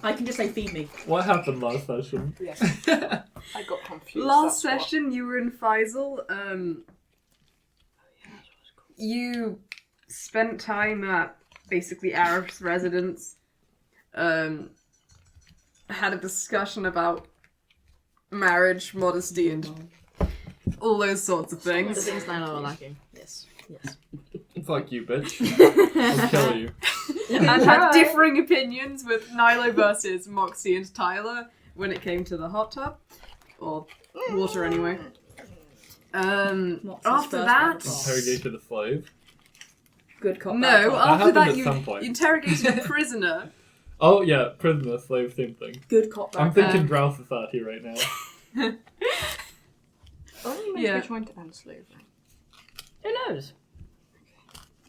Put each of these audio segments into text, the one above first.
I can just say feed me. What happened last session? Yes. I got confused. Last session, you were in Faisal. You spent time at basically Arif's residence. Had a discussion about marriage, modesty, and all those sorts of The things. things Naïlo are lacking. Yes. Fuck you, bitch. I'll kill you. And had differing opinions with Naïlo versus Moxie and Tyler when it came to the hot tub. Or water, anyway. After that... Interrogated a slave. Good cop. No, That after happened that at you some point. interrogated a prisoner. Oh, yeah, prisoner, slave, same thing. Good cop. I'm thinking drow society right now. Are you meant to be trying to end slavery? Who knows?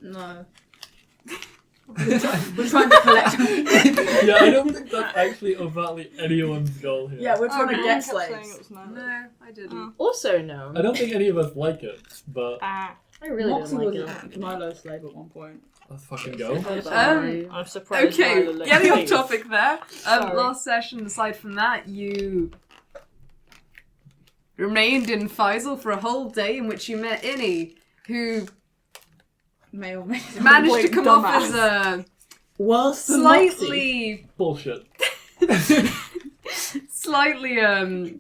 No. We're trying to collect. Yeah, I don't think that's actually overtly anyone's goal here. Yeah, we're trying to no, get I kept saying slaves. it was no. No, I didn't. Also, no. I don't think any of us like it, but I really Moxie don't was like it. Nilo's slave at one point. let's fucking go. I'm surprised. Okay, Naïlo let getting me off leave. topic there. Sorry. Last session, aside from that, you remained in Faisal for a whole day in which you met Innie, who May or may managed to come off as a worse than Moxie. slightly, Bullshit. slightly,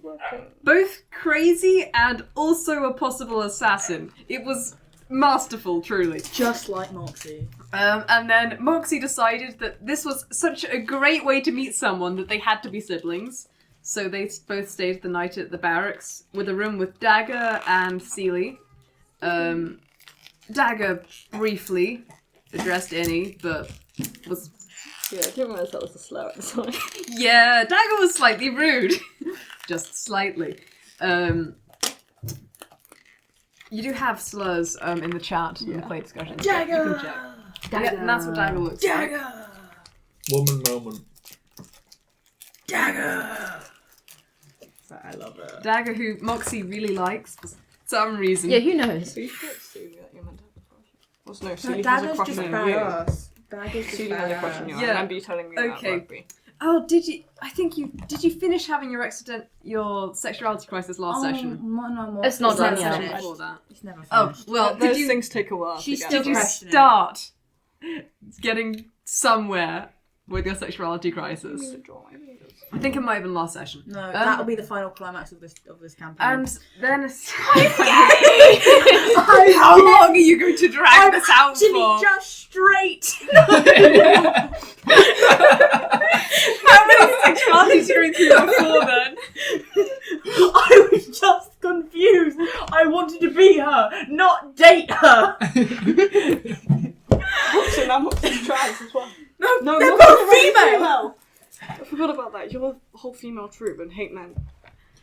both crazy and also a possible assassin. It was masterful, truly. Just like Moxie. And then Moxie decided that this was such a great way to meet someone that they had to be siblings. So they both stayed the night at the barracks with a room with Dagger and Seely. Dagger briefly addressed Innie, but was... Yeah, I didn't realise that was a slur at the time. Yeah, Dagger was slightly rude. Just slightly. You do have slurs in the chat in the play discussion. Dagger! You can check. Yeah, and that's what Dagger looks like. Dagger! Woman moment. Dagger! I love it. Dagger, who Moxie really likes for some reason. Yeah, who knows? Are you sure it's Celia that you're meant to have a crush on? Well, no, No, Celia has a Dagger's crush just on you. badass. Dagger's just Celia has a crush on you. badass. I Yeah. remember you telling me that Okay. rugby. Oh, did you finish having your sexuality crisis last session? No, It's not done never yet. finished. Before that. It's never Oh, finished. well, Those did you things take a while She's to still get did you questioning. start getting somewhere with your sexuality crisis? I think it might have been last session. No, that'll be the final climax of this campaign. And then how long are you going to drag this out actually for? just straight. How many sexualities are you going through before then? I was just confused. I wanted to be her, not date her. So now Moxie's trans as well. No, Moxie's they're both already female. I forgot about that. You're a whole female troop and hate men.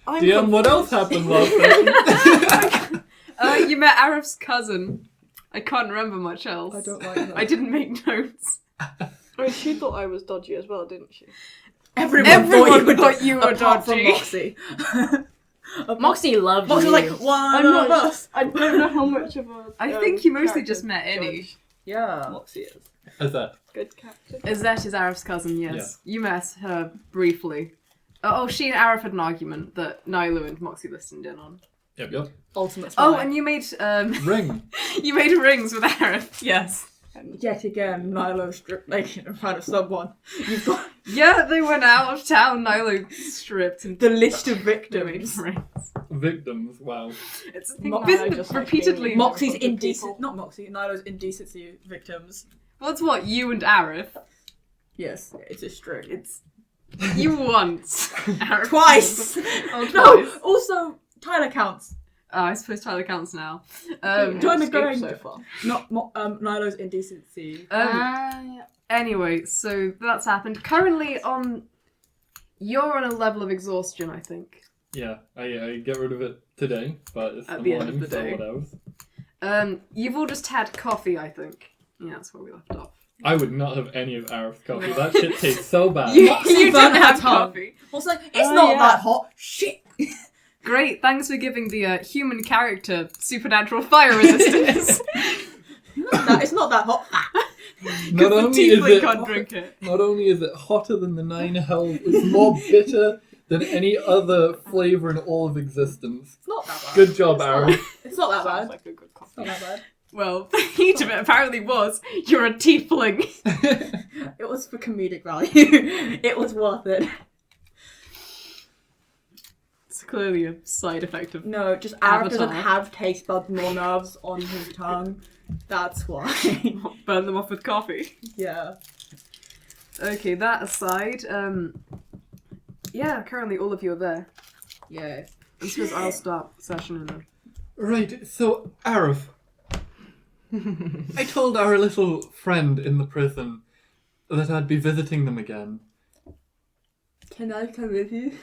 DM, what else happened last session? You met Arif's cousin. I can't remember much else. I don't like her. I didn't make notes. Oh, she thought I was dodgy as well, didn't she? Everyone thought you were apart from dodgy. Moxie. Moxie loved Moxie you. was like, one I'm not- of us. I don't know how much of a. I think you mostly character just met Innie. judge Yeah. Moxie is. Is that? Good character. Izette is Arif's cousin, yes. You met her briefly. She and Arif had an argument that Naïlo and Moxie listened in on. Yep. Ultimate Oh, spy. and you made Ring. you made rings with Arif. Yes. Yet again, Naïlo stripped naked in front of someone. You've got Yeah, they went out of town. Naïlo stripped and the list of made victims. rings. Victims. Wow. It's Naïlo just likes being repeatedly. in Moxie's front of indecent, people. not Moxie, Nilo's indecency victims. What's what? You and Arif. Yes, it's a string. It's you once. Arif Twice! Oh, No, twice. also, Tyler counts. I suppose Tyler counts now. Time Escaped going so far. Not Nilo's indecency. Yeah. Anyway, so that's happened. Currently you're on a level of exhaustion, I think. Yeah, I get rid of it today, but it's At the the end of morning, the so day. whatever. You've all just had coffee, I think. Yeah, that's where we left off. I would not have any of Arif's coffee. That shit tastes so bad. You Moxie didn't burned her have tongue. coffee. Also, it's Oh, not yeah. that hot. Shit! Great, thanks for giving the human character supernatural fire resistance. It's not that hot. Not The only is tiefling it can't drink it. not only is it hotter than the 9 hells, it's more bitter than any other flavour in all of existence. It's not that bad. Good job, Arif. It's not that Sounds bad. like a good coffee. It's not that bad. Well, the heat of it apparently was, you're a tiefling. It was for comedic value. It was worth it. It's clearly a side effect of... No, just Arif doesn't Avatar. have taste buds nor nerves on his tongue. That's why. Burn them off with coffee. Yeah. Okay, that aside, yeah, currently all of you are there. Yeah. I suppose I'll start session in a... Right, so Arif, I told our little friend in the prison that I'd be visiting them again. Can I come with you?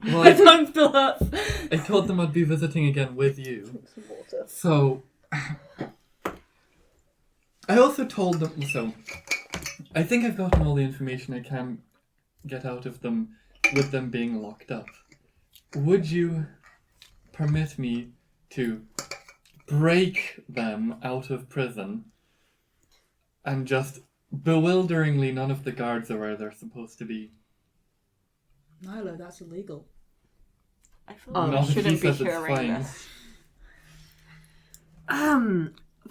Well, My tongue still hurts. I told them I'd be visiting again with you. Some water. So, I also told them, so, I think I've gotten all the information I can get out of them with them being locked up. Would you permit me to break them out of prison and just bewilderingly none of the guards are where they're supposed to be? Naïlo, that's illegal. I feel Oh, like Not we if he shouldn't be says it's hearing fine. this.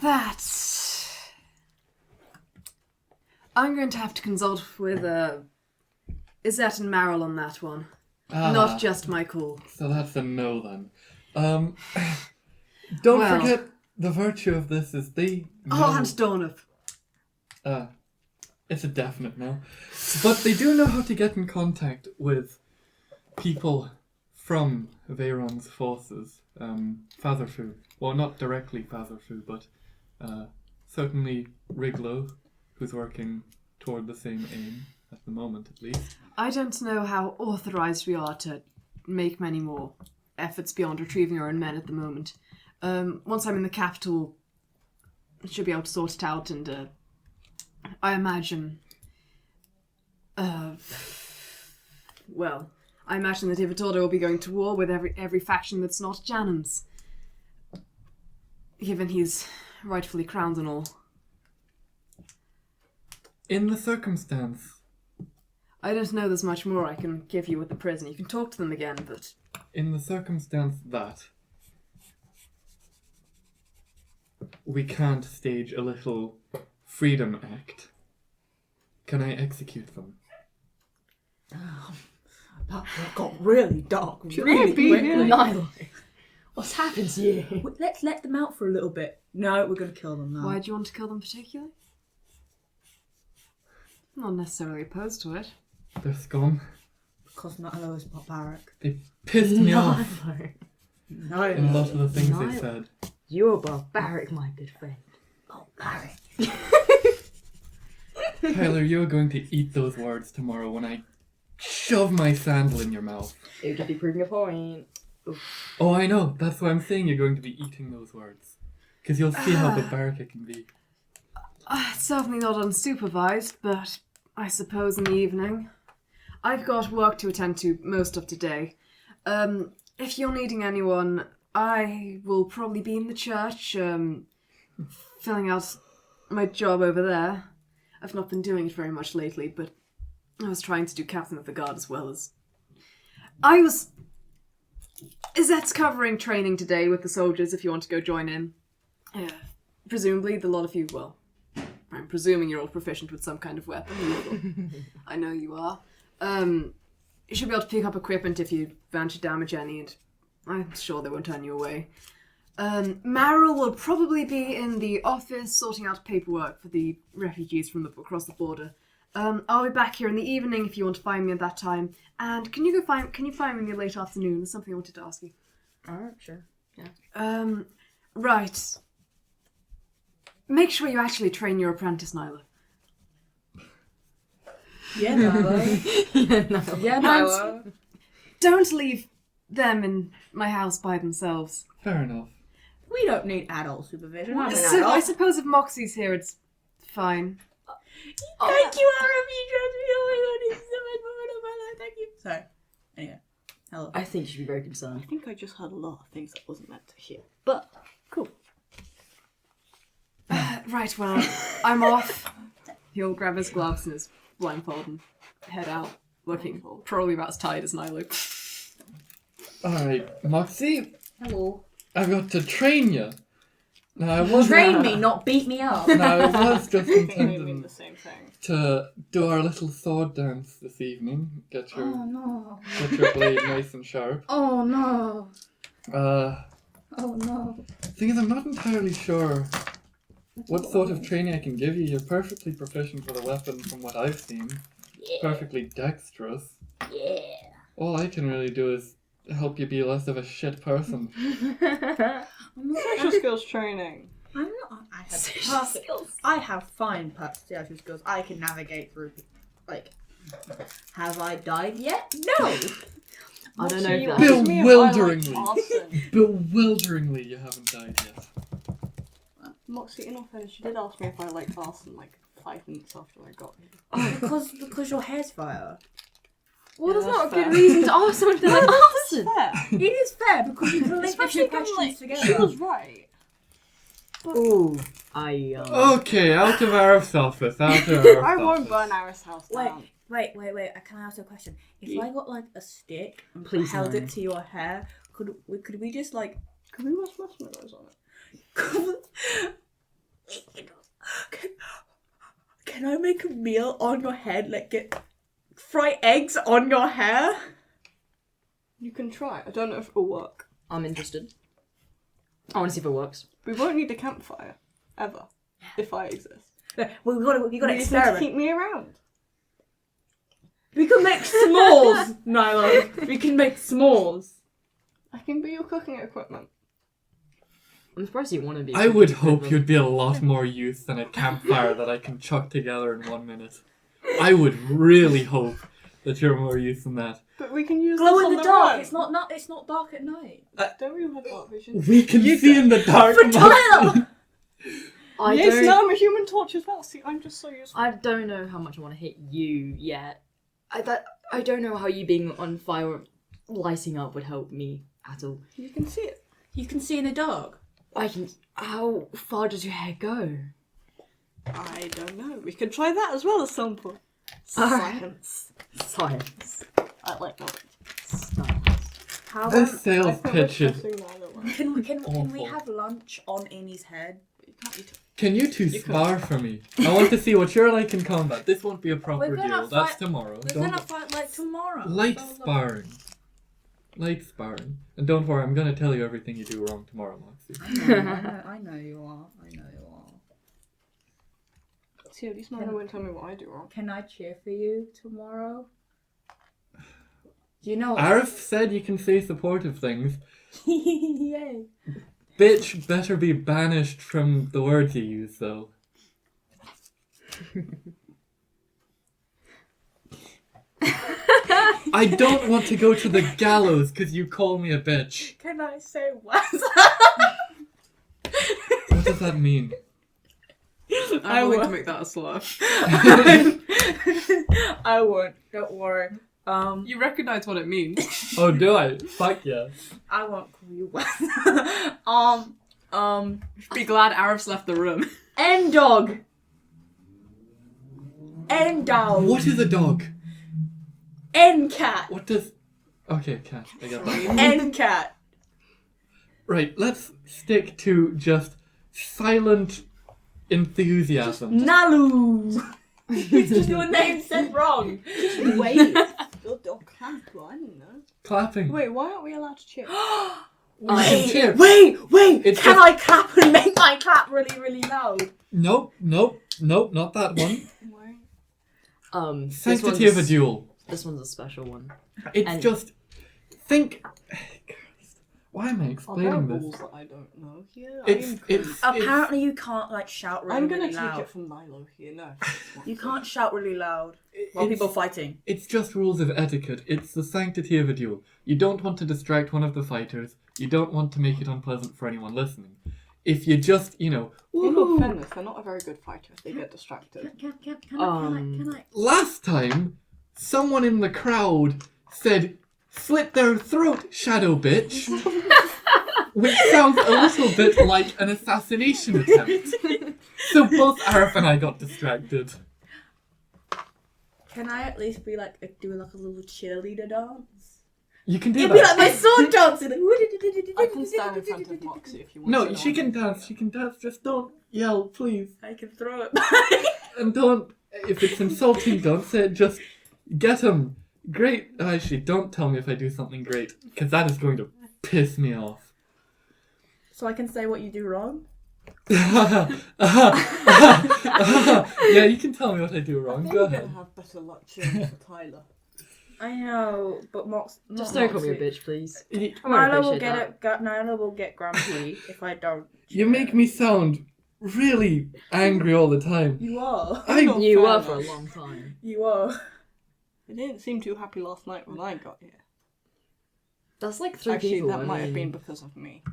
That's... I'm going to have to consult with, Izette and Meryl on that one. Not just my call. So that's a no then. Don't Well. forget the virtue of this is they know. Oh, and Dornoth. It's a definite no. But they do know how to get in contact with people from Veyron's forces. Fatherfu. Well, not directly Fatherfu, but certainly Riglo, who's working toward the same aim, at the moment at least. I don't know how authorised we are to make many more efforts beyond retrieving our own men at the moment. Once I'm in the capital, I should be able to sort it out, and I imagine... well, I imagine that Ivitordo will be going to war with every faction that's not Janum's, given he's rightfully crowned and all. In the circumstance, I don't know there's much more I can give you with the prison. You can talk to them again, but... in the circumstance that we can't stage a little freedom act, can I execute them? That got really dark Should really I be quickly. here? Naïlo, what's happened to you? Let's let them out for a little bit. No, we're going to kill them now. Why do you want to kill them particularly? I'm not necessarily opposed to it. They're scum. Because Naïlo is barbaric. They pissed me off No. in a lot of the things they Naïlo. said. You're barbaric, my good friend. Barbaric. Tyler, you're going to eat those words tomorrow when I shove my sandal in your mouth. It would just be proving a point. Oh, I know. That's why I'm saying you're going to be eating those words. Because you'll see how barbaric it can be. It's certainly not unsupervised, but I suppose in the evening. I've got work to attend to most of today. If you're needing anyone, I will probably be in the church, filling out my job over there. I've not been doing it very much lately, but I was trying to do Captain of the Guard as well as... Izette's covering training today with the soldiers if you want to go join in. Presumably, the lot of you, well, I'm presuming you're all proficient with some kind of weapon. I know you are. You should be able to pick up equipment if you venture damage any, and I'm sure they won't turn you away. Meryl will probably be in the office sorting out paperwork for the refugees from across the border. I'll be back here in the evening if you want to find me at that time. And can you find me in the late afternoon? There's something I wanted to ask you. Alright, sure. Yeah. Right. Make sure you actually train your apprentice, Naïlo. Yeah, Naïlo. Yeah, no. Don't leave them in my house by themselves. Fair enough. We don't need adult supervision. I'm an I adult. suppose if Moxie's here, it's fine. Thank you, Arif. You trust me. Oh my god, it's the best moment of my life. Thank you. Sorry. Anyway. Hello. I think you should be very concerned. I think I just heard a lot of things I wasn't meant to hear. But, cool. Right, well, I'm off. He'll grab his gloves and his blindfold and head out, looking probably about as tired as Naïlo. Alright, Moxie, Hello. I've got to train you. Now, I was Train me, not beat me up. Now, I was just I mean intending the same thing. to do our little sword dance this evening. Get your no. blade nice and sharp. Oh no. Uh, Oh no. thing is, I'm not entirely sure what sort of training I can give you. You're perfectly proficient with a weapon from what I've seen. Perfectly dexterous. Yeah. All I can really do is help you be less of a shit person. Social skills training. I'm not. I have perfect. I have fine social skills. I can navigate through. Like, have I died yet? No. I don't know if that's... Bewilderingly. Arson. Bewilderingly, you haven't died yet. Moxie, in all fairness, you did ask me if I liked arson like 5 minutes after I got here. Oh, because your hair's fire. Well, that's Yeah, not a that's good fair. reason to ask someone to like arson. Fair. It is fair because you can link Especially your when, questions she together. was right. Ooh, I Okay, out of Arif's office. Out of Arif's I won't office. burn Arif's house down. Wait. Can I ask a question? If I got like a stick and Please held no. it to your hair, could we just like? Can we watch marshmallows on it? Can I make a meal on your head? Like fry eggs on your hair? You can try. I don't know if it'll work. I'm interested. I want to see if it works. We won't need a campfire. Ever. If I exist. Well, we gotta You just need to experiment. keep me around. We can make s'mores, Naïlo. We can make s'mores. I can be your cooking equipment. I'm surprised you want to be. I would hope you'd be a lot more use than a campfire that I can chuck together in 1 minute. I would really hope that you're more use than that. But we can use Glow this in on the dark. run. It's not dark at night. Don't we all have dark vision? We can see in the dark. For Tyler. I Yes, don't. no, I'm a human torch as well. See, I'm just so useful. I don't know how much I want to hit you yet. I don't know how you being on fire, lighting up would help me at all. You can see it. You can see in the dark. I can. How far does your hair go? I don't know. We could try that as well as some point. Alright. Science. Science. I like knowledge. Science. How This sales I think we're pitch is. pressing neither one. can we Awful. have lunch on Innie's head? You can't eat it. Can you two You could. spar for me? I want to see what you're like in combat. This won't be a proper We're gonna duel. That's fight- tomorrow. We're Don't gonna fight like tomorrow. light So, look. sparring. Light sparring. And don't worry, I'm gonna tell you everything you do wrong tomorrow, Moxie. I know you are. See, at least Mona won't tell me what I do wrong. Can I cheer for you tomorrow? You know. Arif said you can say supportive things. Yay. Bitch better be banished from the words you use, though. I don't want to go to the gallows because you call me a bitch. Can I say what? What does that mean? I'm willing to won't. make that a slur. I won't. Don't worry. You recognise what it means. Oh, do I? Fuck yeah. I won't call you what. Be glad Arif's left the room. N-dog. N-dog. What is a dog? N-cat. What does... Okay, cat. I got that. N-cat. Right, let's stick to just silent enthusiasm. Nalu. It's just your name said wrong. Wait. Or camp, I don't know. Clapping. Wait, why aren't we allowed to cheer? We can cheer. Wait. It's Can just- I clap and make my clap really, really loud? Nope, not that one. Why? This Sanctity of a one's- duel. This one's a special one. It's And- just... Think... Why am I Are there explaining rules this? that I don't know here? It's Apparently you can't like shout really, I'm gonna really take loud. it from Naïlo here. No. You can't shout really loud while people are fighting. It's just rules of etiquette. It's the sanctity of a duel. You don't want to distract one of the fighters. You don't want to make it unpleasant for anyone listening. If you just, In all woohoo. fairness, they're not a very good fighter if they get distracted. Can I? Last time, someone in the crowd said, "Slit their throat, shadow bitch," which sounds a little bit like an assassination attempt. So both Arif and I got distracted. Can I at least be like do like a little cheerleader dance? You can do It'd that. be like my sword dancing. I can stand in front of Moxie if you want. No, to she can dance. She can dance. Just don't yell, please. I can throw it. And don't. If it's insulting, don't say it. Just get him. Great. Actually, don't tell me if I do something great, because that is going to piss me off. So I can say what you do wrong. Yeah, you can tell me what I do wrong. Go You're ahead. gonna have better luck cheering for Tyler. I know, but Just don't call me a bitch, please. I won't Naïlo will appreciate that. Naïlo will get grumpy if I don't. You make me sound really angry all the time. You are. You were for a long time. You are. You didn't seem too happy last night when I got here. That's like 3 Actually, people. that might have mean. been because of me.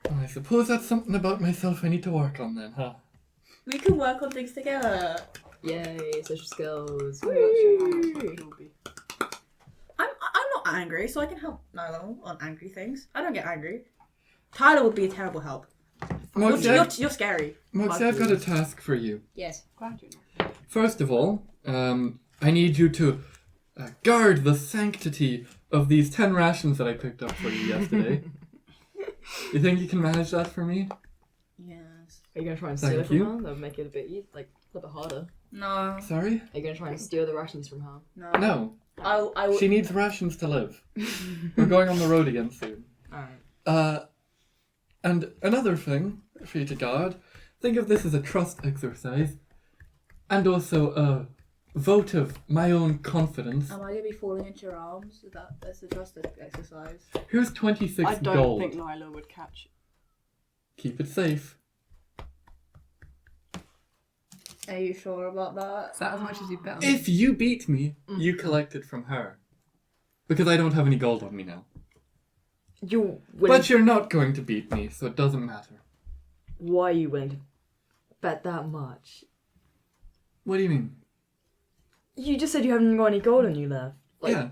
Well, I suppose that's something about myself I need to work on then, huh? We can work on things together. Yay, social skills. I'm not sure how Woo. much you'll be. I'm not angry, so I can help Naïlo on angry things. I don't get angry. Tyler would be a terrible help. Moxie, You're scary. Moxie, I've got a task for you. Yes. Glad you know. First of all, I need you to guard the sanctity of these 10 rations that I picked up for you yesterday. You think you can manage that for me? Yes. Are you gonna try and Thank steal it from you. her? That would make it a bit harder. No. Sorry? Are you gonna try and steal the rations from her? No. No. I will. She needs rations to live. We're going on the road again soon. Alright. And another thing for you to guard, think of this as a trust exercise, and also a vote of my own confidence. Am I gonna be falling into your arms? That's a trust exercise. Here's 26 I don't gold. think Naïlo would catch. Keep it safe. Are you sure about that? Is that as much as you bet on? If you beat me, you collect it from her. Because I don't have any gold on me now. You're willing. But you're not going to beat me, so it doesn't matter. Why are you willing to bet that much? What do you mean? You just said you haven't got any gold on you left. Like, Yeah.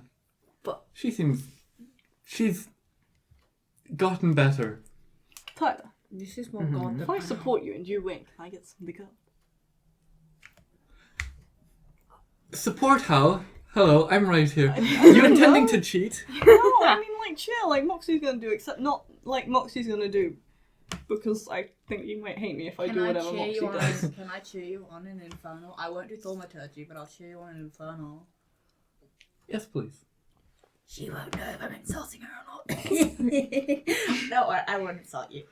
but- She's gotten better. Tyler, This is more Mhm. God if than I support you and you win, can I get some big up? Support how? Hello, I'm right here. I You don't intending know. to cheat? No, I mean like chill, like Moxie's gonna do, except not like Moxie's gonna do. Because I think you might hate me if I do whatever Moxie does. Can I cheer you on an infernal? I won't do thaumaturgy, but I'll cheer you on an infernal. Yes, please. She won't know if I'm insulting her or not. No, I won't insult you.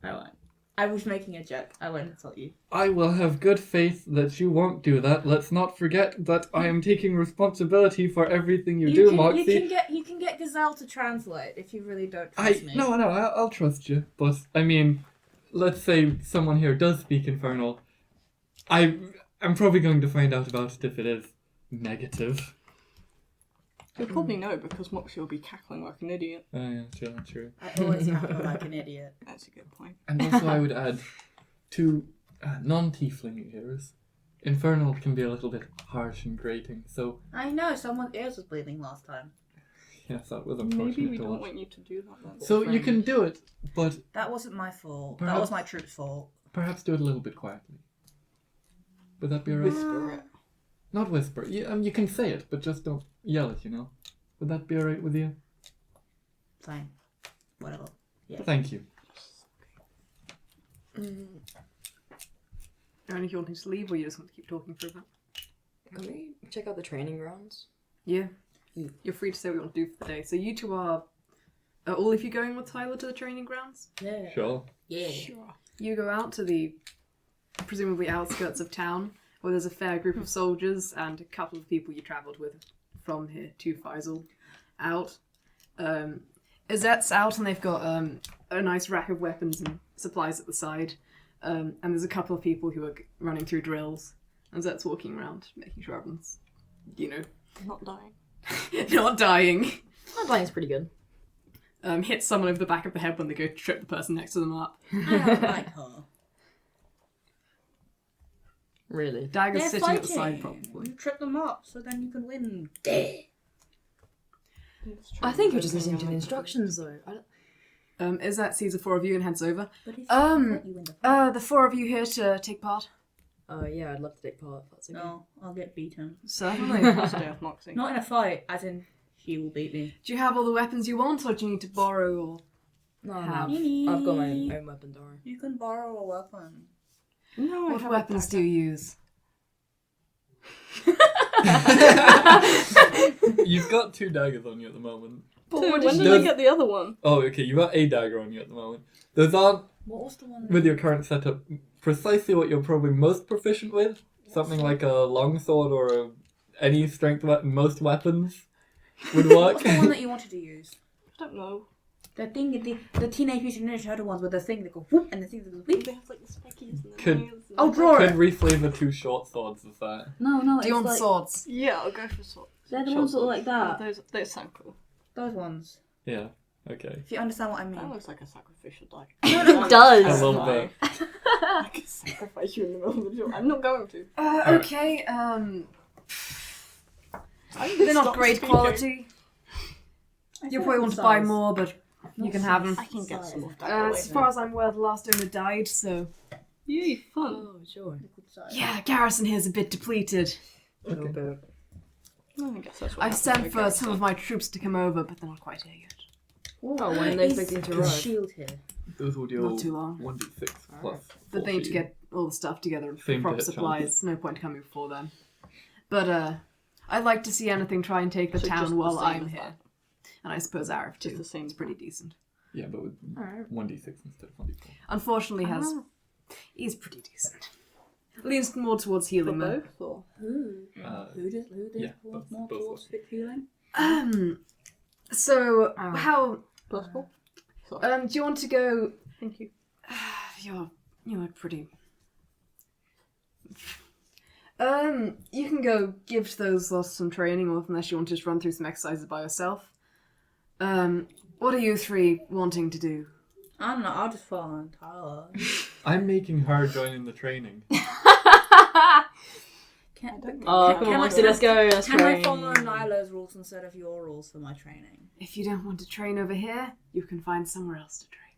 I won't. I was making a joke. I won't insult you. I will have good faith that you won't do that. Let's not forget that I am taking responsibility for everything you do, Moxie. You can get Gazelle to translate if you really don't trust me. No, I'll trust you. But I mean, let's say someone here does speak Infernal. I'm probably going to find out about it if it is negative. You'll probably know because Moxie will be cackling like an idiot. Oh yeah, true. I always cackle like an idiot. That's a good point. And also, I would add 2 non-tiefling ears. Infernal can be a little bit harsh and grating, so I know, someone's ears was bleeding last time. yes, that was Maybe unfortunate we to don't watch. want you to do that then. So you can do it, but That wasn't my fault. That Perhaps- was my troop's fault. perhaps do it a little bit quietly. Would that be alright? Whisper it. Not whisper. You can say it, but just don't yell it, you know? Would that be alright with you? Fine. Whatever. Yeah. Thank you. And if you want to leave, or you just want to keep talking for a bit? Can we check out the training grounds? Yeah. You're free to say what you want to do for the day. So you two are all of you going with Tyler to the training grounds? Yeah. Sure. Yeah. Sure. You go out to the presumably outskirts of town, where there's a fair group of soldiers and a couple of people you travelled with from here to Faisal out. Izette's out and they've got a nice rack of weapons and supplies at the side. And there's a couple of people who are running through drills. And Izette's walking around, making sure everyone's, Not dying. not dying. My playing's pretty good. Hits someone over the back of the head when they go to trip the person next to them up. I don't like her. Really. Dagger's They're sitting fighting. at the side, probably. You trip them up, so then you can win. I think you're just listening to the instructions though. Izzet sees the 4 of you and heads over. But if Um, you win the The 4 of you here to take part? Yeah, I'd love to take part. If that's okay. No, I'll get beaten. Certainly. That's a day of Moxie. Not in a fight, as in she will beat me. Do you have all the weapons you want, or do you need to borrow? Or... No, Have. I've got my own weapon, don't worry. You can borrow a weapon. No, I What have weapons do you use? You've got 2 daggers on you at the moment. When does- did I get the other one? Oh, okay, you got a dagger on you at the moment. Those aren't, What was the one? with your current setup, precisely what you're probably most proficient with. Something like a longsword or any strength weapon. Most weapons would work. What's the one that you wanted to use? I don't know. The thing, the Teenage Mutant Ninja Turtle ones with the thing that go whoop and the thing that goes whoop. They have like the speckies and the Could- nails. And I'll draw Could it. reflavor 2 short swords as that. No, Do you want like, swords? Yeah, I'll go for swords. They're the ones that look like that. Those sound cool. Those ones. Yeah, okay. If you understand what I mean. That looks like a sacrificial die. It does. I love that. I can sacrifice you in the middle of the door. I'm not going to. Okay, they're not great quality. You'll probably want to buy more, but you can have them. I can get some of that. As far as I'm aware, the last owner died, so... Yay, fun. Oh, sure. Yeah, the garrison here's a bit depleted. A little bit. I guess that's what I've happens, sent I for guess. some of my troops to come over, but they're not quite here yet. Oh, when are they expecting to arrive? Shield here. Those would your Not too long. 1d6 plus. But they need to get all the stuff together and Same proper bit, supplies. No point coming before then. But I'd like to see anything try and take the So just town the while same I'm as here. that. And I suppose Arif too. Just the same It's pretty decent. Yeah, but with Alright. 1d6 instead of 1d4. Unfortunately, he's pretty decent. Leans more towards healing though. Both, or? Who? Uh, Who does yeah, more both towards fit healing? So how Plus 4? Sorry. do you want to go? Thank you. You're pretty. You can go give those lost some training, or unless you want to just run through some exercises by yourself. What are you 3 wanting to do? I don't know, I'll just fall on Tyler. I'm making her join in the training. Oh, come on, Moxie, let's go. Let's Can train. I follow Naïlo's rules instead of your rules for my training? If you don't want to train over here, you can find somewhere else to train.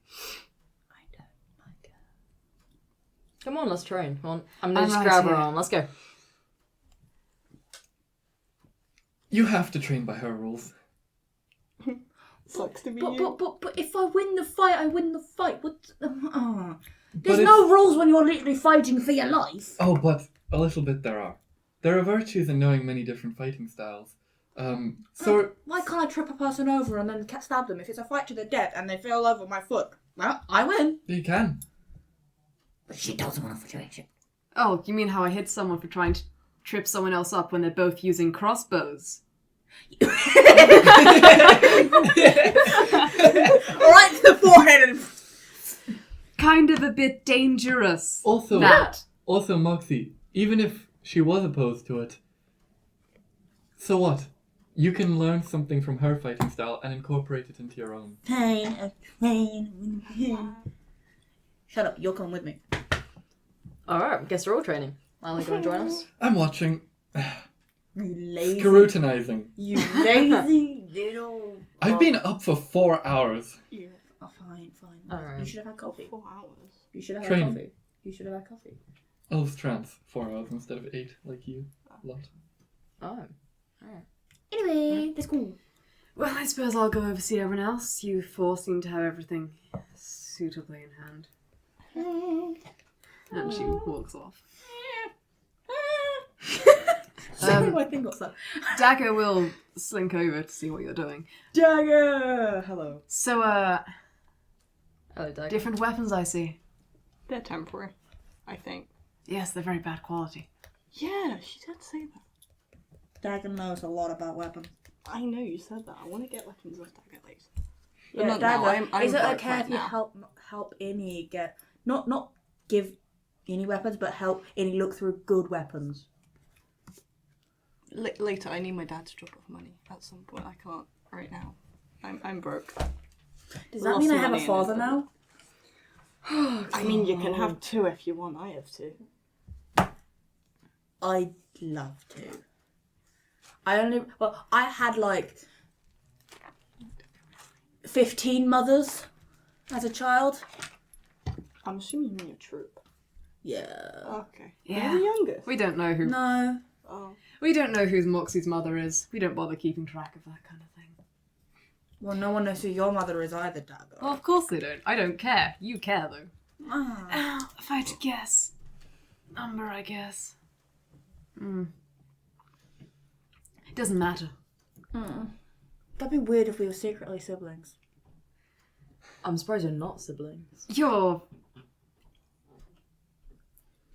I don't like it. Come on, let's train. Come on. I'm gonna I'm just right grab her here. arm. Let's go. You have to train by her rules. Sucks to be you. But if I win the fight, I win the fight. What? But There's it's- no rules when you're literally fighting for your life. Oh, but a little bit there are. There are virtues in knowing many different fighting styles. So Why can't I trip a person over and then stab them? If it's a fight to the death and they fall over my foot, well, I win. you can. But she doesn't want a situation. Oh, you mean how I hit someone for trying to trip someone else up when they're both using crossbows? Right to the forehead and... Kind of a bit dangerous. Also, That. also Moxie, even if she was opposed to it, so what? You can learn something from her fighting style and incorporate it into your own. Pain. Shut up, you'll come with me. Alright, guess we're all training. Lila, gonna join us? I'm watching, You lazy... scrutinizing. You lazy little... I've been up for 4 hours. Yeah. Oh, fine. Alright. You should have had coffee. 4 hours. You should have had Training. coffee. You should have had coffee. Elves trance, 4 hours instead of 8, like you. Lot. Oh. Anyway, let's go. Well, I suppose I'll go oversee everyone else. You 4 seem to have everything suitably in hand. And she walks off. My thing got stuck. Dagger will slink over to see what you're doing. Dagger! Hello. So, Hello, Doug. different weapons I see. They're temporary, I think. Yes, they're very bad quality. Yeah, she did say that. Dagger knows a lot about weapons. I know you said that. I want to get weapons off Dagger later. Yeah, not Dagger. now, I'm is it broke okay right if you now. help Innie get not give Innie weapons, but help Innie look through good weapons? Later, I need my dad to drop off money at some point. I can't right now. I'm broke. Does that Lost mean I some have a money in father it, now? I mean, you can have 2 if you want. I have 2. I'd love to. I had like 15 mothers as a child. I'm assuming you mean your troop. Yeah. Okay. Yeah. You're the youngest. We don't know who. No. Oh. We don't know who Moxie's mother is. We don't bother keeping track of that kind of thing. Well, no one knows who your mother is either, Dagger. Well, of course they don't. I don't care. You care, though. Ah. If I had to guess. Number, I guess. It doesn't matter. That'd be weird if we were secretly siblings. I'm surprised you're not siblings. You're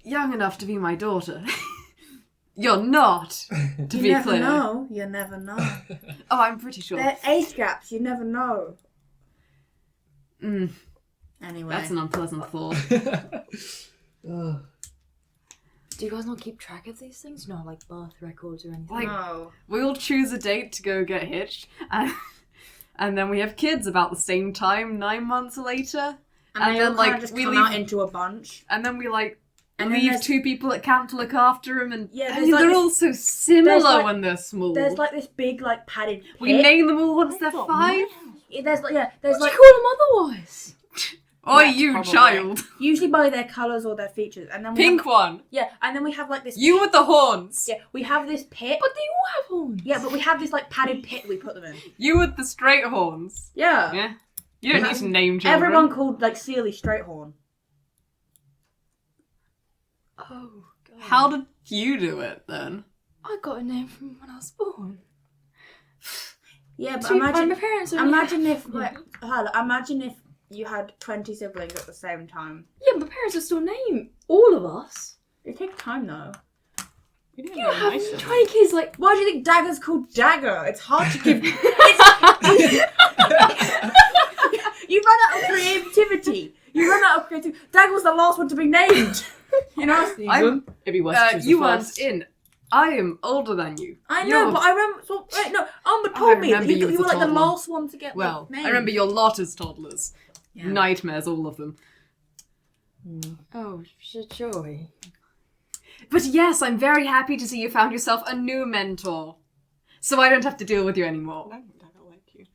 young enough to be my daughter. You're not, to You be never clear. know. You never know. Oh, I'm pretty sure. They're A-straps. You never know. Anyway. That's an unpleasant thought. Do you guys not keep track of these things? No, like birth records or anything? Like, No. we all choose a date to go get hitched, and then we have kids about the same time, 9 months later. And they then, all like, kind of just we come leave- out into a bunch. And then we, like, And then leave there's- 2 people at camp to look after them, and Yeah, I there's mean, like they're this- all so similar there's like- when they're small. There's like this big like padded pit. we name them all once they're got 5. There's like there's What like do you call them otherwise? Oi, That's you probably- child. usually by their colours or their features, and then we Pink have, one. yeah, and then we have like this. You with the horns. Yeah, we have this pit. But they all have horns. Yeah, but we have this like padded pit we put them in. You with the straight horns. Yeah. Yeah. You don't Yeah. need to name children. Everyone called like Sealy Straighthorn. Oh, God. How did you do it then? I got a name from when I was born. Yeah, but My imagine parents only imagine had- if like imagine if you had 20 siblings at the same time. Yeah, my parents would still name all of us. It takes time though. You didn't You don't have nice 20 kids like... Why do you think Dagger's called Dagger? It's hard to give. You run out of creativity. You run out of creativity. Dagger was the last one to be named. You know. Maybe West You weren't in. I am older than you. I know, You're- but I remember. So, wait, no, Amber I told me that remember you you as were a like the toddler. last one to get Well, named. I remember your lot as toddlers. Yeah. Nightmares, all of them. Oh, joy. But yes, I'm very happy to see you found yourself a new mentor. So I don't have to deal with you anymore. I don't like you.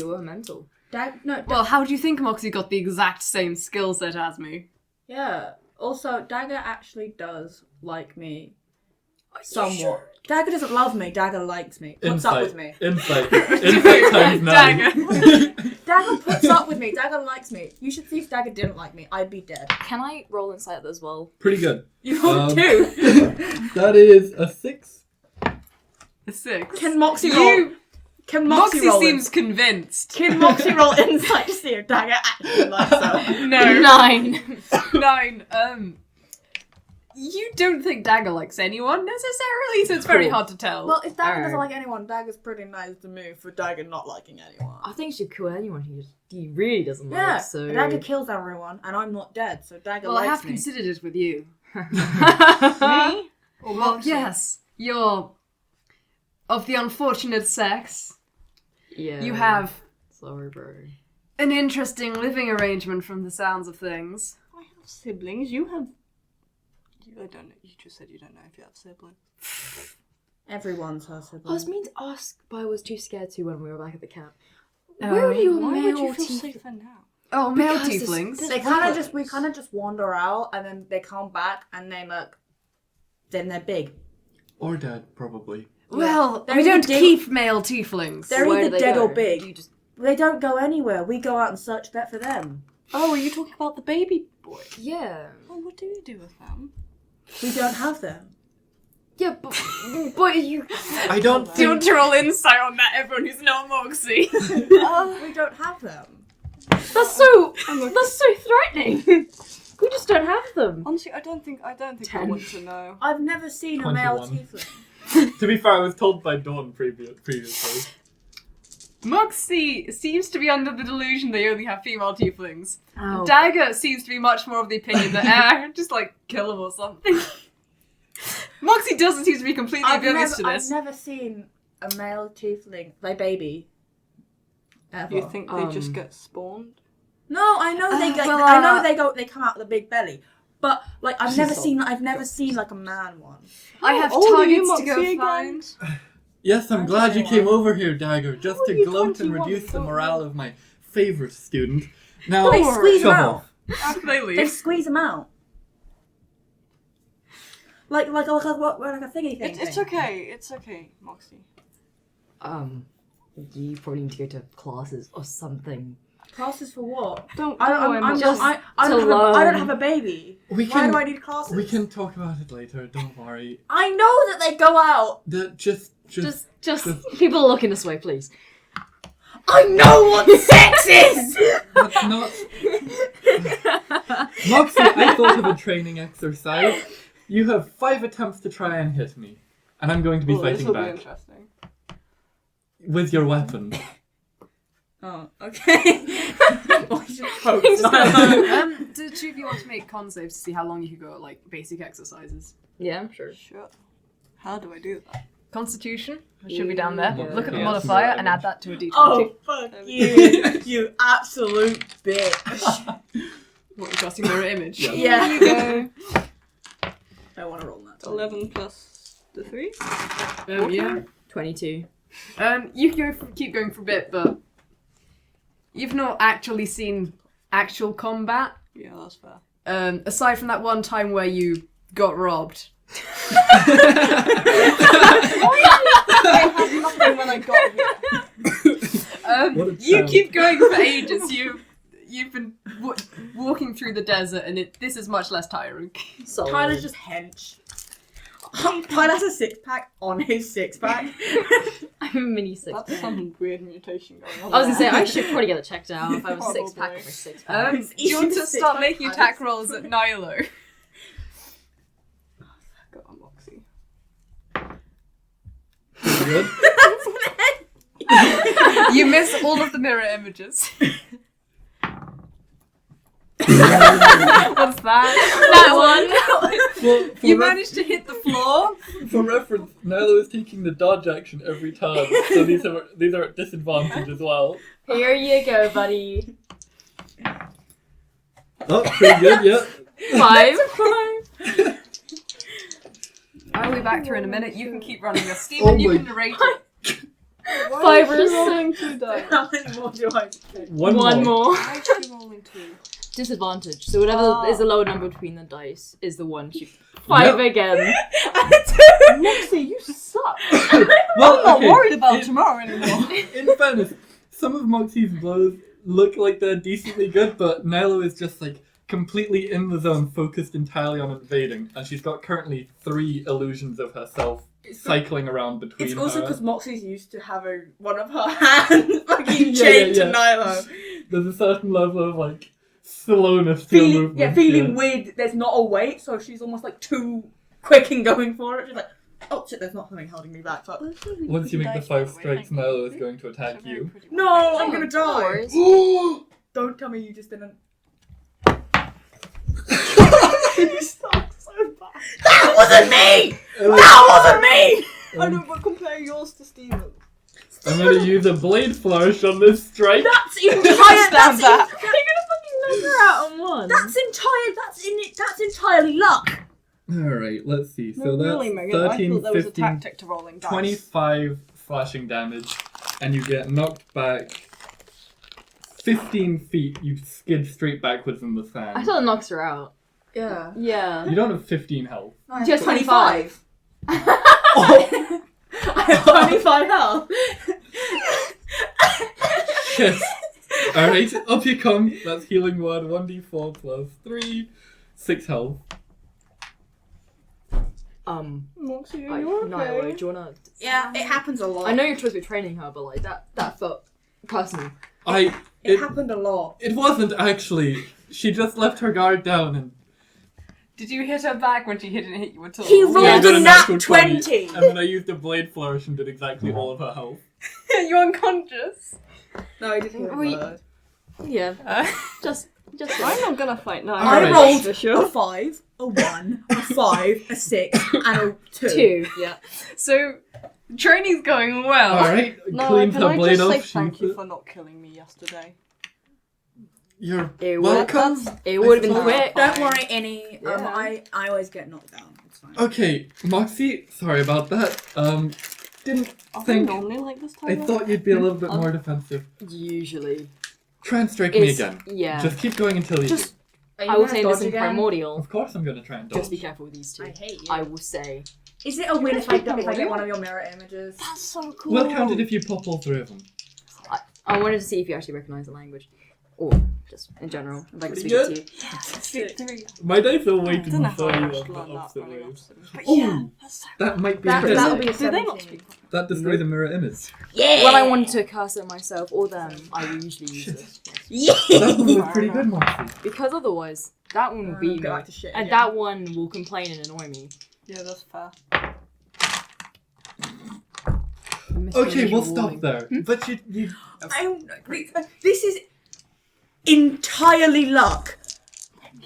You were mental. Well, how do you think Moxie got the exact same skill set as me? Yeah. Also, Dagger actually does like me Are you somewhat. sure? Dagger doesn't love me. Dagger likes me. Puts up with me. Insight. Insight times 9. Dagger. Dagger puts up with me. Dagger likes me. You should see if Dagger didn't like me. I'd be dead. Can I roll insight as well? Pretty good. You rolled Um, 2. That is a 6. A 6. Can Moxie roll? Can Moxie, Moxie roll? seems convinced. Can Moxie roll insight to see if Dagger actually likes her? No. 9. 9. You don't think Dagger likes anyone necessarily, so it's very Cool. hard to tell. Well, if Dagger doesn't Alright. like anyone, Dagger's pretty nice to me for Dagger not liking anyone. I think she should kill anyone he really doesn't Yeah, like, so... Dagger kills everyone, and I'm not dead, so Dagger well, I likes have me. considered it with you. Me? Well, yes, you're of the unfortunate sex. Yeah. You have Sorry, bro. an interesting living arrangement from the sounds of things. I have siblings. You have... I don't know. You just said you don't know if you have siblings. Everyone's her I was sibling. meant to ask, but I was too scared to when we were back at the camp. Oh. Where are your Why male would you feel teeth? safer now? Oh, male Because this- tieflings. this- We kind of just wander out, and then they come back, and then they're big. Or dead, probably. Well, They're we don't either keep male tieflings. They're Where either do they dead go? or big. Do you just... They don't go anywhere. We go out and search that for them. Oh, are you talking about the baby boy? Yeah. Oh, what do you do with them? We don't have them. Yeah, but you... I don't think... Don't roll insight on that, everyone who's not Moxie. We don't have them. That's so threatening. We just don't have them. Honestly, I don't think I 10. want to know. I've never seen a male 21. tiefling. To be fair, I was told by Dawn previously. Moxie seems to be under the delusion they only have female tieflings. Oh. Dagger seems to be much more of the opinion that, just like, kill them or something. Moxie doesn't seem to be completely oblivious to I've this. never seen a male tiefling, they baby. Ever. You think they just get spawned? No, I know they get. well, I know they come out of the big belly, but like I've never She's seen like a man one. I have old are you, targets to go Moxie, again? find. Yes, I'm I'm glad you 21. came over here, Dagger, just Oh, to you're gloat and 21, reduce the don't morale worry. of my favourite student. Now, They squeeze him shove out. off. After they They leave. squeeze him out. Like a thingy thing. It's okay. It's okay, Moxie. You probably need to go to classes or something. Classes for what? I don't have a baby. We Why can, do I need classes? we can talk about it later, don't worry. I know that they go out. Just People are looking this way, please. I know what sex is! That's not... Moxie, I thought of a training exercise. You have 5 attempts to try and hit me. And I'm going to be This fighting will be back. interesting. With your weapon. Oh, okay. Do 2 of you want to make con saves to see how long you can go at, like, basic exercises? Yeah, I'm sure. Sure. How do I do that? Constitution, it should be down there. Yeah. Look at the Yeah. modifier and add that to a d20. Oh, fuck you. You absolute bitch. What, casting mirror image? Yeah. Yeah. Here you go. I want to roll that. 11 plus the 3. Yeah. 22. You can keep going for a bit, but you've not actually seen actual combat. Yeah, that's fair. Aside from that one time where you got robbed. I had nothing when I got here. What a You town. keep going for ages. You've been walking through the desert, and this is much less tiring. Solid. Tyler's just hench. Tyler has a 6-pack on his 6-pack. I'm a mini 6 That's pack. some weird mutation going on. I was gonna say, I should probably get it checked out if I was Probably. 6 pack or 6 pack. Do you want to start making attack rolls at Naïlo? Got a Moxie. Good? You miss all of the mirror images. What's that? That one! Well, You managed to hit the floor. For reference, Naïlo is taking the dodge action every time, so these are at disadvantage as well. Here you go, buddy. Oh, pretty good, yeah. 5. I'll be back through in a minute. You can keep running this. Stephen, you my- can narrate it. 5 or rolling 6. 2 dice? How many more do I take? One more. Why is she rolling 2? Disadvantage. So whatever is the lower number between the dice is the one. 5 again. Moxie, you suck. Well, I'm not okay, worried about tomorrow anymore. In fairness, some of Moxie's blows look like they're decently good, but Naïlo is just like completely in the zone, focused entirely on invading, and she's got currently 3 illusions of herself cycling around between It's also her. because Moxie's used to having one of her hands fucking Yeah, chained yeah, to yeah. Naïlo. There's a certain level of like slowness to your movement. Feeling weird. There's not a weight, so she's almost like too quick in going for it. She's like, oh shit, there's not something holding me back. So, Once you make the 5 strikes, Naïlo is going to attack you. no, I'm gonna die. worries. Don't tell me you just didn't. You suck so bad. That wasn't me. I'm That wasn't me. I know, but compare yours to Steven. gonna use a blade flourish on this strike. That's entire. Stand that. You're gonna fucking knock her out on one. That's entirely luck. Alright, let's see. So No, that's really, Megan. I 13, thought there was a 15, tactic to rolling dice. 25 slashing damage, and you get knocked back 15 feet. You skid straight backwards in the I sand. thought it knocks her out. Yeah. Yeah. You don't have 15 health. She has 25. I have 25 health. Shit. Alright, up you come. That's healing word 1d4 plus 3. 6 health. Moxie, are you okay? No, do you wanna... Yeah, it happens a lot. I know you're supposed to be training her, but like that felt personal. It It, happened a lot. it wasn't actually. She just left her guard down and Did you hit her back when she didn't hit you at all? He rolled I got a natural nat 20. and then I used a blade flourish and did exactly all of her health. You're unconscious. No, I didn't. Wait. Yeah. Just I'm not gonna fight now. I Alright. rolled for a sure. 5, a 1, a 5, a 6, and a 2. 2. Yeah. So, training's going well. Alright, No, cleans can her I blade just say off. thank you shoots for not killing me yesterday? You're It welcome. would have been No. quick. Don't worry, Innie. Yeah. I always get knocked down. It's fine. Okay, Moxie, sorry about that. Didn't Are we think. normally like this time? I thought you'd be a little bit more defensive. Usually. Try and strike me It's- again. Yeah. Just keep going until you Just- I will say this in primordial. Of course I'm gonna try and dodge. Just be careful with these two. I hate you. I will say. Is it a win if I get one of your mirror images? That's so cool. We'll count it if you pop all 3 of them. I wanted to see if you actually recognise the language. Or just in general. If I can speak Pretty it to you. Three. My dice are way I too don't know how funny I on should the learn that opposite running ways. opposite. But Oh! yeah, that's so That might be That'll a be hit. Do they not 17. speak? That destroys the mirror image. Yeah! When I wanted to cast it myself or them, I will usually use this. Yeah! That one was pretty good, Moxie. Because otherwise, that one will beat me. Go back to shit And again. that one will complain and annoy me. Yeah, that's fair. Okay, we'll stop there. But you This is entirely luck.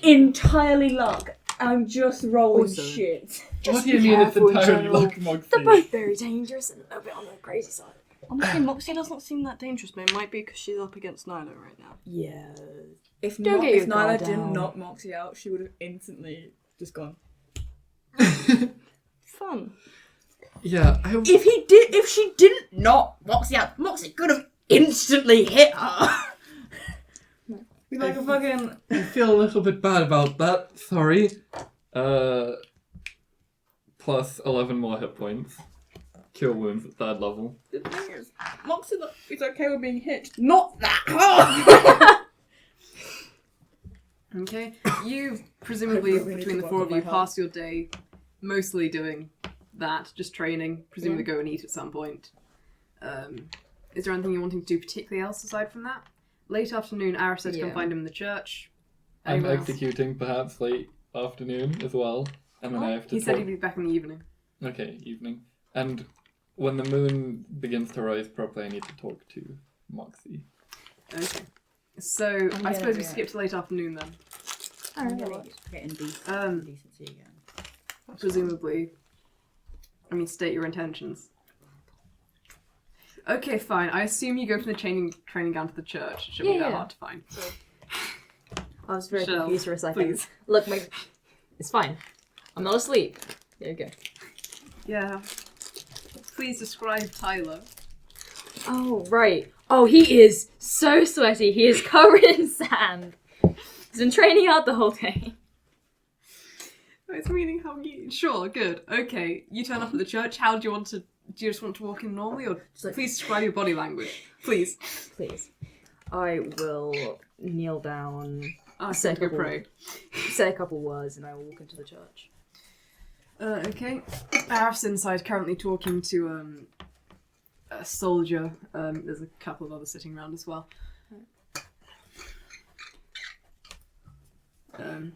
Entirely luck. I'm just rolling Also, shit. what do be you mean it's careful in entirely general. luck, Moxie? They're both very dangerous and a little bit on the crazy side. Honestly, Moxie doesn't seem that dangerous, but it might be because she's up against Naïlo right now. Yeah. If Don't get your Nyla guard didn't down. knock Moxie out, she would have instantly just gone. Fun. Yeah, If she didn't knock Moxie out, Moxie could have instantly hit her. Be like a fucking. I feel a little bit bad about that. Sorry. Plus 11 more hit points. Cure wounds at 3rd level. The thing is, Moxie is okay with being hit. Not that hard. Okay. You presumably I really between the need to 4 work of on you my pass your day mostly doing that, just training. Presumably go and eat at some point. Is there anything you're wanting to do particularly else aside from that? Late afternoon, Arif said to come Yeah. find him in the church. I'm Anyone else? executing perhaps late afternoon as well. And then I have to He said talk. he'd be back in the evening. Okay, evening. And when the moon begins to rise properly, I need to talk to Moxie. Okay. So I'm I gonna suppose be we skip to late afternoon then. Getting decency again. Presumably. I mean, state your intentions. Okay, fine. I assume you go from the training down to the church. It shouldn't be that Yeah. hard to find. I was very Shell, confused for a second. please. Look, it's fine. I'm not asleep. There you go. Yeah. Please describe Tyler. Oh, right. Oh, he is so sweaty. He is covered in sand. He's been training out the whole day. It's meaning how you... Sure, good. Okay, you turn up at the church. How do you want to... Do you just want to walk in normally, or please describe your body language? Please. Please. I will kneel down, Say go pray. say a couple words, and I will walk into the church. Okay. Arif's inside currently talking to a soldier. There's a couple of others sitting around as well.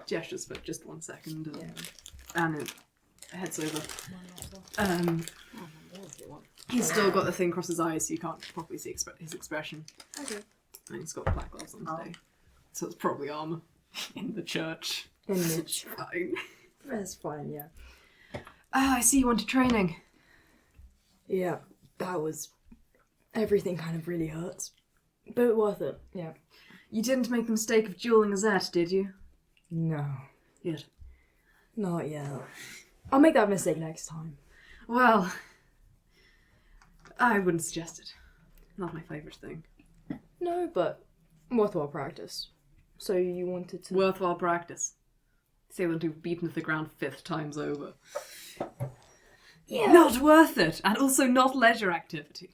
Gestures for just 1 second. And it heads over. He's still got the thing across his eyes, so you can't properly see his expression. Okay. And he's got black gloves on today. So it's probably armour in the church. In the It's fine. That's fine, yeah. I see you went to training. Yeah, that was... Everything kind of really hurts. But worth it, yeah. You didn't make the mistake of dueling a Zet, did you? No. Yet. Not yet. I'll make that mistake next time. Well, I wouldn't suggest it. Not my favourite thing. No, but worthwhile practice. So you wanted to... Worthwhile practice. Say them to be beaten to the ground 5th times over. Yeah. Not worth it, and also not leisure activity.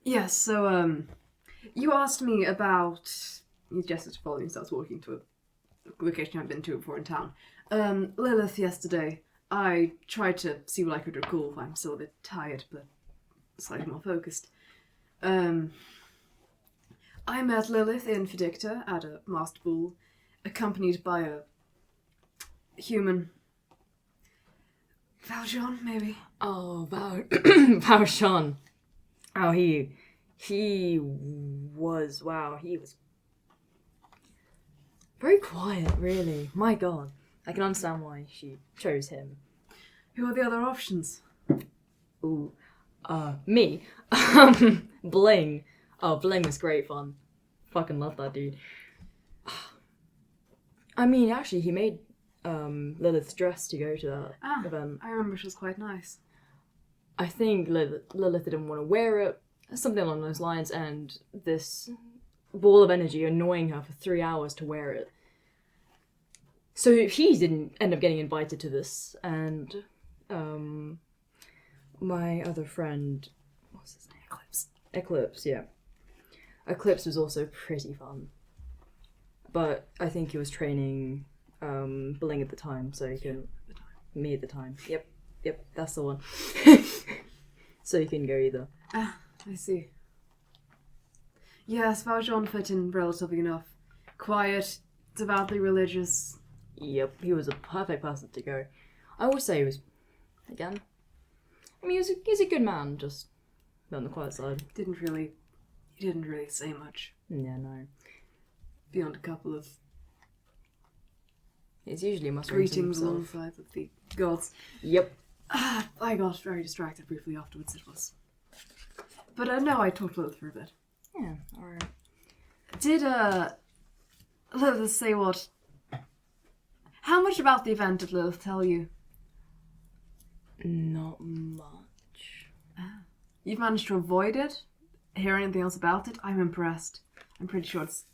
Yes, so, you asked me about... He gestures to follow and starts walking to a location I've been to before in town. Lilith yesterday. I tried to see what I could recall. I'm still a bit tired, but slightly more focused. I met Lilith in Fidicta at a masked ball, accompanied by a human... Valjean, maybe? Oh, Valjean. Oh, he was, wow, he was very quiet, really. My God. I can understand why she chose him. Who are the other options? Ooh. Me. Bling. Oh, Bling was great fun. Fucking love that dude. I mean, actually, he made Lilith's dress to go to that event. I remember she was quite nice. I think Lilith didn't want to wear it, something along those lines, and this ball of energy annoying her for 3 hours to wear it. So he didn't end up getting invited to this, and my other friend, what's his name? Eclipse, yeah. Eclipse was also pretty fun. But I think he was training Bling at the time, so he can... Me at the time. Yep, that's the one. So you can go either. Ah, I see. Yes, Valjean fit in relatively enough. Quiet, devoutly religious. Yep, he was a perfect person to go. I would say he was, again, I mean, he's a good man, just on the quiet side. He didn't really say much. Yeah, no. Beyond a couple of It's usually a must greetings alongside of the gods. Yep. I got very distracted briefly afterwards, it was. But no, I talked Lilith for a bit. Yeah, alright. Did Lilith say what? How much about the event did Lilith tell you? Not much. You've managed to avoid it? Hear anything else about it? I'm impressed. I'm pretty sure it's...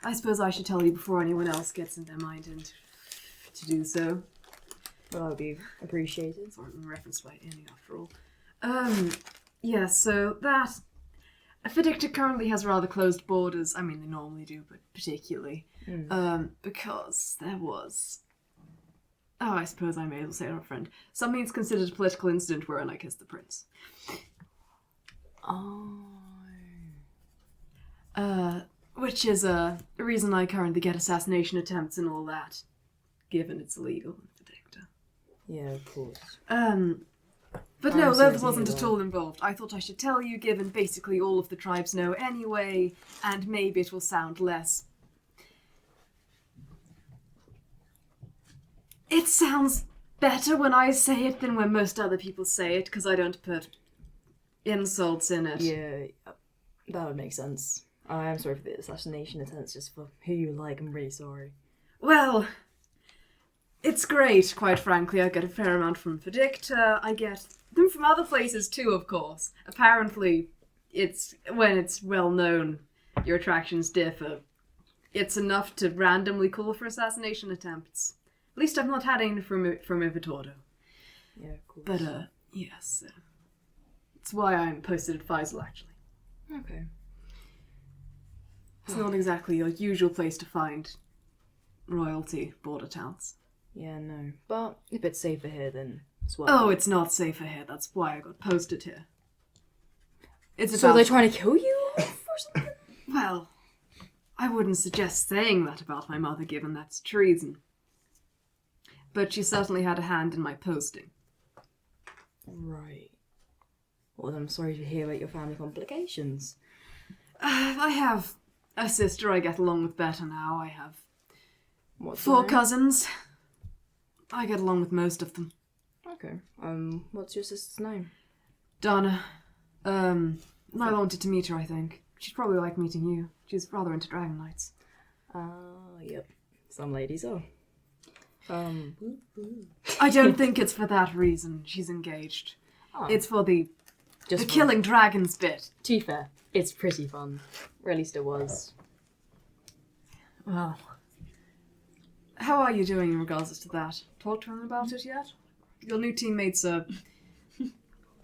I suppose I should tell you before anyone else gets in their mind and to do so. Well, that would be appreciated. Sort of referenced by Innie, after all. Yeah, so that... Fidicta currently has rather closed borders. I mean, they normally do, but particularly. Because there was... Oh, I suppose I may as well say it, friend. Something that's considered a political incident wherein I kissed the prince. Which is a reason I currently get assassination attempts and all that, given it's illegal in Fidicta. Yeah, of course. But I'm no, sorry Lilith to wasn't hear at that. all involved. I thought I should tell you, given basically all of the tribes know anyway, and maybe it will sound less... It sounds better when I say it than when most other people say it, because I don't put insults in it. Yeah, that would make sense. I am sorry for the assassination attempts, just for who you like. I'm really sorry. Well, it's great, quite frankly. I get a fair amount from Fidicta. I get them from other places too, of course. Apparently, when it's well known, your attractions differ. It's enough to randomly call for assassination attempts. At least I've not had any from Ivitordo. Yeah, of course. But, yes. It's why I'm posted at Faisal, actually. Okay. It's not exactly your usual place to find royalty border towns. Yeah, no. But if it's safer here, then it's well. Oh, it's not safer here. That's why I got posted here. It's So about... they're trying to kill you or something? Well, I wouldn't suggest saying that about my mother, given that's treason. But she certainly had a hand in my posting. Right. Well, I'm sorry to hear about your family complications. I have a sister I get along with better now. I have What's 4 her name? cousins. I get along with most of them. Okay. What's your sister's name? Donna. I wanted to meet her, I think. She'd probably like meeting you. She's rather into Dragon Knights. Yep. Some ladies are. I don't think it's for that reason she's engaged. Oh. It's for the Just fun. killing dragons bit. To be fair, it's pretty fun. Or at least it was. Well, how are you doing in regards to that? Talked to them about it yet? Your new teammates are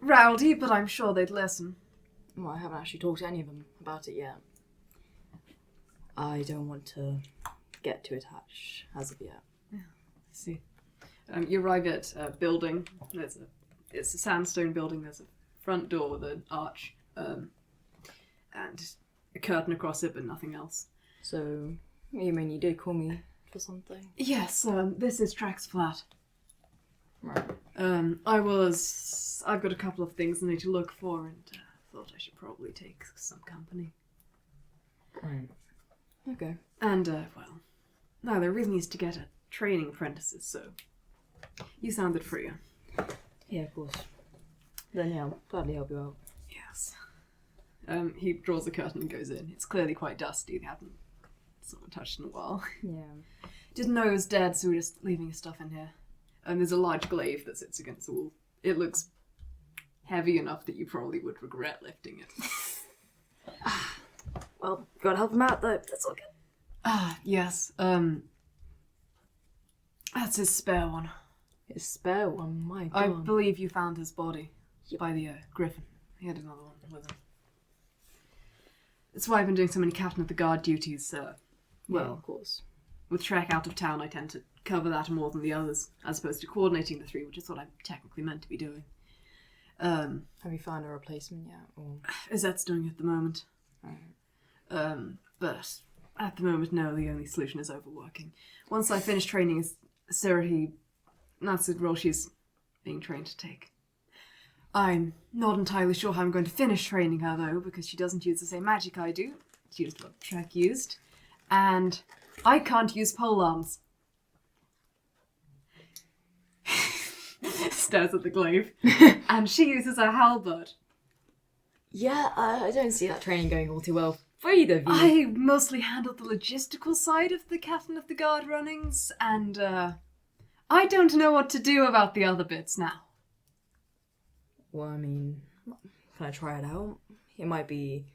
rowdy, but I'm sure they'd listen. Well, I haven't actually talked to any of them about it yet. I don't want to get too attached as of yet. I see. You arrive at a building. It's a sandstone building. There's a front door with an arch, and a curtain across it, but nothing else. So, you mean you did call me for something? Yes, this is Trax Flat. Right. I've got a couple of things I need to look for, and thought I should probably take some company. Right. Okay. And, well, no, there really needs to get a training apprentices, so you sounded freer. Yeah, of course. Then yeah, I'll gladly help you out. Yes. He draws the curtain and goes in. It's clearly quite dusty. They haven't sort of touched in a while. Yeah. Didn't know he was dead, so we're just leaving his stuff in here. There's a large glaive that sits against the wall. It looks heavy enough that you probably would regret lifting it. Well, gotta help him out though. That's all good. Ah, yes. That's his spare one. His spare one, my I god. believe you found his body by the griffin. He had another one with him. That's why I've been doing so many captain of the guard duties. Well, of course. With Trek out of town, I tend to cover that more than the others, as opposed to coordinating the three, which is what I'm technically meant to be doing. Have you found a replacement yet? Or... Izette's doing it at the moment. Alright. But at the moment, no, the only solution is overworking. Once I finish training Sirahi, that's the role she's being trained to take. I'm not entirely sure how I'm going to finish training her, though, because she doesn't use the same magic I do. She uses what Trek used. And I can't use polearms. Stares at the glaive. And she uses a halberd. Yeah, I don't see that training going all too well for either of you. I mostly handle the logistical side of the Captain of the Guard runnings, and I don't know what to do about the other bits now. Well, I mean, can I try it out? It might be...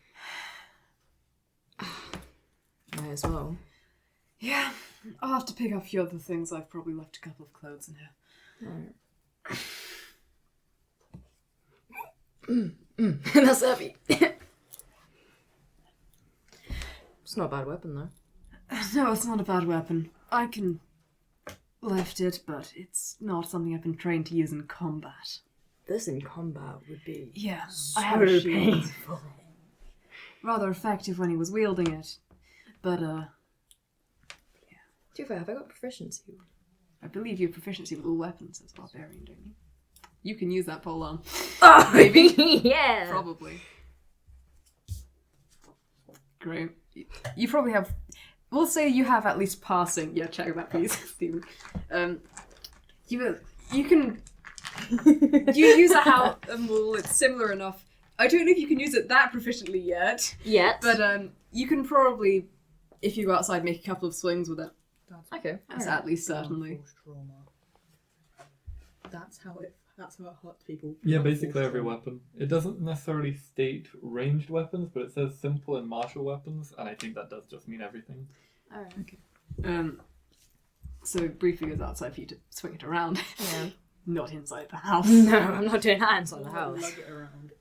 Might as well. Yeah, I'll have to pick up a few other things. I've probably left a couple of clothes in here. Alright. That's heavy. It's not a bad weapon, though. No, it's not a bad weapon. I can lift it, but it's not something I've been trained to use in combat. This in combat would be I have a shield. painful. Rather effective when he was wielding it, but To be fair, have I got proficiency? I believe you have proficiency with all weapons as barbarian, don't you? You can use that polearm. Oh, Maybe. yeah. Probably. Great. You probably have... We'll say you have at least passing. Yeah, check that, please, Stephen. You can... you use a well, it's similar enough. I don't know if you can use it that proficiently yet. But you can probably, if you go outside, make a couple of swings with it. Okay. That's at least certainly. That's how it hurts people. Yeah, basically every weapon. It doesn't necessarily state ranged weapons, but it says simple and martial weapons, and I think that does just mean everything. Alright. Okay. So briefly goes outside for you to swing it around. Yeah. Not inside the house. No, I'm not doing hands on the house. Lug it around.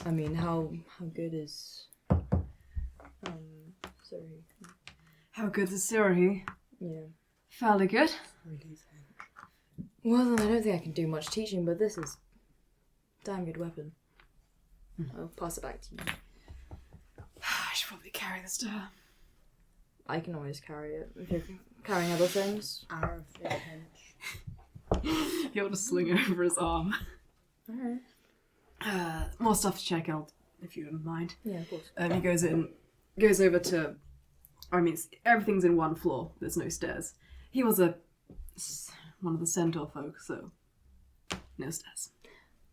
I mean, how good is... sorry. How good is Sirahi? Yeah. Fairly good. Well, then I don't think I can do much teaching, but this is a damn good weapon. I'll pass it back to you. I should probably carry this to her. I can always carry it if you're carrying other things. Arif is hench. You'll just sling it over his arm. Alright. More stuff to check out, if you wouldn't mind. Yeah, of course. He goes over to... I mean, everything's in one floor. There's no stairs. He was one of the centaur folk, so no stairs.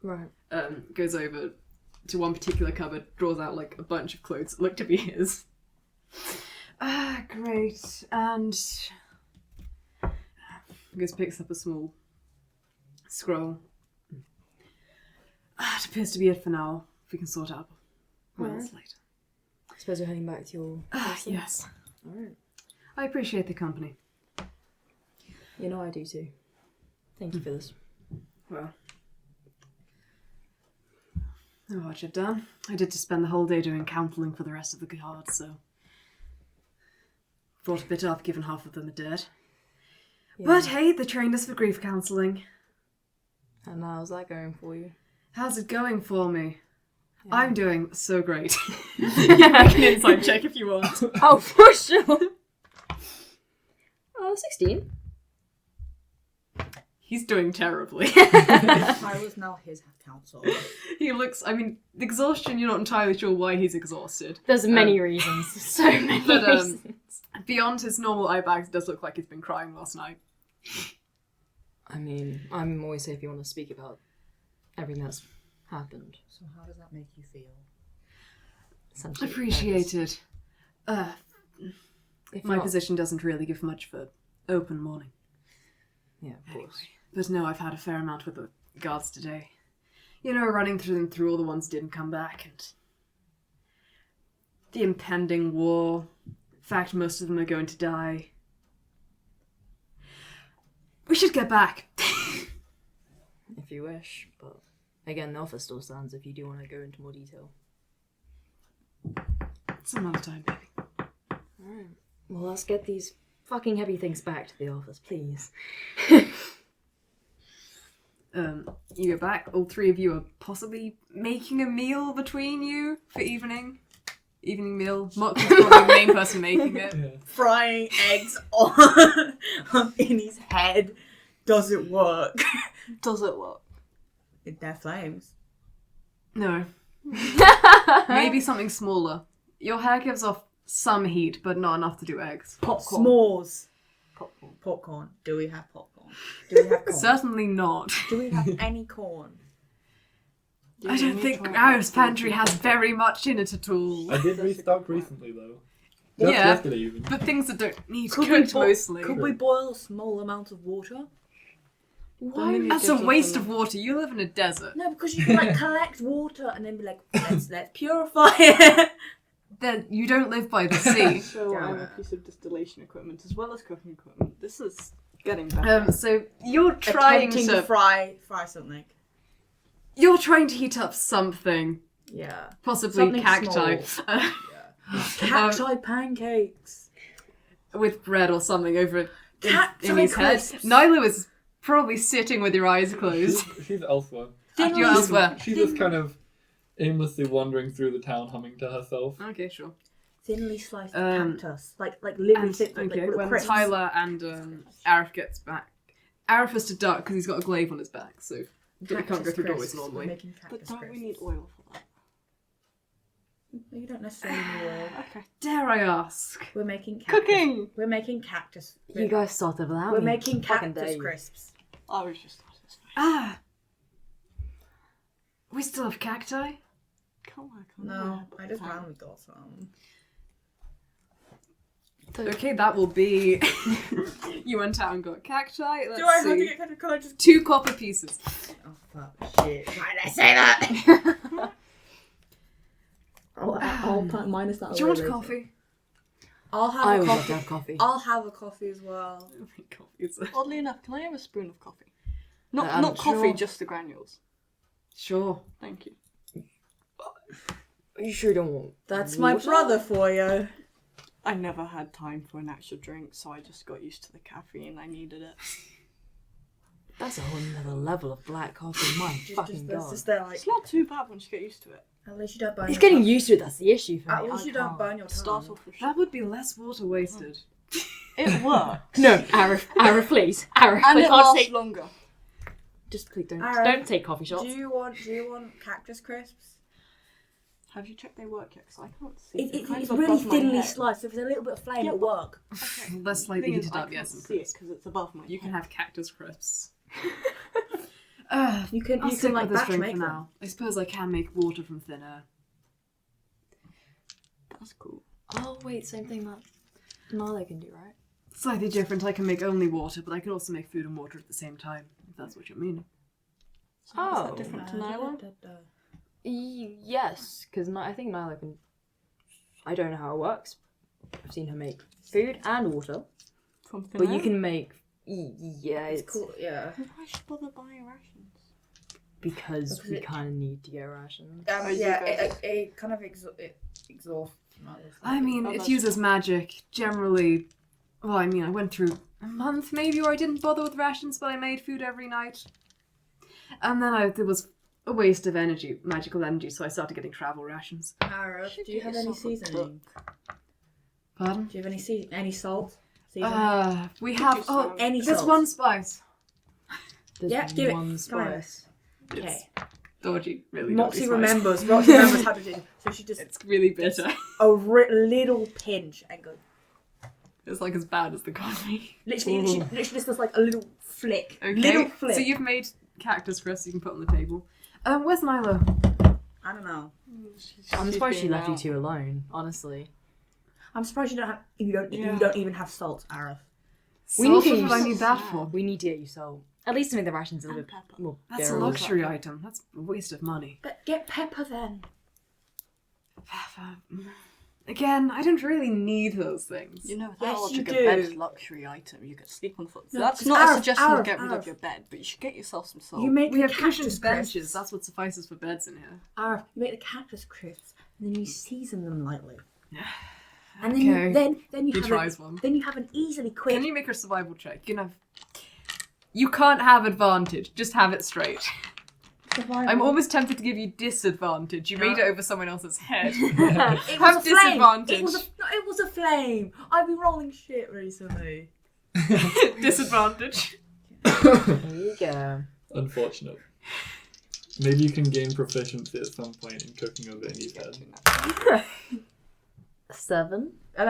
Right. Goes over to one particular cupboard, draws out like a bunch of clothes that look to be his. Great. And goes picks up a small scroll. It appears to be it for now. If we can sort out what else later. I suppose you're heading back to your... Yes. Alright. I appreciate the company. You know I do too. Thank you for this. Well, no hardship done. I did just spend the whole day doing counselling for the rest of the guard, so... Thought a bit up, given half of them are dead. Yeah. But hey, they trained us for grief counselling. And how's that going for you? How's it going for me? Yeah. I'm doing so great. You can make an inside check if you want. Oh, for sure! 16. He's doing terribly. I was now his counsel. He looks, I mean, exhaustion, you're not entirely sure why he's exhausted. There's many reasons. So many But reasons. beyond his normal eye bags, it does look like he's been crying last night. I mean, I'm always here if you want to speak about everything that's happened. So how does that make you feel? Essentially, Appreciated. If My not- position doesn't really give much for open mourning. Yeah, of Anyway. course. But no, I've had a fair amount with the guards today. You know, running through all the ones who didn't come back, and the impending war. The fact most of them are going to die. We should get back. If you wish, but again, the offer still stands if you do want to go into more detail. Some other time, baby. Alright. Well, let's get these fucking heavy things back to the office, please. You go back. All three of you are possibly making a meal between you for evening meal. Moxie's probably the main person making it. Yeah. Frying eggs on Innie's head. Does it work? Does it work? They're flames. No. Maybe something smaller. Your hair gives off some heat, but not enough to do eggs. Popcorn. S'mores. Popcorn. Do we have popcorn? Do we have corn? Certainly not. Do we have any corn? I don't think Arif's pantry has very much in it at all. I did restock recently though. Just Yeah. yesterday even. But things that don't need Could cooked we mostly. Could we boil a small amount of water? Why? That's a waste of water. You live in a desert. No, because you can like collect water and then be like, let's purify it. Then you don't live by the sea. So I have a piece of distillation equipment as well as cooking equipment. This is getting better. So you're trying Attempting to fry something. You're trying to heat up something, Yeah. possibly Something cacti, Cacti pancakes. with bread or something over Cacti in his head. crisps. Naïlo is probably sitting with your eyes closed. She's elsewhere. You're elsewhere. She's just kind of aimlessly wandering through the town, humming to herself. Okay, sure. Thinly sliced Um, cactus. Like literally And, thick, like okay, little when crisps. Tyler and Arif gets back, Arif has to duck because he's got a glaive on his back, so he can't go Cactus through doorways crisps. We're normally. making But cactus don't we crisps. need oil for that? You don't necessarily need oil. Okay. Dare I ask? We're making cactus. Cooking! We're making cactus. You guys started without We're me. making Fucking cactus day. crisps. I was just satisfied. Ah! We still have cacti? Can't work on No, that. I just randomly got some. Okay, that will be. You went out and got cacti. Let's Do I have see. to get cactus? Can I just? 2 copper pieces. Oh fuck! Shit! Why did I say that? I'll minus that. Do you want away later. coffee? I'll have I a would love coffee. to have coffee. I'll have a coffee as well. Oh my god, it's Oddly enough, can I have a spoon of coffee? Not I'm not coffee, sure. just the granules. Sure. Thank you. Are you sure you don't want That's my water? brother for you. I never had time for an actual drink, so I just got used to the caffeine. I needed it. That's a whole nother level of black coffee. My fucking That's god. just there, like, It's not too bad once you get used to it. at least you don't burn. It's your getting tongue. used to it, that's the issue for At me. least you don't burn your tongue. Start off with That would be less water wasted. It works. No, Arif, please. Arif, And I it can't lasts take... longer. Just please don't, Arif, don't take coffee shots. Do you want cactus crisps? Have you checked they work yet? Because I can't see. They're kind It's of really above my thinly head. sliced. So if there's a little bit of flame, Yeah, it'll work. Okay. Less The slightly thing is, heated I up, can't yes. And see it because it's above my you can head. have cactus crisps. You can I'll stick like with this batch drink make for them. now. I suppose I can make water from thin air. That's cool. Oh, wait, same thing that Nala can do, right? Slightly different. I can make only water, but I can also make food and water at the same time. If that's what you mean. So how is Oh. that different to Naïlo? Yes, because I think Nala can... I don't know how it works. I've seen her make food and water, From thin but you air? can make... Yeah, It's cool. Yeah. Why should bother buying rations? because Because we it- kind of need to get rations. Oh, you Yeah. guys- It kind of exhausts. I mean, Oh, it that's uses magic. Generally, well, I mean, I went through a month maybe where I didn't bother with rations, but I made food every night. And then there was a waste of energy, magical energy, so I started getting travel rations. Arif, Should do you get have any yourself a seasoning? Pardon? Do you have any salt? Seasoning? We Could have you oh, start- Any there's salt? one spice. There's Yeah, give it. one Come on. spice. Okay. Dodgy, really. Moxie dodgy spice. remembers. Moxie remembers how to do. So she just It's really bitter. a little pinch and goes. It's like as bad as the coffee. Literally, she literally just does like a little flick. Okay. Little flick. So you've made cactus crisps you can put on the table. Where's Naïlo? I don't know. I'm surprised she being left you out. two alone, honestly. I'm surprised you don't have. You Yeah. don't even have salt, Arif. We Salt, need to what would I use- need that for? We need to get you salt. At least to make the rations a little And bit pepper. more That's a bearable. luxury item. That's a waste of money. But get pepper then. Again, I don't really need those things. You know, Yes, that's you like a do. bed luxury item. You could sleep on the floor. No, That's it's not a Arif, suggestion Arif, to get rid Arif. of your bed, but you should get yourself some salt. You make We the have cactus cushioned crisps. benches. That's what suffices for beds in here. Arif, you make the cactus crisps, and then you season them lightly. And Okay. then you He have tries one. Then you have an easily quick. Can you make a survival check? You can't have advantage. Just have it straight. survival. I'm almost tempted to give you disadvantage. You made it over someone else's head. It Have was a flame. disadvantage. It was a flame. I've been rolling shit recently. Disadvantage. There you go. Unfortunate. Maybe you can gain proficiency at some point in cooking over Innie's head. 7. Wait,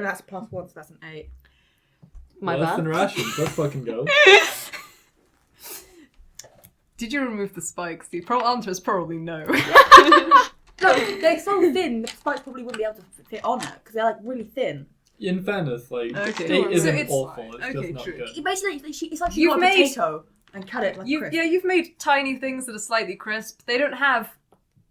no, that's a +1, so that's an 8. My Less bad. than rations. Let's fucking go. Did you remove the spikes? The answer is probably no. No, they're so thin. The spikes probably wouldn't be able to fit on it because they're like really thin. In fairness, like, Okay. 8 So isn't it's- awful. It's okay, just not true. good. Basically, it's like You've you got a made- potato and cut it like crisp. You've made tiny things that are slightly crisp. They don't have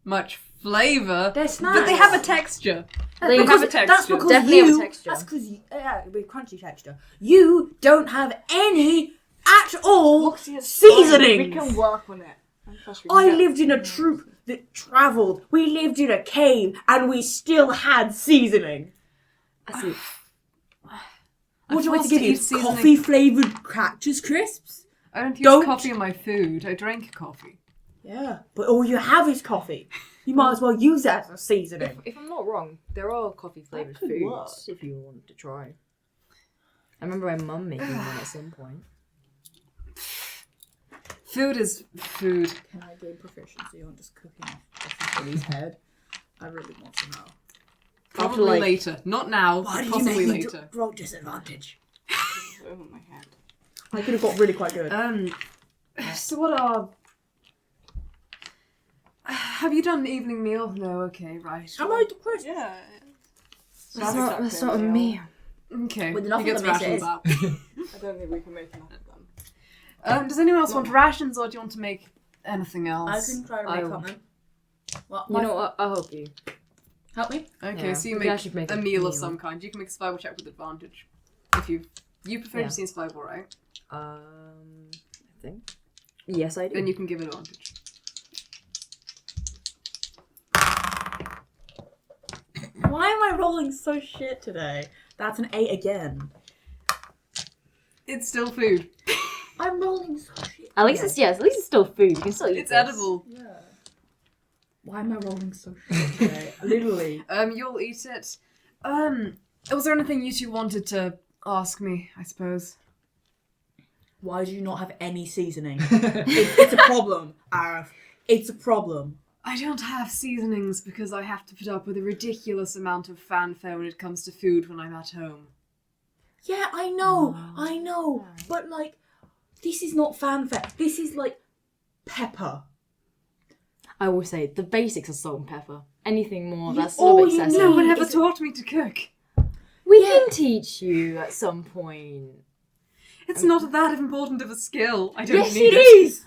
much flavour, They're snacks. but they have a texture. They have Because a texture. That's because Definitely you. have a texture. That's because yeah, it'll be crunchy texture. You don't have any at all Moxie is seasonings. fine. We can work on it. And plus we I can get- lived in a troop that travelled. We lived in a cave and we still had seasoning. I see. What do you want to give you? eat seasoning. Coffee flavoured cactus crisps? I don't use Don't- coffee in my food. I drink coffee. Yeah, but all you have is coffee. You might as well use that as a seasoning. If I'm not wrong, there are coffee flavoured could foods work. if you want to try. I remember my mum making one at some point. Food is food. Can I gain proficiency on just cooking off Billy's head? I really want to know. Probably like- later. Not now, Why but did you possibly make me later. roll disadvantage? over my head. I could have got really quite good. So what are... Have you done the evening meal? No, okay, right. I made the crisp. Yeah. That's not a meal. Okay, With enough he gets of them, yes, it rations is. out. I don't think we can make enough of them. Does anyone else want rations, or do you want to make anything I else? can try to I make will. something. Well, You know what? I'll help you. help me. Okay, Yeah, so you we can make actually make a a meal of meal. some kind. You can make a survival check with advantage. If you prefer to see survival, right? I think. Yes, I do. Then you can give advantage. Why am I rolling so shit today? That's an 8 again. It's still food. I'm rolling so shit. At least it's still food. You can still eat It's this. edible. Yeah. Why am I rolling so shit today? Literally. You'll eat it. Was there anything you two wanted to ask me, I suppose? Why do you not have any seasoning? It's a problem, Arif. It's a problem. I don't have seasonings because I have to put up with a ridiculous amount of fanfare when it comes to food when I'm at home. Yeah, I know. But like, this is not fanfare. This is like pepper. I will say the basics are salt and pepper. Anything more, You- that's a little all bit you excessive. No one ever Is it- taught me to cook. We Yeah. can teach you at some point. It's not that important of a skill. I don't Yes, need it it. is.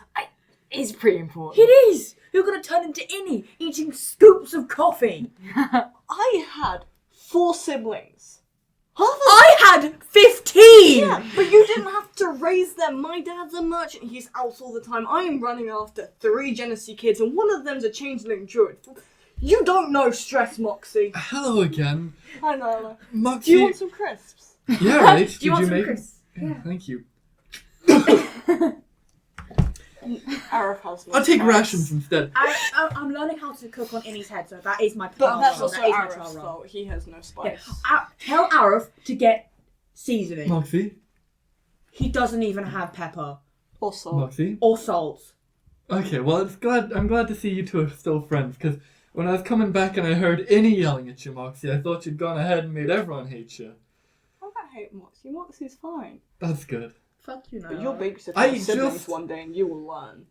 It's pretty important. It is. You're gonna turn into Innie, eating scoops of coffee. I had 4 siblings. I had 15. Yeah, but you didn't have to raise them. My dad's a merchant. He's out all the time. I am running after 3 Genesee kids, and one of them's a changeling druid. You don't know stress, Moxie. Hello again. I know. Moxie. Do you want some crisps? Yeah, right. Do you want some make crisps? Yeah, thank you. Arif has no I'll take spice. rations instead. I'm learning how to cook on Innie's head, so that is my But trial that's run. also That is my Arif's trial run. fault. He has no Yeah. spice. Tell Arif to get seasoning. Moxie. He doesn't even have pepper Also, Moxie. or salt. Okay, well, I'm glad to see you two are still friends, because when I was coming back and I heard Innie yelling at you, Moxie, I thought you'd gone ahead and made everyone hate you. I don't hate Moxie. Moxie's fine. That's good. Fuck you now. But you'll babysit I your siblings just- one day, and you will learn.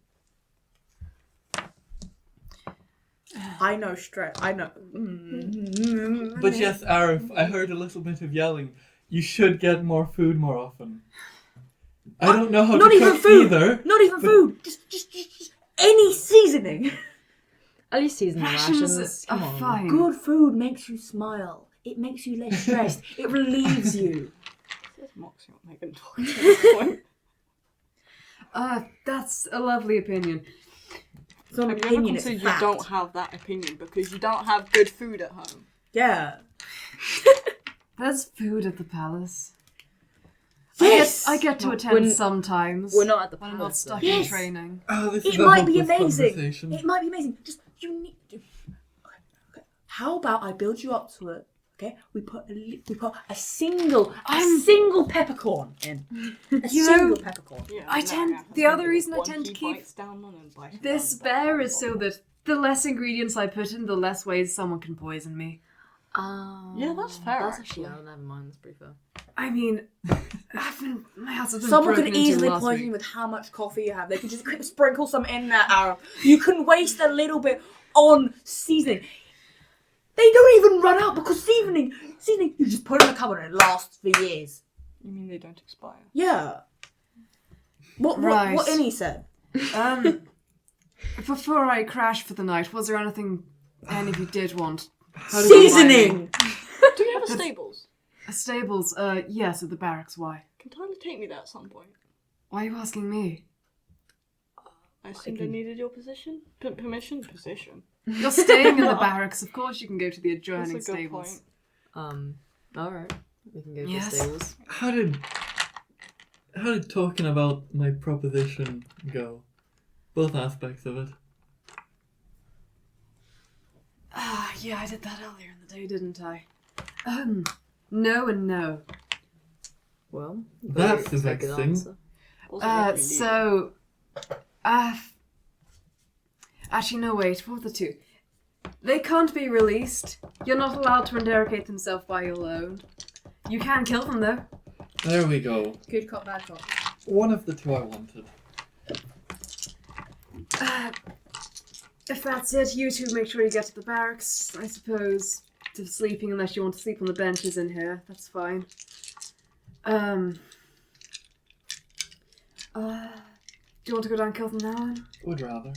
I know stress. I know. But yes, Arif, I heard a little bit of yelling. You should get more food more often. I don't know how Not to even cook food. either. Not even but- food. Just any seasoning. At least seasoning rations. Come are on. fine. Good food makes you smile. It makes you less stressed. It relieves you. Moxie not making talk at this point. That's a lovely opinion. It's not an Have you ever opinion, it's considered fact. you don't have that opinion because you don't have good food at home? Yeah. There's food at the palace. Yes! I get to No, attend we're- sometimes. We're not at the when I'm palace. not stuck Yes. in training. Oh, this It is a might be hopeless amazing. conversation. It might be amazing. Just, you need... Okay. How about I build you up to it, okay? We put a single peppercorn in. A single peppercorn. Yeah, The other reason I tend to he keep bites down on and bites this down. bear is so that the less ingredients I put in, the less ways someone can poison me. Yeah, that's fair, That's actually. actually, never mind. That's pretty fair. I mean, my house has been Someone broken could into easily last poison week. you with how much coffee you have. They could just sprinkle some in there, Arif. You can waste a little bit on seasoning. They don't even run out because seasoning, you just put it in a cupboard and it lasts for years. You mean they don't expire? Yeah. What Right. Innie said. Before I crashed for the night, was there anything any of you did want? How did you buy Seasoning! Do you have a stables? me? Stables, yes, at the barracks. Why? Can Tyler take me there at some point? Why are you asking me? I assumed I needed your position? Permission? Position. You're staying in the barracks, of course you can go to the That's adjoining a good stables. point. Alright. We can go to Yes. the stables. How did talking about my proposition go? Both aspects of it. Yeah, I did that earlier in the day, didn't I? No and no. Well, That's the very good next thing. answer. Wasn't actually, no, wait, what were the two? They can't be released. You're not allowed to interrogate themselves by your loan. You can kill them, though. There we go. Good cop, bad cop. One of the two I wanted. If that's it, you two make sure you get to the barracks, I suppose. To sleeping, unless you want to sleep on the benches in here. That's fine. Do you want to go down and kill them now, then? Would rather.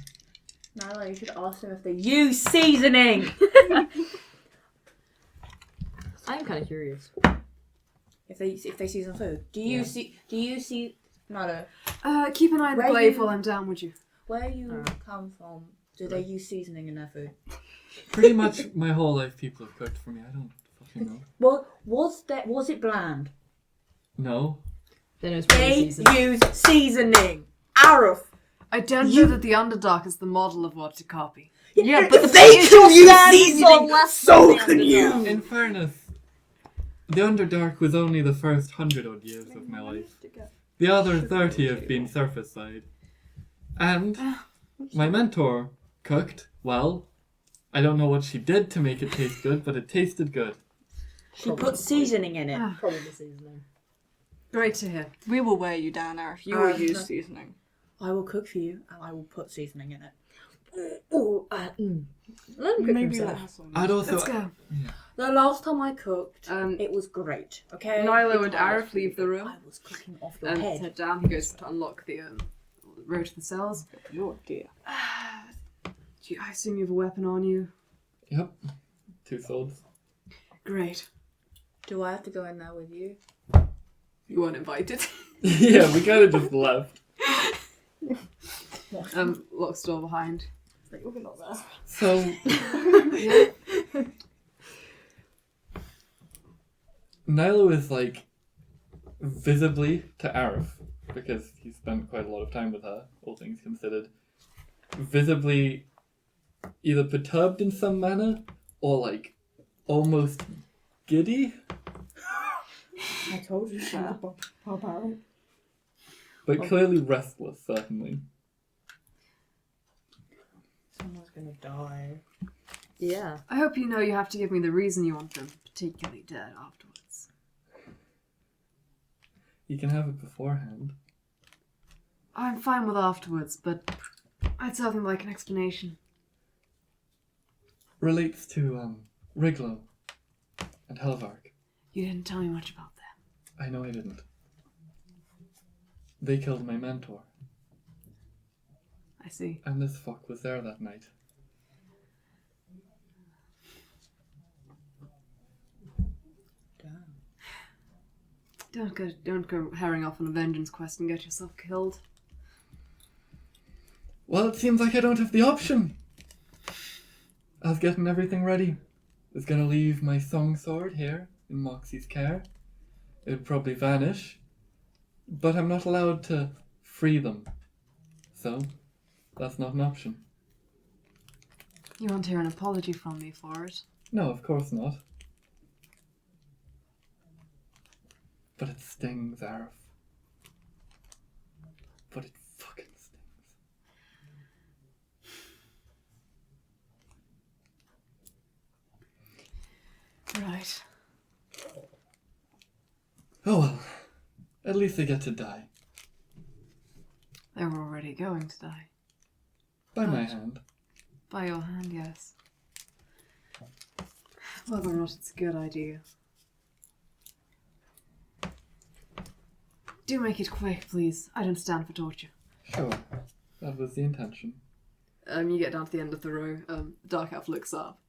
No, you should ask them if they use seasoning. I'm kind of curious. if they season food, do you see? No. Keep an eye on the Where glaive you- while I'm down, would you? Where you come from? Do they use seasoning in their food? Pretty much my whole life people have cooked for me. I don't fucking know. Well, was it bland? No. Then it was probably They seasoned. use seasoning. Arif. I don't know that the Underdark is the model of what to copy. Yeah, If they can use seasoning, less so than the can you. Underdark. In fairness, the Underdark was only the first 100-odd years of my life. The other 30 have been surface side. And my mentor cooked, well, I don't know what she did to make it taste good, but it tasted good. She put seasoning in it. Probably seasoning. Great to hear. We will wear you down, Arif. You will no. use seasoning. I will cook for you, and I will put seasoning in it. Let him cook Maybe himself. let her some. I'd also... Let's go. The last time I cooked, Um, it was great. Okay. Naïlo and Because Arif leave the room I was cooking off your and head. head down. He goes to unlock the road to the cells. Your dear. I assume you have a weapon on you. Yep. 2 swords. Great. Do I have to go in there with you? You weren't invited. Yeah, we kind of just left. Locks the door behind. You're not there. So, Yeah. Naïlo is like visibly to Arif, because he spent quite a lot of time with her, all things considered, visibly either perturbed in some manner or like almost giddy, I told you she was a barbarian. but clearly restless, certainly. Someone's gonna die. Yeah. I hope you know you have to give me the reason you want them particularly dead afterwards. You can have it beforehand. I'm fine with afterwards, but I'd something like an explanation. Relates to Riglo and Helvark. You didn't tell me much about them. I know I didn't. They killed my mentor, I see. and this fuck was there that night. Don't go herring off on a vengeance quest and get yourself killed. Well, it seems like I don't have the option. I was getting everything ready. I was gonna leave my song sword here in Moxie's care. It would probably vanish. But I'm not allowed to free them. So, that's not an option. You won't hear an apology from me for it. No, of course not. But it stings, Arif. But it fucking stings. Right. Oh well. At least they get to die. They were already going to die. By my Right. hand. By your hand, yes. Whether or not it's a good idea. Do make it quick, please. I don't stand for torture. Sure. That was the intention. You get down to the end of the row. Dark Elf looks up.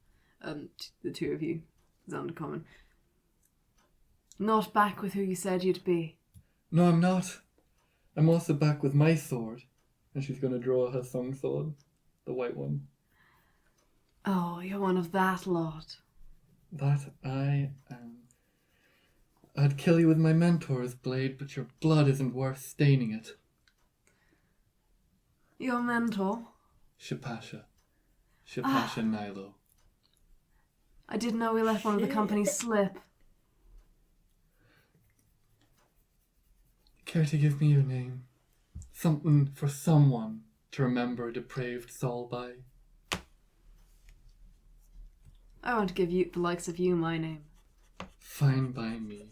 The two of you. It's undercommon. Not back with who you said you'd be. No, I'm not. I'm also back with my sword. And she's gonna draw her song sword. The white one. Oh, you're one of that lot. That I am. I'd kill you with my mentor's blade, but your blood isn't worth staining it. Your mentor? Shipasha. Naïlo. I didn't know we left one of the companies slip. Care to give me your name? Something for someone to remember a depraved soul by. I want to give you the likes of you my name. Fine by me.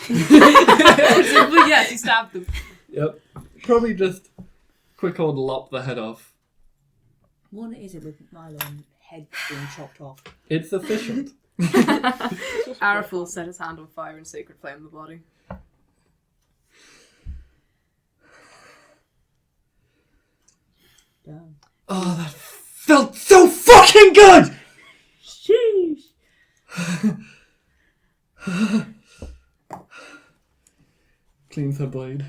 Simply, yes, you stabbed them. Yep. Probably just quick old lop the head off. What is it with Naïlo and head being chopped off? It's efficient. Arif will set his hand on fire and sacred flame the body. Damn. Oh, that felt so fucking good! Sheesh. Cleans her blade.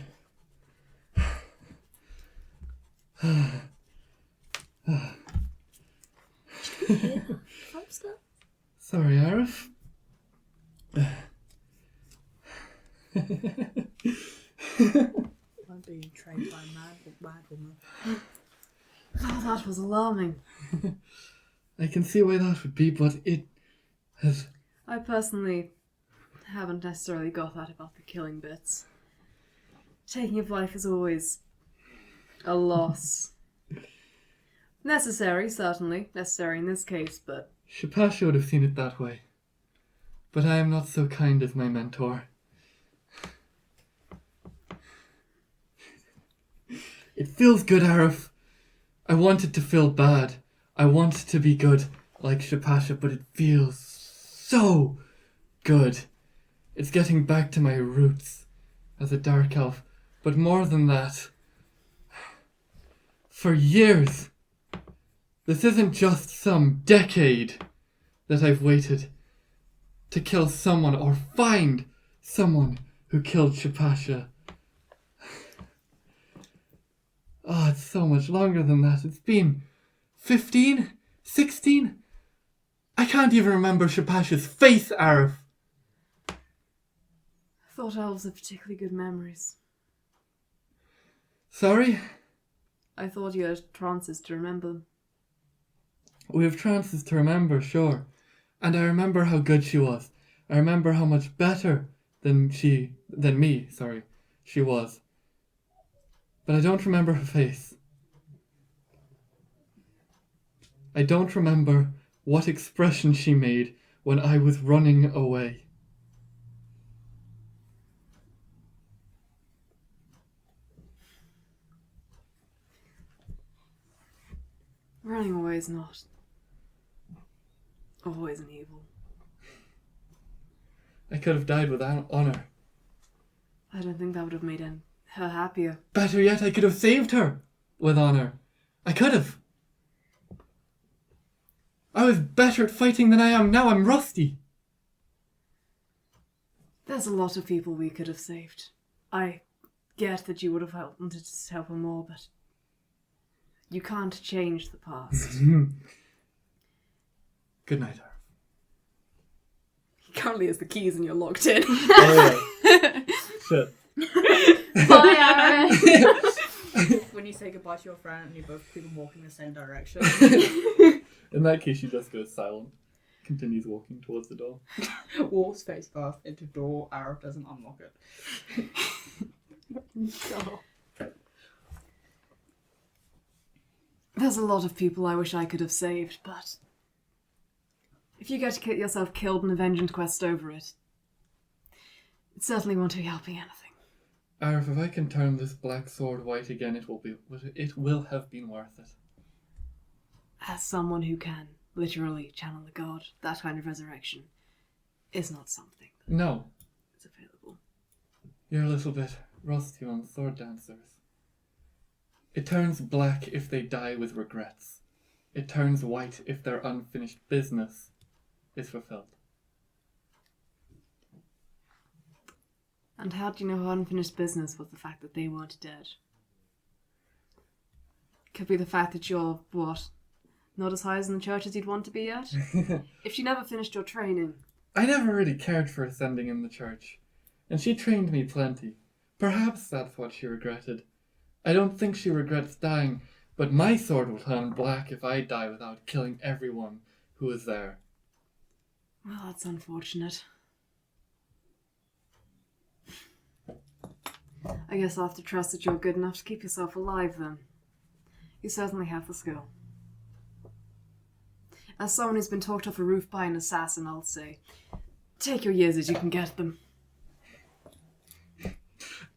Sorry, Arif. I'm being trained by a mad woman. Oh, that was alarming. I can see why that would be, but it has... I personally haven't necessarily got that about the killing bits. Taking of life is always a loss. Necessary, certainly. Necessary in this case, but... Shipasha would have seen it that way. But I am not so kind as my mentor. It feels good, Arif. I want it to feel bad. I want it to be good, like Shipasha, but it feels so good. It's getting back to my roots as a dark elf. But more than that, for years, this isn't just some decade that I've waited to kill someone or find someone who killed Shipasha. Oh, it's so much longer than that. It's been 15? 16? I can't even remember Shipasha's face, Arif. I thought elves had particularly good memories. Sorry? I thought you had trances to remember them. We have trances to remember, sure. And I remember how good she was. I remember how much better than me she was. But I don't remember her face. I don't remember what expression she made when I was running away. Running away is not always an evil. I could have died with honor. I don't think that would have made her happier. Better yet, I could have saved her with honor. I could have. I was better at fighting than I am now. I'm rusty. There's a lot of people we could have saved. I get that you would have wanted to help them more, but you can't change the past. Good night, Arif. He currently has the keys and you're locked in. Oh, yeah. Shit. Bye, Arif. When you say goodbye to your friend and you both keep walking the same direction. In that case, she just goes silent. Continues walking towards the door. Walks face first into door, Arif doesn't unlock it. There's a lot of people I wish I could have saved, but if you get to get yourself killed in a vengeance quest over it, it certainly won't be helping anything. Arif, if I can turn this black sword white again, it will have been worth it. As someone who can literally channel the god, that kind of resurrection is not something No, that's available. you're a little bit rusty on sword dancers. It turns black if they die with regrets. It turns white if their unfinished business is fulfilled. And how do you know her unfinished business was the fact that they weren't dead? Could be the fact that you're, not as high as in the church as you'd want to be yet? If she never finished your training. I never really cared for ascending in the church, and she trained me plenty. Perhaps that's what she regretted. I don't think she regrets dying, but my sword will turn black if I die without killing everyone who was there. Well, that's unfortunate. I guess I'll have to trust that you're good enough to keep yourself alive then. You certainly have the skill. As someone who's been talked off a roof by an assassin, I'll say, take your years as you can get them.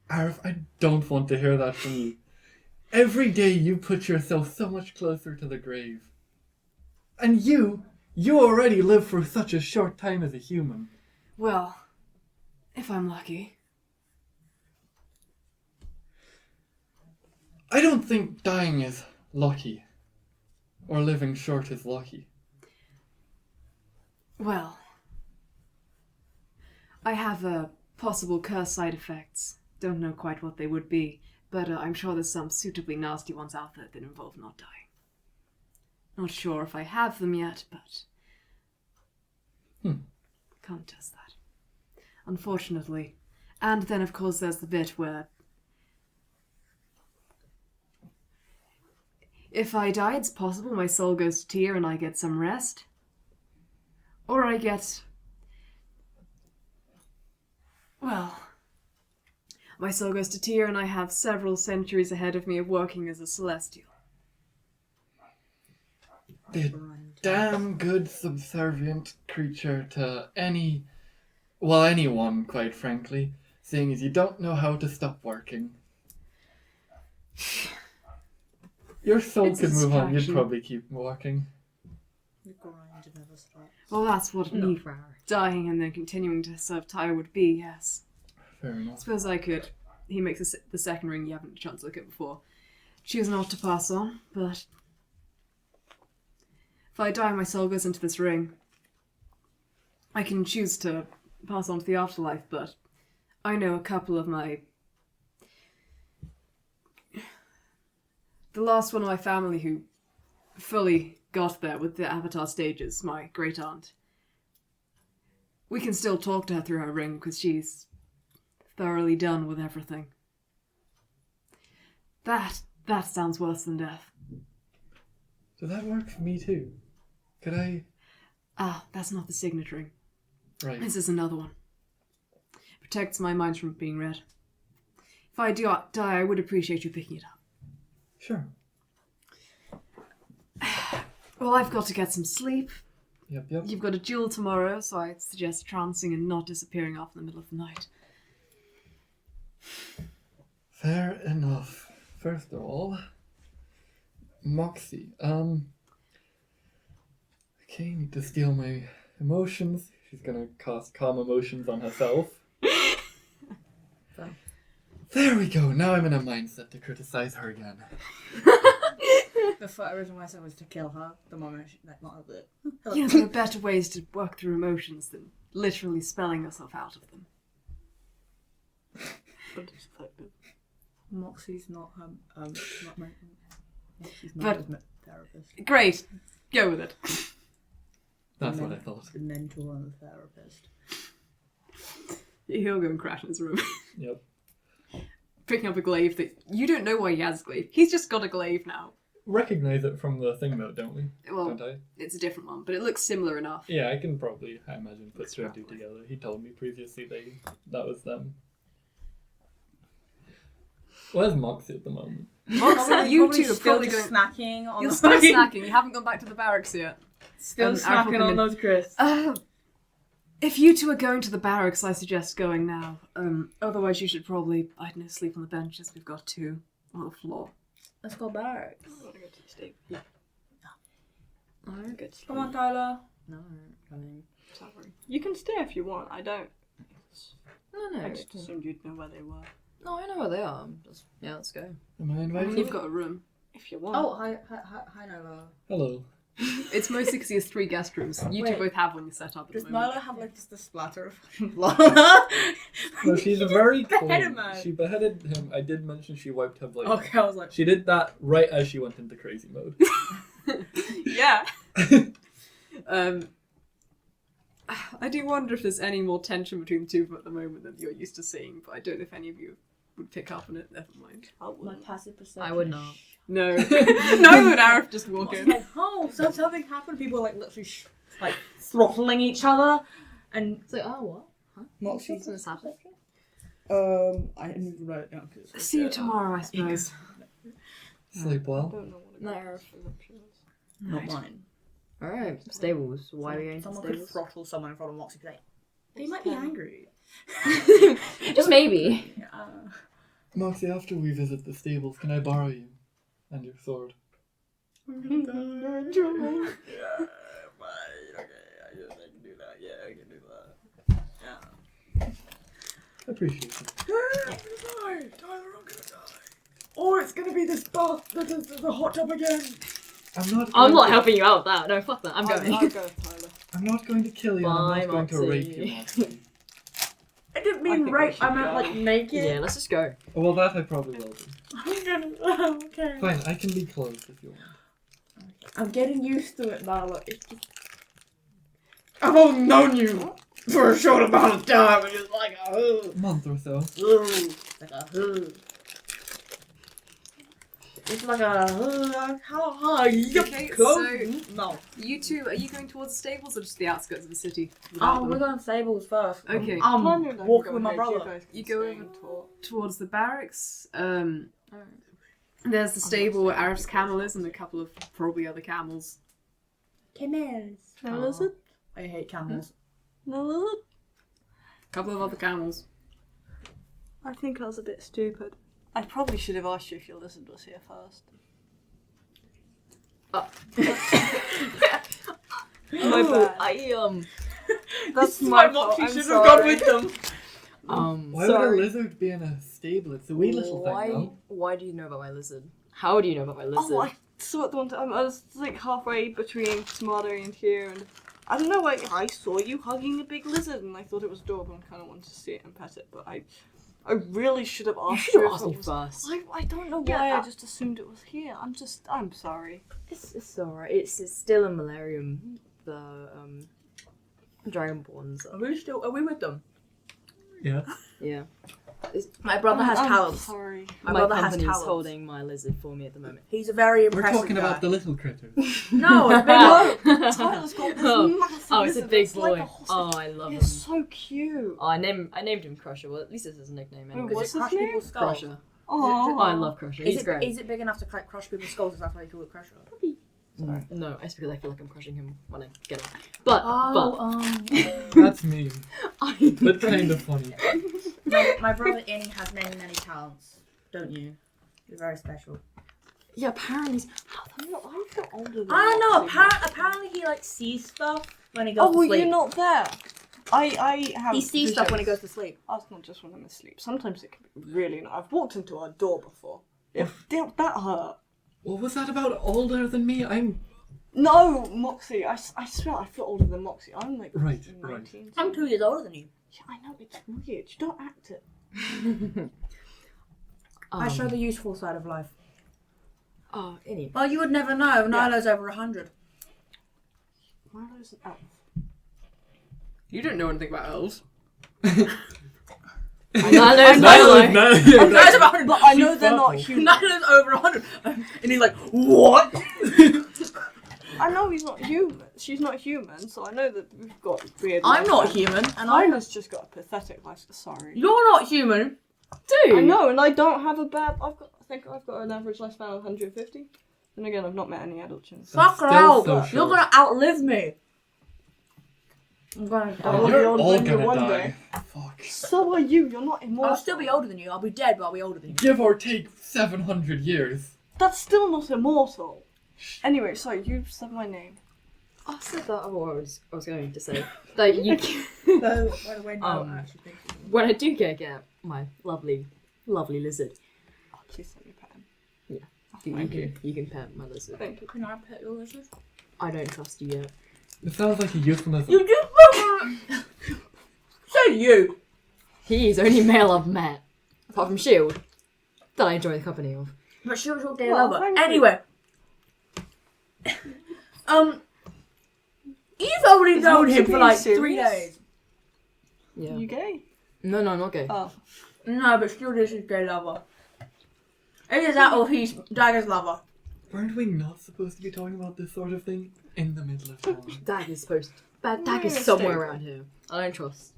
Arif, I don't want to hear that from you. Every day you put yourself so much closer to the grave. And you already live for such a short time as a human. Well, if I'm lucky. I don't think dying is lucky. Or living short is lucky. Well, I have possible curse side effects. Don't know quite what they would be, but I'm sure there's some suitably nasty ones out there that involve not dying. Not sure if I have them yet, but can't test that. Unfortunately. And then, of course, there's the bit where if I die, it's possible my soul goes to tear and I get some rest. Or I get... well... my soul goes to tear and I have several centuries ahead of me of working as a celestial. The damn good subservient creature to anyone, quite frankly, seeing as you don't know how to stop working. Your soul It's a could move on, you'd distraction. probably keep working. The grind never stops. Well, that's what me for Arif. dying and then continuing to serve Tyre would be, yes. Fair I enough. suppose I could. He makes the second ring you haven't had a chance to look at before. Choose not to pass on, but if I die, my soul goes into this ring. I can choose to pass on to the afterlife, but I know a couple of the last one of my family who fully got there with the Avatar stages, my great aunt. We can still talk to her through her ring because she's thoroughly done with everything. That sounds worse than death. Does that work for me too? Could I... Ah, that's not the signet ring. Right. This is another one. Protects my mind from being read. If I do die, I would appreciate you picking it up. Sure. Well, I've got to get some sleep. Yep. You've got a duel tomorrow, so I suggest trancing and not disappearing off in the middle of the night. Fair enough. First of all, Moxie. Okay, need to steal my emotions. She's gonna cast calm emotions on herself. There we go. Now I'm in a mindset to criticize her again. The original mindset was to kill her the moment she that not of it. You know, there are better ways to work through emotions than literally spelling yourself out of them. but it's effective. Moxie's not not my. Moxie's But- not his therapist. Great. Go with it. That's what I thought. The mentor and the therapist. He'll go and crash in his room. Yep. Picking up a glaive that you don't know why he has a glaive. He's just got a glaive now. Recognize it from the thing though, don't we? Well, Don't I? it's a different one, but it looks similar enough. Yeah, I can probably, I imagine, put two and two together. He told me previously that was them. Where's Moxie at the moment? Moxie, you two are still probably just going. snacking on You're the still fucking- snacking. You haven't gone back to the barracks yet. Still Arif will snacking come on in. those crisps. If you two are going to the barracks, I suggest going now. Otherwise, you should probably, I don't know, sleep on the benches. We've got two on the floor. Let's go back. I want to go to the stable. Alright, good. Come on, Tyler. No, coming. Sorry. You can stay if you want. I don't. No, I just assumed you'd know where they were. No, I know where they are. Just, yeah, let's go. Am I invited? You've got a room. If you want. Oh, hi, Nyla. Hello. It's mostly because he has 3 guest rooms. You two Wait. both have one set up at Does the moment. Nyla have like just a splatter of blood on her? No, she's a very beheaded cool. man. She beheaded him. I did mention she wiped him like. Okay, I was like, She did that right as she went into crazy mode. Yeah. I do wonder if there's any more tension between the two of them at the moment than you're used to seeing, but I don't know if any of you would pick up on it. Never mind. my passive perception. I would not. No. No, would Arif just walk Moxie's in? like, oh, so something happened. People were like literally like throttling each other, and It's like, oh, what? Huh? Moxie's What's happening? I didn't even write it down. 'Cause it's See you tomorrow, I suppose. Sleep I well. don't know what No. a perception is. not mine. Alright, stables. Why are we going to Someone could stables? throttle someone in front of Moxie today. They might be angry. Just maybe. Yeah. Moxie, after we visit the stables, can I borrow you and your sword? Yeah, fine. Okay, I can do that. Yeah, I can do that. Yeah. Appreciate it. Die, Tyler, I'm gonna die. Or it's gonna be this bath, the hot tub again. I'm not. I'm going not to- helping you out with that. No, fuck that. I'm going. I'll go with Tyler. I'm not going to kill you. And Bye, I'm not going to Moxie. rape you, Moxie. I didn't I mean think we rape, should I meant go. like naked. Yeah, let's just go. Oh, well, that I probably will do. I'm gonna. Okay. Fine, I can be close if you want. I'm getting used to it now. Like, it's just... I've only known you for a short amount of time. It's just like a Month or so. like a It's like a how high? Okay, Close. No. You two, are you going towards the stables or just the outskirts of the city? Oh, we're going stables first. Okay. I'm Fine, then walking go with my ahead, you brother. guys can You go stay over and talk. towards the barracks. There's the stable where Arif's camel is and a couple of probably other camels. Camels. No lizard? I hate camels. No lizard? A couple of other camels. I think I was a bit stupid. I probably should have asked you if your lizard was here first. My bad. That's This is my why fault. Moxie I'm should have sorry. gone with them. Why Sorry. would a lizard be in a stable? It's a wee little thing, no? Why do you know about my lizard? How do you know about my lizard? Oh, I saw it the one time. I was like halfway between Tomato and here, and I don't know. Like I saw you hugging a big lizard, and I thought it was adorable, and kind of wanted to see it and pet it. But I really should have you asked should you have if asked it me was. first. I don't know Yeah, why. I I- just assumed it was here. I'm sorry. It's alright. It's still in Malarium. The Dragonborns. Are we with them? Yeah. Yeah. My brother has I'm talents. Sorry. My My brother has company's talents. holding my lizard for me at the moment. He's a very We're impressive talking guy. about the little critter. No, it's No, Tyler's got this Oh. massive Oh, it's a lizard big that's like boy. a hostage. Oh, I love him. It's so cute. Oh, I named him Crusher. Well, at least it's his nickname anyway. What's Does it his crush name? people's skulls? Crusher. Oh, Oh, I love Crusher. He's Is great. it big enough to crush people's skulls? Is that why you call it Crusher? No, it's because I feel like I'm crushing him when I get him. But That's mean, I but kind of funny. my brother Innie has many, many talents. Don't you? You're very special. yeah, apparently. I feel older than I don't know. Moxie. Apparently he like sees stuff when he goes Oh, to well, sleep. you're not there. I have. He sees stuff when he goes visions. to sleep. That's not just when I'm asleep. Sometimes it can be really. I've walked into a door before. That hurt. What was that about older than me? I'm No, Moxie. I swear I feel older than Moxie. I'm like Right, 19. I'm 2 years older than you. Yeah, I know it's weird. You don't act it. I show the useful side of life. Oh, Innie. Well, you would never know. Naïlo's over 100. Naïlo's an elf. You don't know anything about elves. Naïlo's Naïlo's over 100. But I know they're not human. Naïlo's over 100. And he's like, what? I know he's not human. She's not human, so I know that we've got weird. I'm not lifespan. human, and I'm. Naïlo's just got a pathetic life. Sorry. You're not human. Dude. I know, and I don't have a bad. I think I've got an average lifespan of 150. And again, I've not met any adult children. Fuck still out. so You're short. gonna outlive me. I'm gonna die. Oh, You're you're all older than you gonna one die. day. Fuck. So are you. You're not immortal. I'll still be older than you. I'll be dead, but I'll be older than you. Give or take 700 years. That's still not immortal. Anyway, sorry, you said my name. I said that. Oh, I was going to say that you. So, by the way, no, I actually think. When I do get my lovely lizard, Oh, please let me pet him. you can pet my lizard. Thank you. Can I pet your lizard? I don't trust you yet. It sounds like a euphemism. You just. So you. He is only male I've met, apart from Shield, that I enjoy the company of. But she was your gay Well, lover. thank you. Anyway. You've only Is known Moxie him for being like serious? 3 days. Yeah. You gay? No, not gay. Oh. No, but still this is gay lover. Either that or he's Dagger's lover. Weren't we not supposed to be talking about this sort of thing in the middle of town? Dag is supposed. Dag is Yeah, somewhere stay. around here. I don't trust.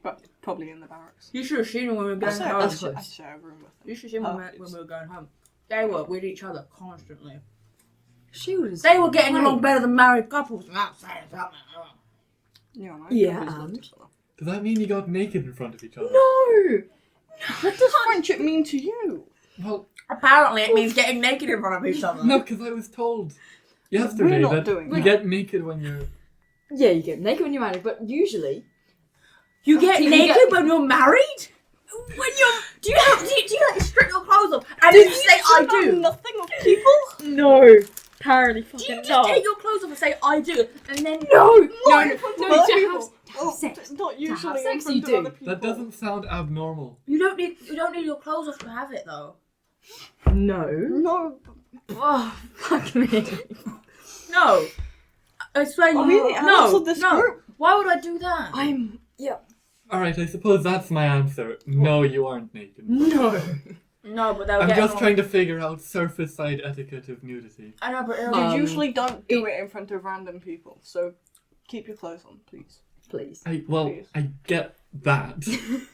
But probably in the barracks. You should have seen him when we were going I home. close. share a room with You should have seen him when we were going home. They were with each other constantly. Shield is. They were getting great. along better than married couples. I'm not saying something. Yeah, no, Yeah, nobody's and? loved each other. Does that mean you got naked in front of each other? No! What does friendship mean to you? Well, Apparently it means getting naked in front of each other. no, because I was told We're yesterday not that doing you that. get naked when you're... Yeah, you get naked when you're married, but usually. You get You naked get- when you're married? When you're... Do you like strip your clothes off and then you say I do? Nothing of people? No! Apparently Do fucking you just take your clothes off and say I do and then... No! No, No, in front of no, other to people. have Oh, sex. not usually in sex, front you of do. other people. That doesn't sound abnormal. You don't need your clothes off to have it though. No. No. Oh, fuck me. No. I swear you... Are we the adults no, of this no. group? Why would I do that? Yeah. Alright, I suppose that's my answer. No, you aren't naked. No. No, but they'll I'm get just along. trying to figure out surface side etiquette of nudity. I know, but it'll You Um, usually don't do it in front of random people, so keep your clothes on, please. Please. I get that.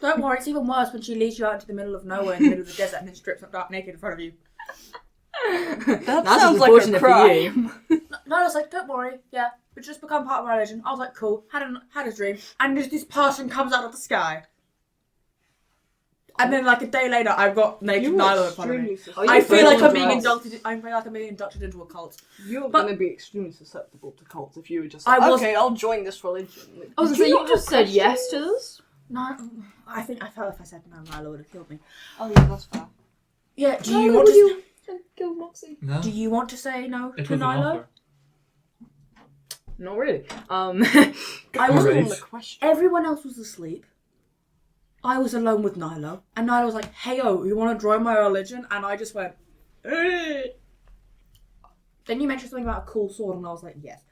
Don't worry, it's even worse when she leads you out into the middle of nowhere in the middle of the desert and then strips up dark naked in front of you. That That's sounds like a unfortunate for crime. you. No, it's like, don't worry, yeah, it's just become part of my religion. I was like, cool, had a dream, and this person comes out of the sky. And then like a day later, I've got naked You Naïlo are in front of me. extremely susceptible. Oh, I you feel like Faisal I'm being drugs. inducted. I feel like I'm being inducted into a cult. You're But- going to be extremely susceptible to cults if you were just I like, was- okay, I'll join this religion. Like, I was did gonna say, not you just have said yes to this? No, I felt if I said no, Naïlo would have killed me. Oh yeah, that's fair. Yeah, do you want to? Kill Moxie? No? Do you want to say no It to was an Naïlo? offer. Not really. I That wasn't Alright. on the question. Everyone else was asleep. I was alone with Naïlo, and Naïlo was like, "Hey, you want to join my religion?" And I just went, "Eh." Then you mentioned something about a cool sword, and I was like, "Yes."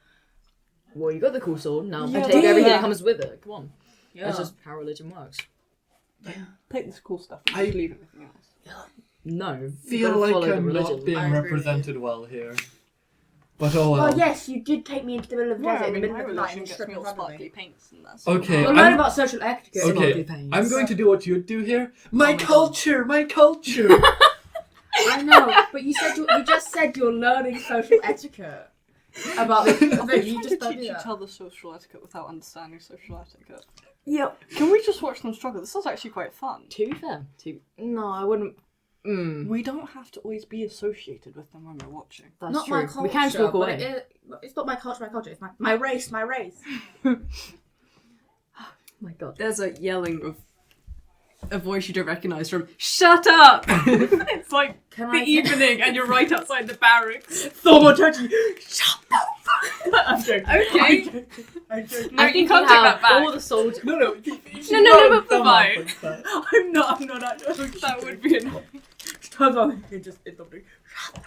Well, you got the cool sword, now Yeah. take everything Yeah. that comes with it. Come on. Yeah. That's just how religion works. Take this cool stuff and I- just leave everything else. No. you Feel gotta like follow the I'm religion. not being I agree with represented well here. But oh well. Well, yes, you did take me into the middle of the Yeah, desert I in the mean, middle my of the night religion and gets strip me me all in front of sparkly me. paints and that's Okay, You're I'm- learning about social etiquette. Sparkly Okay, paints. I'm going to do what you'd do here. My my God. culture, my culture. I know, but you just said you're learning social etiquette about this. Are You we just trying to don't teach do each that. other social etiquette without understanding social etiquette? Yep. Can we just watch them struggle? This is actually quite fun. To be fair. No, I wouldn't. We don't have to always be associated with them when we're watching. That's Not true. my culture. We can just walk but away. it's not my culture. It's my race. My race. My god. There's a yelling of a voice you don't recognise from "Shut up!" It's like Can the evening, and you're right outside the barracks. Someone touching you. Shut the fuck up. I'm joking. Okay. I'm joking. No, I you think can't you take have that back. all the soldiers. No, no. No, but fine. I'm not actually. That would be annoying. Turns on and just it's something. Shut up.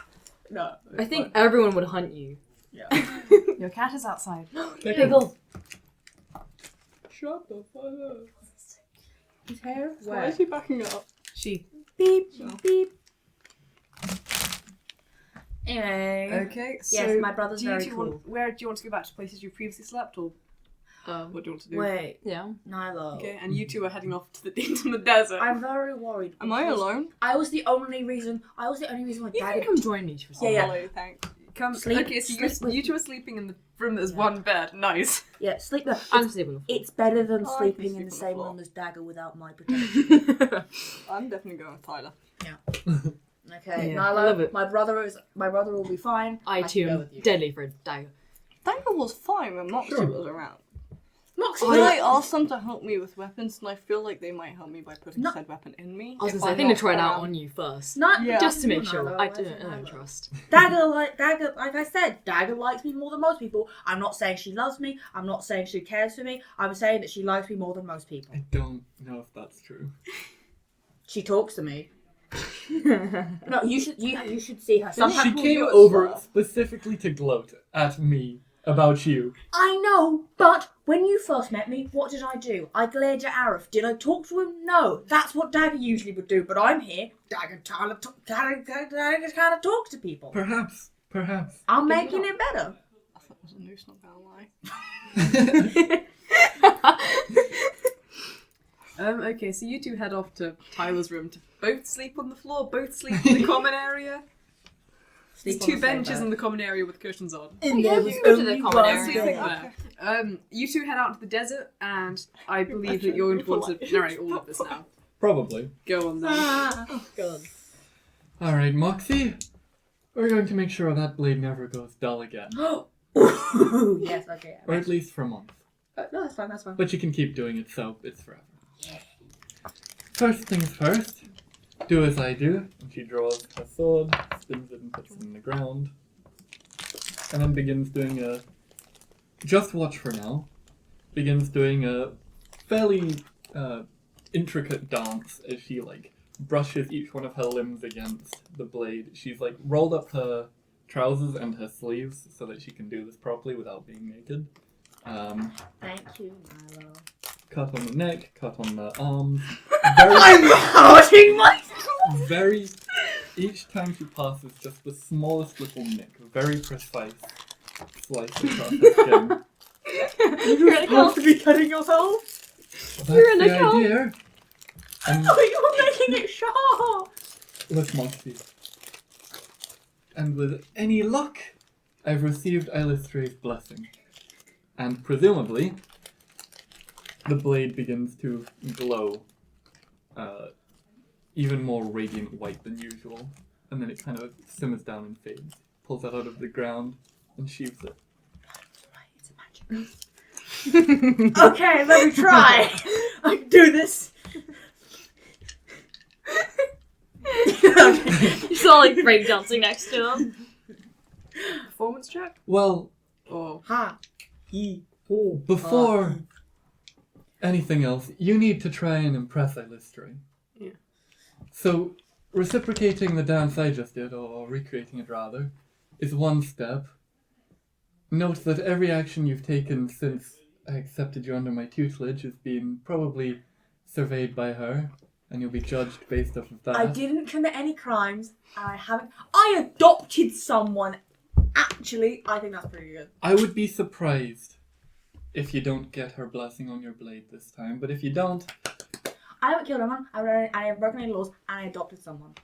No. I think everyone would hunt you. Yeah. Your cat is outside. Pickle. Shut the fuck up. His hair. Why is he backing up? She. Beep beep. Anyway. Okay. So Yes, my brother's do you very two cool. want? Where do you want to go back to places you previously slept, or what do you want to do? Wait, Yeah. Naïlo. Okay, and you two are heading off to the into the desert. I'm very worried. Am I because alone? I was the only reason my You dad. can come join me for Yeah, yeah. Hello, thanks. Come. Sleep- Okay, so sleep with you two are sleeping in the room that's one bed. Nice. Yeah, sleep there. I'm sleeping on the It's better than Oh, I sleeping can in the sleep on the same floor. room as Dagger without my protection. floor. I'm definitely going with Tyler. Okay, Yeah, I love Naïlo, it. my brother will be fine. I can too go am with you. deadly for a dagger. Dagger was fine when Moxie Sure. was around. Moxie, I asked them to help me with weapons, and I feel like they might help me by putting No. said weapon in me. I was if gonna say, I I'm think not to try it out around. on you first. not Yeah. Just to make Naïlo, sure. I think don't Naïlo. trust. Dagger, like I said, Dagger likes me more than most people. I'm not saying she loves me. I'm not saying she cares for me. I'm saying that she likes me more than most people. I don't know if that's true. She talks to me. No, you should see her. She Sometimes came over specifically to gloat at me about you. I know, but when you first met me, what did I do? I glared at Arif. Did I talk to him? No. That's what Dagger usually would do. But I'm here. Dagger kind of talk to people. Perhaps. I'm making it better. I thought it was a noose, not gonna lie. Okay, so you two head off to Tyler's room to both sleep on the floor, both sleep in the common area. There's Sleep on two the same benches bed. in the common area with cushions on. And Yeah, there you was can go to the only common one area. Sleeping bed. there. You two head out to the desert, and I believe that you're going to want to narrate all of this now. Probably. Go on then. Ah. God. Alright, Moxie. We're going to make sure that blade never goes dull again. Yes, okay. Or at least for a month. No, that's fine, that's fine. But you can keep doing it, so it's forever. First things first, do as I do. And she draws her sword, spins it and puts it in the ground. And then begins doing a... Just watch for now. Begins doing a fairly intricate dance as she, brushes each one of her limbs against the blade. She's, rolled up her trousers and her sleeves so that she can do this properly without being naked. Thank you, Naïlo. Cut on the neck, cut on the arms. I'm hurting myself! Very. Each time she passes, just the smallest little nick, very precise slice across her skin. You're supposed to be cutting yourself? That's You're in a the cult. idea. And Oh, you're making it sharp! let's Moxie. And with any luck, I've received Illustrate's blessing. And presumably, the blade begins to glow even more radiant white than usual. And then it kind of simmers down and fades. Pulls that out of the ground and sheaves it. It's magic. Okay, let me try. I can do this. You saw break dancing next to them. Performance check? Well, Or Ha. He. before anything else, you need to try and impress Illustre. Yeah. So, reciprocating the dance I just did, or recreating it rather, is one step. Note that every action you've taken since I accepted you under my tutelage has been probably surveyed by her, and you'll be judged based off of that. I didn't commit any crimes, and I haven't. I adopted someone. Actually, I think that's pretty good. I would be surprised if you don't get her blessing on your blade this time, but if you don't, I haven't killed anyone. I have broken any laws, and I adopted someone.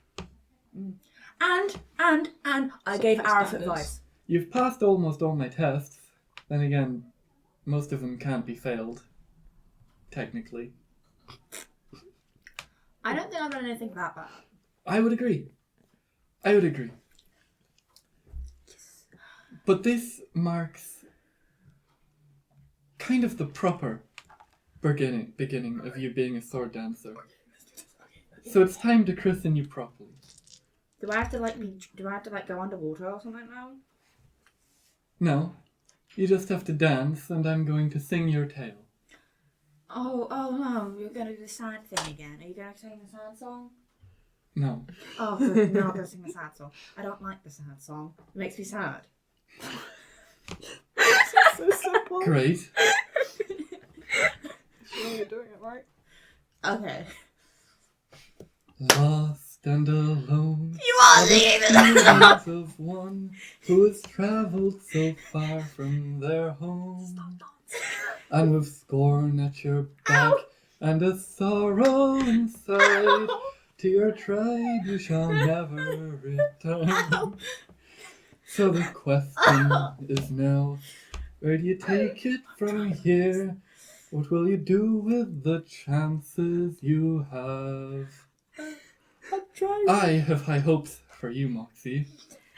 And I gave high Arif standards. advice. you've passed almost all my tests. Then again, most of them can't be failed, technically. I don't think I've done anything that bad. I would agree. But this marks kind of the proper beginning of you being a sword dancer. So it's time to christen you properly. Do I have to like go underwater or something now? No, you just have to dance, and I'm going to sing your tale. Oh no, you're gonna do the sad thing again. Are you gonna sing the sad song? No. Oh, good. No, I'm gonna sing the sad song. I don't like the sad song. It makes me sad. So simple. Great. Sure you're doing it right. Okay. Lost and alone. You are are the singing feelings of one who has travelled so far from their home. And with scorn at your back and a sorrow inside, to your tribe you shall never return. So the question is now, where do you take it from here? What will you do with the chances you have? I have high hopes for you, Moxie.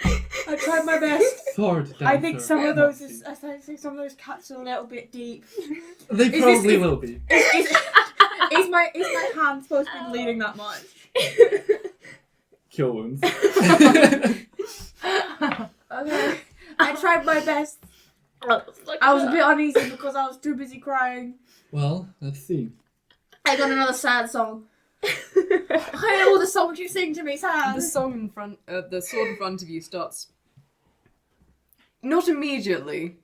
I tried my best. Sword dancer. I think some of those Moxie. I think some of those cuts are a little bit deep. They Is probably this- will be. Is my hand supposed to be bleeding that much? Kill wounds. Okay. I tried my best. I was a bit uneasy because I was too busy crying. Well, let's see. I got another sad song. I know all the songs you sing to me sad. The song in front, the sword in front of you starts. Not immediately,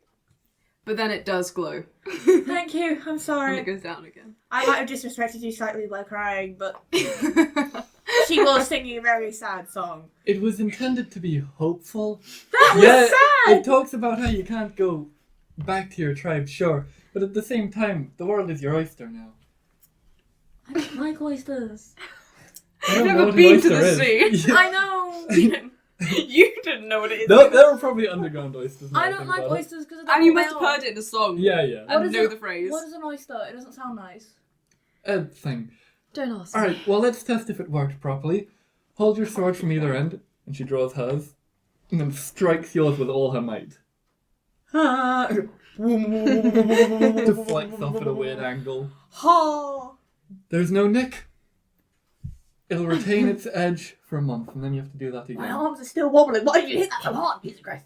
but then it does glow. Thank you. I'm And sorry. it goes down again. I might have disrespected you slightly by crying, but she was singing a very sad song. It was intended to be hopeful. That was sad. It talks about how you can't go back to your tribe, sure, but at the same time, the world is your oyster now. I don't like oysters. I don't know never what an been to oyster the is. sea. I know. You didn't know what it is. There were probably underground oysters. now I think don't like about it. oysters because And you must have heard it in a song. Yeah, yeah. What And is know it? the phrase. What is an oyster? It doesn't sound nice. Thing. Don't ask. Alright, well, let's test if it worked properly. Hold your sword from either end, and she draws hers, and then strikes yours with all her might. Deflects off at a weird angle. Ha! There's no nick. It'll retain its edge for a month, and then you have to do that My again. arms are still wobbling. Why did you hit that so hard? Jesus Christ.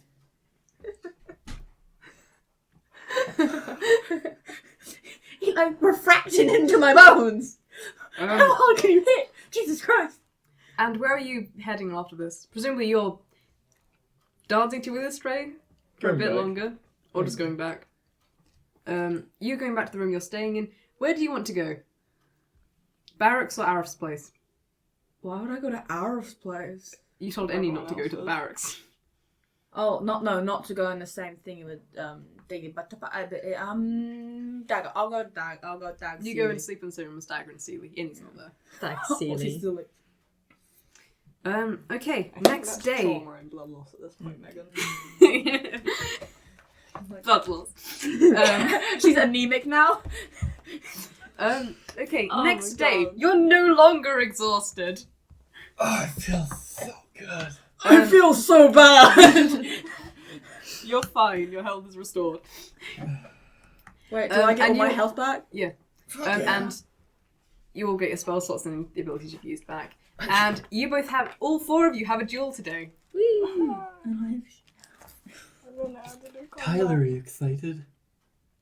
He like refracted into my bones. How hard can you hit? Jesus Christ. And where are you heading after this? Presumably you're dancing to Wither Stray for a Going bit back. longer, or just going back. You going back to the room you're staying in. Where do you want to go? Barracks or Arif's place? Why would I go to Arif's place? You told Innie not to go to the barracks. Oh, not to go in the same thing with Diggy, but Dagger. I'll go Dag. You go and sleep in the same room with Dagger and Sealy. Innie's not there. Thanks, What's he Sealy. silly? Okay, I think next that's day. trauma and blood loss at this point, Megan. Blood loss. She's anemic now. Okay, Oh next my day. God. You're no longer exhausted. Oh, I feel so good. I feel so bad. You're fine, your health is restored. Wait, do I get all and my you- health back? Yeah. Yeah. And you all get your spell slots and the abilities you've used back. And you both have, all four of you have a duel today. I don't know how to do combat. Tyler, are you excited?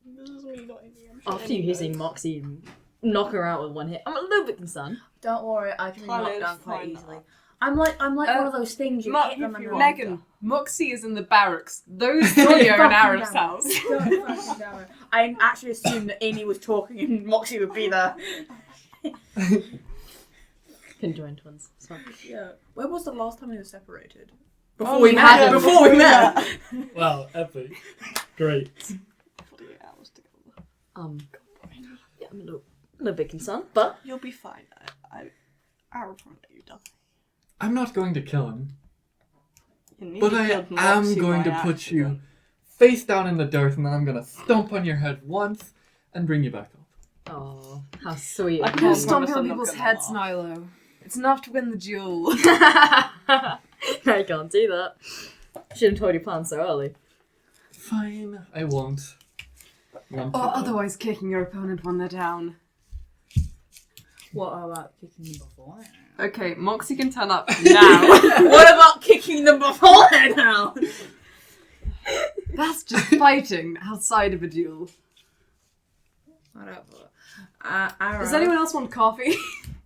This is me not Innie, I'm sure After you Innie hitting knows. Moxie and knock her out with one hit, I'm a little bit concerned. Don't worry, I can be knocked Tyler's down quite fine. easily. I'm like one of those things you hit them and Megan, Moxie is in the barracks. Those Don't three are in fucking Arif's damn house. Don't fucking damn it. I actually assumed that Innie was talking and Moxie would be there. Conjoined twins. Sorry. Yeah. When was the last time we were separated? Oh, we yeah. met. Before we met. Wow, epic. Great. 48 hours together. Yeah, I'm a little bit concerned, but You'll be fine. I will let you die. I'm not going to kill him, You need but to I kill am Moxie going to by put you accident. face down in the dirt, and then I'm going to stomp on your head once and bring you back up. oh, how sweet. I of can't you. Stomping promise on I'm not people's gonna heads, laugh. Naïlo. It's enough to win the duel. I can't do that. Shouldn't have told your plan so early. Fine, I won't. Want Or to, though. otherwise kicking your opponent when they're down. What about kicking me before? Okay, Moxie can turn up now. What about kicking them beforehand now? That's just fighting outside of a duel. Whatever. Does anyone else want coffee?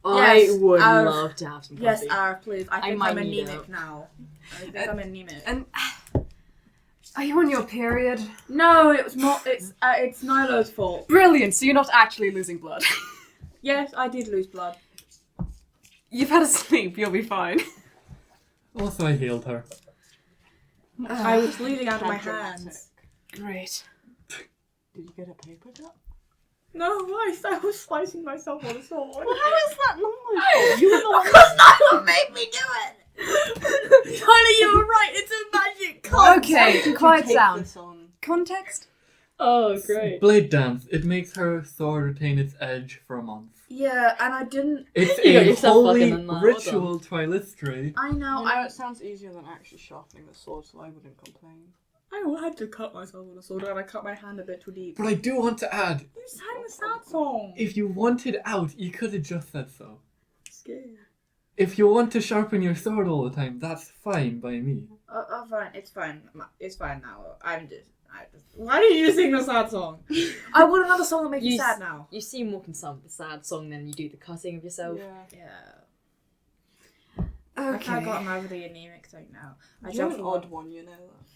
I would Arif. love to have some coffee. Yes, Arif, please. I think might I'm need anemic it. now. I think I'm anemic. And are you on your period? No, it was not. It's Naïlo's fault. Brilliant. So you're not actually losing blood. Yes, I did lose blood. You've had a sleep. You'll be fine. Also, I healed her. I was bleeding out of my Dramatic. hands. Great. Did you get a paper cut? No, why? I was slicing myself on a sword. Well, how is that not my fault? You were the one. Because Naïlo made me do it! Tyler, you were right. It's a magic card. Okay, quiet Take down. this on. Context? Oh, great. Bladedance. It makes her sword retain its edge for a month. Yeah, and I didn't. It's You got a yourself holy fucking in there, well ritual trilistry. I know. You know, it sounds easier than actually sharpening the sword, so I wouldn't complain. I had to cut myself with a sword, and I cut my hand a bit too deep. But I do want to add, You sang the sad song. if you wanted out, you could have just said so. Scared. If you want to sharpen your sword all the time, that's fine by me. Fine. It's fine. It's fine now. Why did you sing the sad song? I want another song that makes you You sad now. You seem more concerned with the sad song than you do the cutting of yourself. Yeah. Yeah. I Okay. kind of got over the anemic thing now. I You're jump an for odd one, you know that.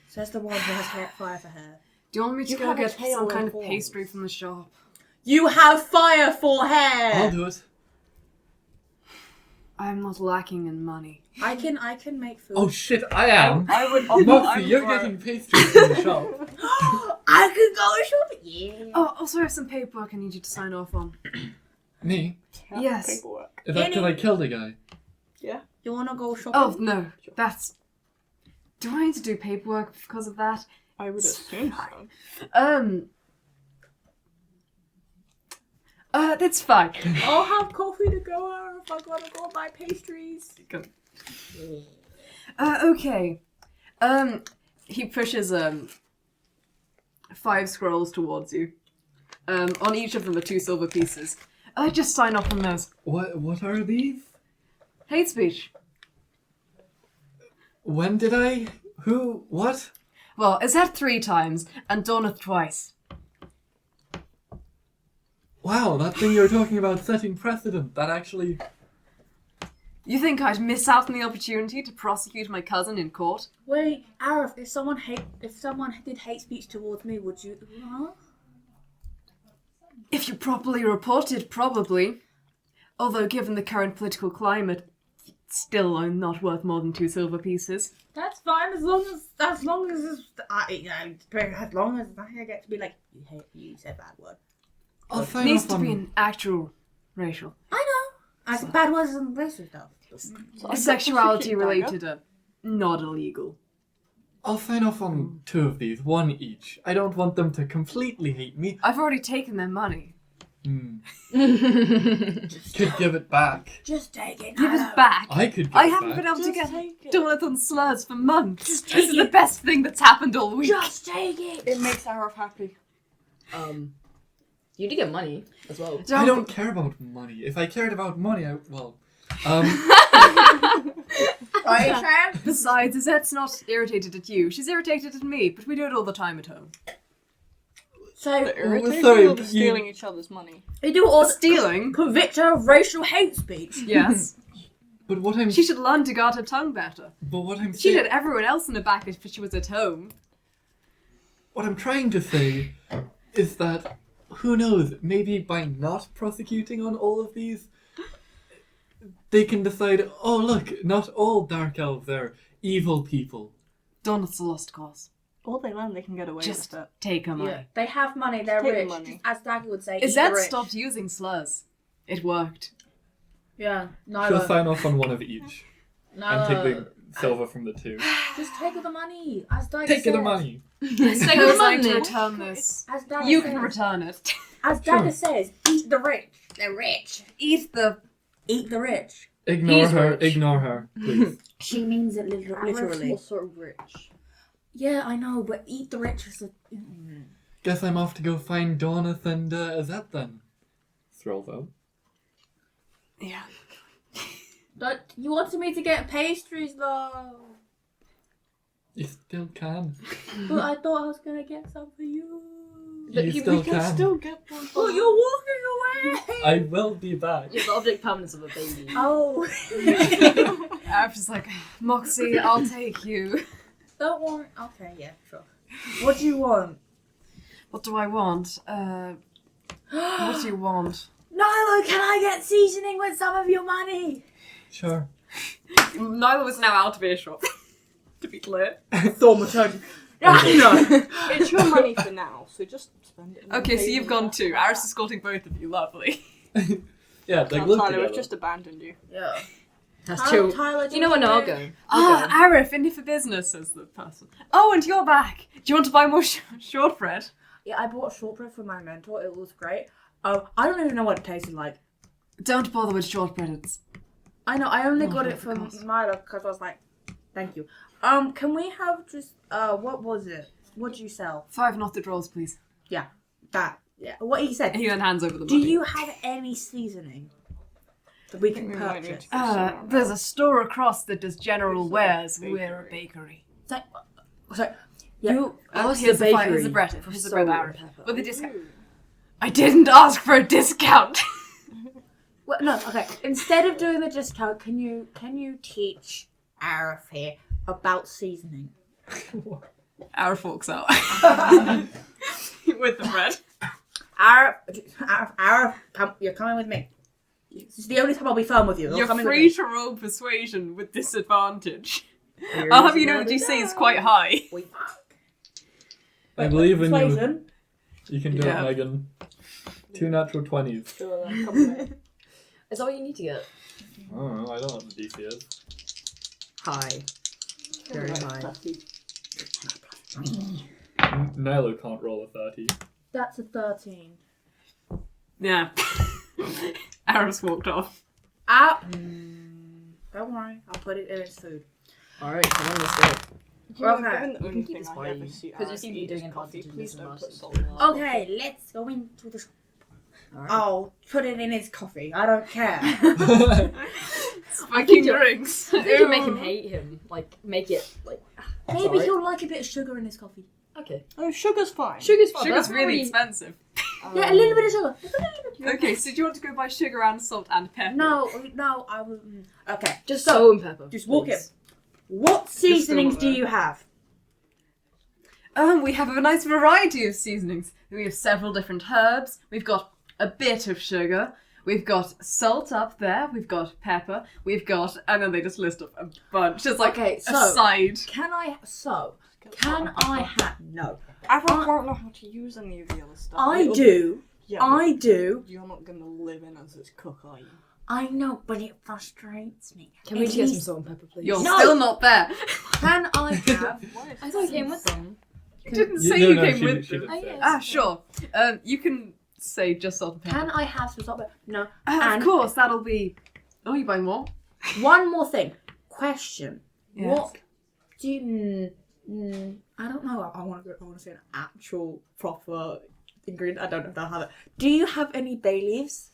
Says the one who has hair, fire for hair. Do you want me to You go have a get tail some with kind of horns. pastry from the shop? You have fire for hair. I'll do it. I'm not lacking in money. I can make food. Oh shit, I am! I would offer. Moxie, you're getting pastries from the shop. I could go shopping. Yeah. Oh, also I have some paperwork I need you to sign off on. Me? Yes. Paperwork. Is that because I killed a guy? You wanna go shopping? Oh, no. That's... Do I need to do paperwork because of that? I would assume so. That's fine. I'll have coffee to go out if I gotta go buy pastries. Okay. He pushes, 5 scrolls towards you. On each of them are 2 silver pieces. Just sign off on those. What are these? Hate speech. When did I? Who? What? Well, it's had 3 times, and Doneth twice. Wow, that thing you were talking about setting precedent, that actually... You think I'd miss out on the opportunity to prosecute my cousin in court? Wait, Arif, if someone did hate speech towards me, would you? Huh? If you properly reported, probably. Although, given the current political climate, still I'm not worth more than 2 silver pieces. That's fine as long as I get to be like you said bad word. I'll It sign needs off to on... be an actual racial. I know. I said bad words and racist stuff. So Sexuality related are not illegal. I'll sign off on 2 of these, 1 each. I don't want them to completely hate me. I've already taken their money. Could give it back. Just take it. Give it back. I could give I it haven't back. been able to Just get take it. Doneth on slurs for months. Just This take is the it. best thing that's happened all week. Just take it. It makes Arif happy. You do get money as well. I don't care about money. If I cared about money, Besides, Izette's not irritated at you. She's irritated at me, but we do it all the time at home. So The irritating sorry, or the you- stealing each other's money? they do all Stealing? convict her of racial hate speech. Yes. But what I'm... She should learn to guard her tongue better. But what I'm She saying... did everyone else in the back if she was at home. What I'm trying to say is that, who knows, maybe by not prosecuting on all of these, they can decide, oh look, not all dark elves are evil people. Doneth's a lost cause. All they learn, they can get away Just with it. take her money. Yeah, they have money. They're Take the rich. money. As Dagger would say, eat the Izette rich. stopped using slurs. It worked. Yeah, She'll Naïlo. sign off on 1 of each, and take Naïlo. the silver from the 2. Just take all the money. As Dagger Take said. the money. Suppose I'm to return this. As Dagger You says. can return it. As Dagger says, eat the rich. The rich. Eat the... Eat the rich. Ignore He's her, rich. ignore her, please. She means it literally. also rich. Yeah, I know, but eat the rich is a... Guess I'm off to go find Doneth and Izette then. Strolls out. Yeah. You wanted me to get pastries though. You still can. But I thought I was gonna get some for you. You still We can can. still get one. But you're walking away. I will be back. You're the object permanence of a baby. Oh. Arif is like, Moxie, I'll take you. Don't worry. Okay, yeah, sure. What do you want? What do I want? What do you want? Naïlo, can I get seasoning with some of your money? Sure. Naïlo is now out of earshot. To be clear. Thaumaturgy. No, it's your money for now, so just spend it. Okay, so you've gone too. Arif's escorting both of you. Lovely. Yeah, like look Tyler, together. we've just abandoned you. Yeah. That's true. Tyler, You know what? No, I'll go. Ah, Arif, Innie for business, says the person. Oh, and you're back. Do you want to buy more shortbread? Yeah, I bought shortbread for my mentor. It was great. Oh, I don't even know what it tasted like. Don't bother with shortbread. It's I know. I only Oh, got for it from goodness. Naïlo because I was like, thank you. Can we have just what was it? What do you sell? 5 not the rolls, please. That. Yeah. What he said. He then hands over the Do money. you have any seasoning that we can We might need purchase? to go somewhere There's a else. store across that does general It's a wares. bakery. We're a bakery. So, yeah. You asked here's the the bakery here's the bread. for Here's the salt bread, and Arif. pepper. With a discount. I didn't ask for a discount. Well, no. Okay. Instead of doing the discount, can you teach Arif here about seasoning? Arif walks out. With the bread. Arif, you're coming with me. This is the only time I'll be firm with you. You're coming with free me. to roll persuasion with disadvantage. I'll have you know that DC is quite high. I believe in you. Persuasion. You can do Yeah. it, Megan. 2 natural 20s. Sure, then, come with me. Is that what you need to get? I don't know. I don't know what the DC is. High. Very high. Naïlo can't roll a 30. That's a 13. Yeah. Arif's walked off. Don't worry, I'll put it in its food. Alright, come on, let's go. You know, Okay. given the You only can keep thing this I by ever you, see 'cause you Arif seem to be eat doing is coffee, advantages please and don't put losses. salt in it. Okay, let's go into the. Alright. I'll put it in his coffee. I don't care. Spiking drinks. I think you make him hate him. Like, make it, like... Maybe Sorry. he'll like a bit of sugar in his coffee. Okay. Oh, sugar's fine. Sugar's fine. Sugar's that's really already- expensive. Yeah, a little bit of sugar. Okay, so do you want to go buy sugar and salt and pepper? No, I will. Okay, Just so, salt and pepper. just walk in. please. What seasonings go do there. you have? We have a nice variety of seasonings. We have several different herbs. We've got a bit of sugar. We've got salt up there. We've got pepper. We've got, and then they just list off a bunch. It's like Okay, a so- side. Can I have no? I won't know how to use any of the other stuff. I It'll- do. Yeah, I do. You're not gonna live in as its cook, are you? I know, but it frustrates me. Can we At just get some least- salt and pepper, please? You're No. still not there. Can I have? I thought I came with them. You didn't You- say no, you no, came she with did- she them. did say. yes. Sure. You can say just salt and pepper. Can I have some salt? No. Of And course, that'll be. Oh, you buy more? one more thing. Question. Yes. What do you? I don't know. I want to say an actual proper ingredient. I don't know if they'll have it. Do you have any bay leaves?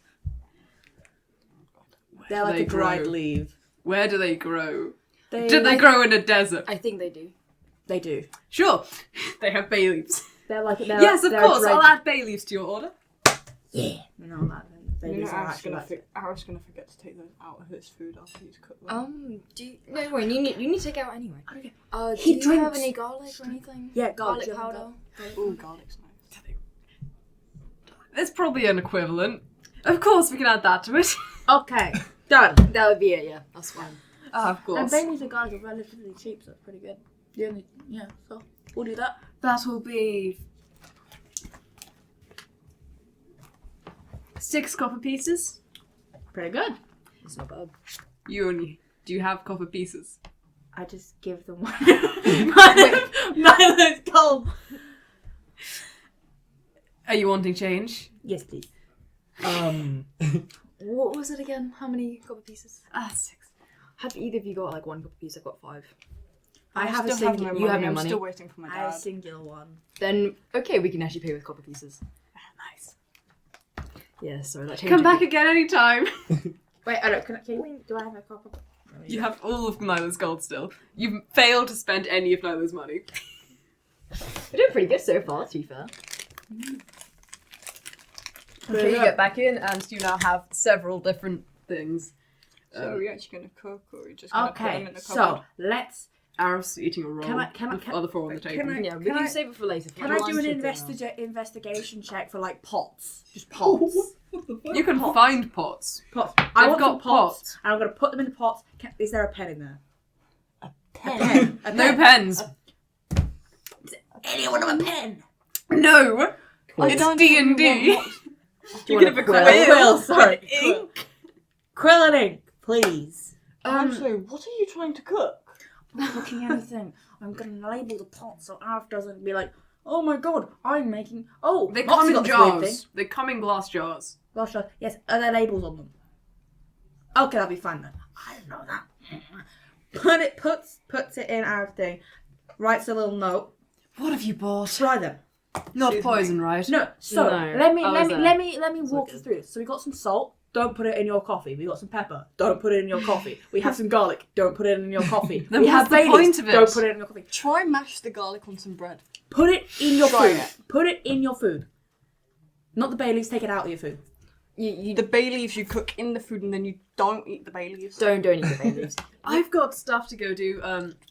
They're like they a dried grow? leaf. Where do they grow? They, Do they grow in a desert? I think they do. They do. Sure. They have bay leaves. They're like Yes, of they're course. dried- I'll add bay leaves to your order. Yeah. No, that bay You know, leaves are actually like Arif's gonna forget to take those out of his food after he's cooked them. Do you... No, wait, you need to take it out anyway. Okay. Do He you have drinks. any garlic or anything? Yeah, Garlic garlic powder? Ooh, garlic's nice. There's probably an equivalent. Of course, we can add that to it. Okay. Done. That would be it, yeah. That's fine. Of And course. bay leaves and garlic are relatively cheap, so it's pretty good. So we'll do that. That will be 6 copper pieces. Pretty good. It's not bad. Do you have copper pieces? I just give them one. Nyla's cold. Are you wanting change? Yes, please. What was it again? How many copper pieces? 6. Have either of you got like one copper piece? I've got 5. I have a still have singular. no you have money. no I'm money? still waiting for my I have a dad. singular one. Then, okay, we can actually pay with copper pieces. Nice. Yeah, sorry, that changed. Come back again anytime. Wait, I don't. Do I have a copper? You have all of Naïlo's gold still. You've failed to spend any of Naïlo's money. We're doing pretty good so far, to be fair. Okay, you get back in, and you now have several different things. So are we actually going to cook, or are we just going to put them Okay, in the so cupboard? let's. Arif's eating a roll. Can I- with other four on the table. Yeah, we Can can I- save it for later. Can I do an investigation check for like pots? Just pots. You can Pots. find pots. Pots. They've I want got some pots, pots. and I'm gonna put them in the pots. Is there a pen in there? pen? A No pen. pens. Anyone have a pen? No. Cool. It's D&D. You can want have a a quill? Quill, sorry. Ink. Quill and ink, please. Actually, what are you trying to cook? I'm not cooking anything. I'm gonna label the pot so Arif doesn't be like, oh my god, I'm making. Oh, They Moxie come in got this weird thing. jars. They come in glass jars. Glass jar. Yes, are there labels on them? Okay, that'll be fine then. I didn't know that. Puts it in our thing. Writes a little note. What have you bought? Try them. Not Excuse poison, right? No. So No. let me Oh, is it? let me That's walk okay. you through this. So we got some salt. Don't put it in your coffee. We got some pepper. Don't put it in your coffee. We have some garlic. Don't put it in your coffee. Then we what's have the bay point leaves. of it? Don't put it in your coffee. Try mash the garlic on some bread. Put it in your Try food. it. Put it in your food. Not the bay leaves. Take it out of your food. The bay leaves you cook in the food and then you don't eat the bay leaves. Don't eat the bay leaves. I've got stuff to go do.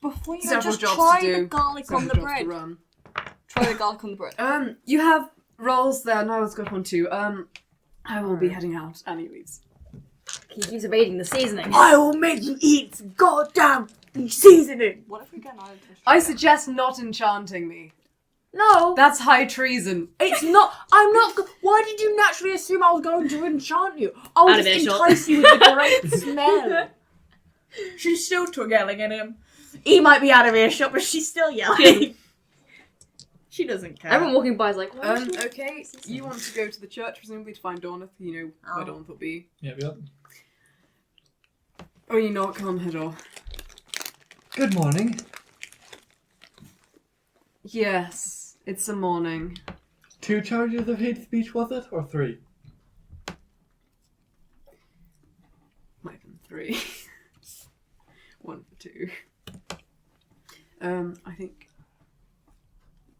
Before you go, Several just jobs try to do. the garlic on the Several jobs to bread. run. Try the garlic on the bread. You have rolls there. Naïlo's got one too. I will be heading out, and he leaves. He keeps evading the seasoning. I will make you eat some goddamn seasoning. What if we get an island fish? I suggest not enchanting me. No, That's high treason. it's not. I'm not. Why did you naturally assume I was going to enchant you? I was Out of just earshot. entice you with the great smell. She's still yelling at him. He might be out of earshot, but she's still yelling. She doesn't care. Everyone walking by is like, why is she- Okay, you want to go to the church, presumably, to find Dornith. You know where Oh. Dornith will be. Yep. Or you not, come head off. Good morning. Yes, it's a morning. 2 charges of hate speech, was it? Or 3? Might have been 3. 1 for 2.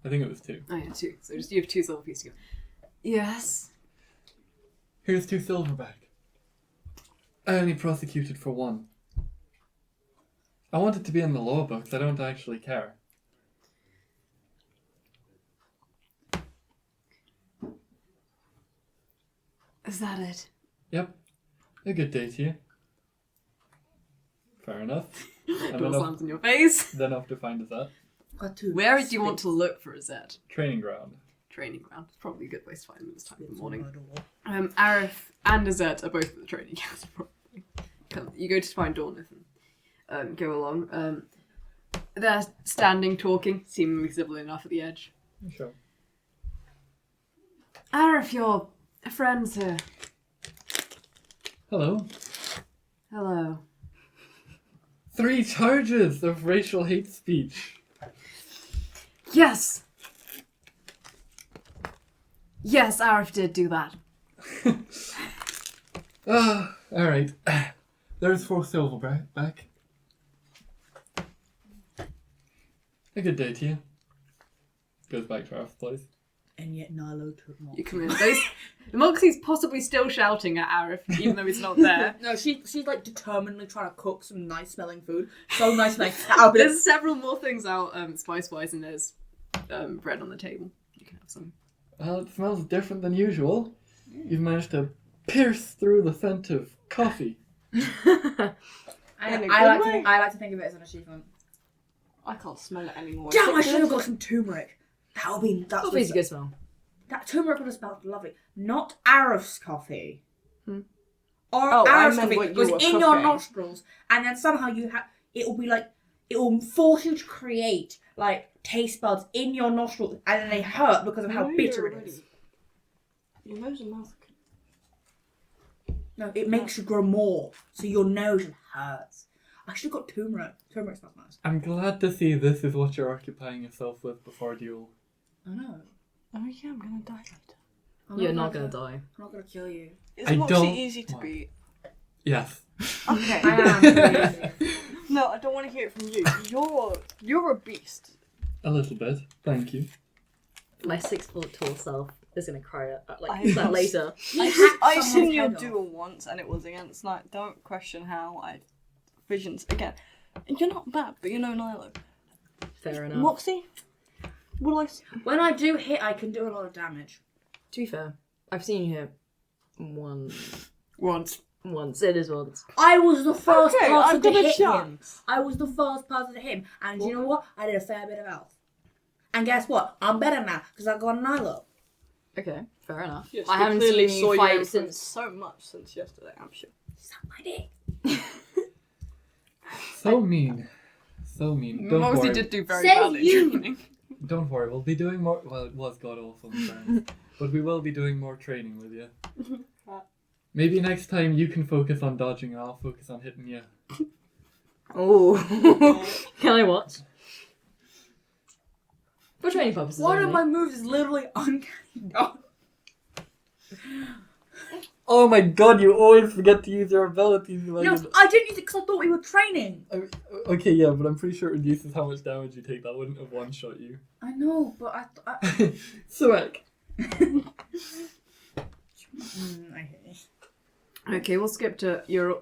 I think it was 2. Oh yeah, 2. So just you have 2 silver pieces to go. Yes. Here's 2 silverback. I only prosecuted for 1. I want it to be in the law books. I don't actually care. Is that it? Yep. A good day to you. Fair enough. And Door then slams in your face. then off to find us at Where do you want to look for a Z? training ground. Training ground. It's probably a good place to find them this time of the morning. Arif and Azet are both at the training ground. Probably. You go to find Dornith and go along. They're standing, talking, seemingly civil enough at the edge. Sure. Arif, your friend's here. Hello. Hello. 3 charges of racial hate speech. Yes! Yes, Arif did do that. Alright. There's 4 silverback. A good day to you. Goes back to our place. And yet Naïlo took more. You come in. Moxie's possibly still shouting at Arif, even though he's not there. No, she's like determinedly trying to cook some nice smelling food. So nice smelling. I'll be There's several more things out spice-wise, and there's bread on the table. You can have some. Well, it smells different than usual. You've managed to pierce through the scent of coffee. I like to think of it as an achievement. I can't smell it anymore. Damn, I should have got some turmeric. That's Coffee's a good smell. That turmeric would have smelled lovely. Not Arif's coffee. Or Oh, I Arif's meant coffee what you was were in your cooking. nostrils, and then somehow it will be like, it will force you to create like taste buds in your nostrils, and then they hurt because of how bitter it is. Your nose and mouth. No, it makes you grow more, so your nose hurts. I should have got turmeric. Turmeric smells nice. I'm glad to see this is what you're occupying yourself with before duel. I know. Oh yeah, I'm gonna die later. I'm You're not gonna die. I'm not gonna kill you. It's I Moxie don't easy to want- beat. Yes. Okay. I am. No, I don't want to hear it from you. You're a beast. A little bit. Thank you. My 6 foot tall self is gonna cry I that later. I seen someone's your head off. duel once, and it was against Night. Don't question how I visions again. You're not bad, but you know Naïlo. Fair enough. Moxie, will I? When I do hit, I can do a lot of damage. To be fair, I've seen you hit once. Once. It is once. I was the first Okay, person I've to got a hit him. chance. I was the first person to hit him. And you know what? I did a fair bit of health. And guess what? I'm better now because I got a Naïlo. Okay, fair enough. Yes, I we haven't clearly seen saw you you fight improve since. so much since yesterday. I'm sure. Suck my dick. So mean. So mean. Don't Moxie worry. did do very Says badly. you. training. Don't worry. We'll be doing more. Well, it was god awful, friends. But we will be doing more training with you. Maybe next time you can focus on dodging and I'll focus on hitting you. Oh. Can I watch? For training purposes. One only. of my moves is literally uncanny. Oh my god, you always forget to use your abilities. No, I didn't use it because I thought we were training. Okay, yeah, but I'm pretty sure it reduces how much damage you take. That wouldn't have one-shot you. I know, but I Swag. I hate it. Okay, we'll skip to your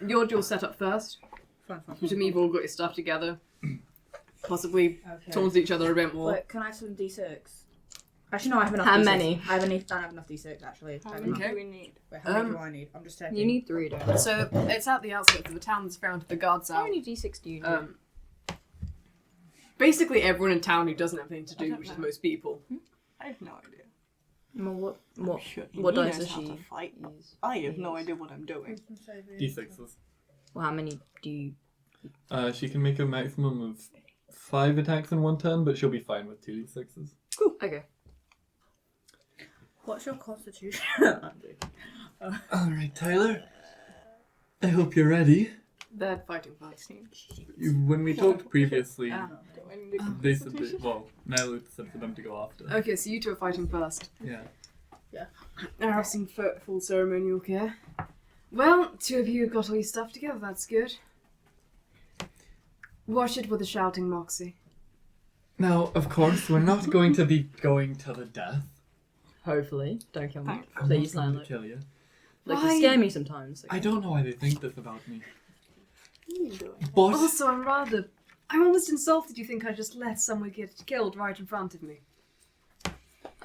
duel setup first. Fine. Which means you've all got your stuff together. Possibly Okay. talk to each other a bit more. Wait, can I have some D6? Actually, no, I have enough How D6. many? I don't have enough D6, actually. How I have many enough. do we need? Wait, how many do I need? I'm just checking. You need 3, don't you? So it's at the outskirts of the town that's found the guards How out. many d6 do you need? Basically everyone in town who doesn't have anything to I do, don't which is know. most people. I have no idea. Well, what Sure, what he dice knows does how she to fight. use? I have no idea what I'm doing. D6s. Well, how many do you... She can make a maximum of 5 attacks in one turn, but she'll be fine with 2 D6s. Okay. What's your constitution? Alright, Tyler. I hope you're ready. They're fighting first. When we talked previously, Do I need a they said that, consultation? well, Naïlo said for them to go after. Okay, so you two are fighting first. Yeah. Arif in full ceremonial care. Well, 2 of you have got all your stuff together, that's good. Wash it with a shouting Moxie. Now, of course, we're not going to be going to the death. Hopefully. Don't kill me. Thank- I'm Please, not going to Naïlo. kill you. Like, Why? you scare me sometimes. I don't know why they think this about me. What are you doing? But Also, I'm almost insulted you think I just let someone get killed right in front of me.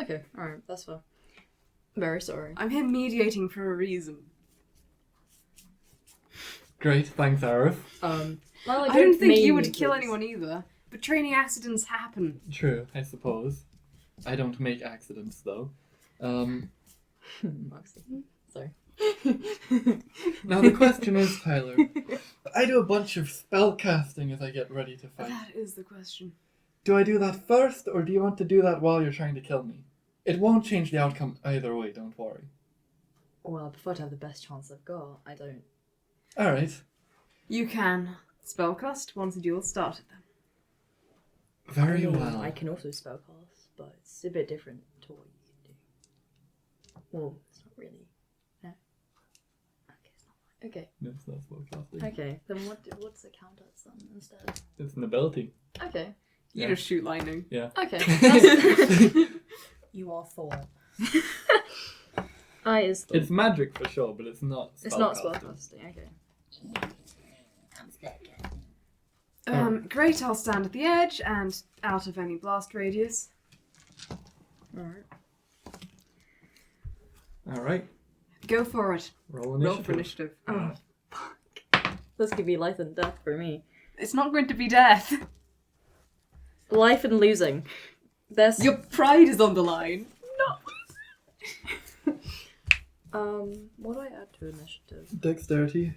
Okay, alright, that's fair. Very sorry. I'm here mediating for a reason. great, thanks, Arif. Well, I didn't think you main would kill things. anyone either, but training accidents happen. True, I suppose. I don't make accidents, though. Moxie. Sorry. Now the question is, Tyler, I do a bunch of spell casting as I get ready to fight. That is the question. Do I do that first, or do you want to do that while you're trying to kill me? It won't change the outcome either way, don't worry. Well, I prefer to have the best chance I've got. I don't... Alright, You can spellcast once a duel started then. very I mean, well. I can also spellcast, but it's a bit different to what you do. Well, it's not really. No. Okay, it's not. Okay. No, it's not spell casting. Okay, then what's it count as then instead? It's an ability. Okay. You Yeah. just shoot lightning. Yeah. Okay. That's... You are Thor. I is. It's magic for sure, but it's not It's not spellcasting. spellcasting. Okay. Great, I'll stand at the edge and out of any blast radius. Alright. Alright, Go for it. roll Roll initiative. for initiative. Oh, fuck. This could be life and death for me. It's not going to be death. Life and losing. There's. Your pride is on the line. What do I add to initiative? Dexterity.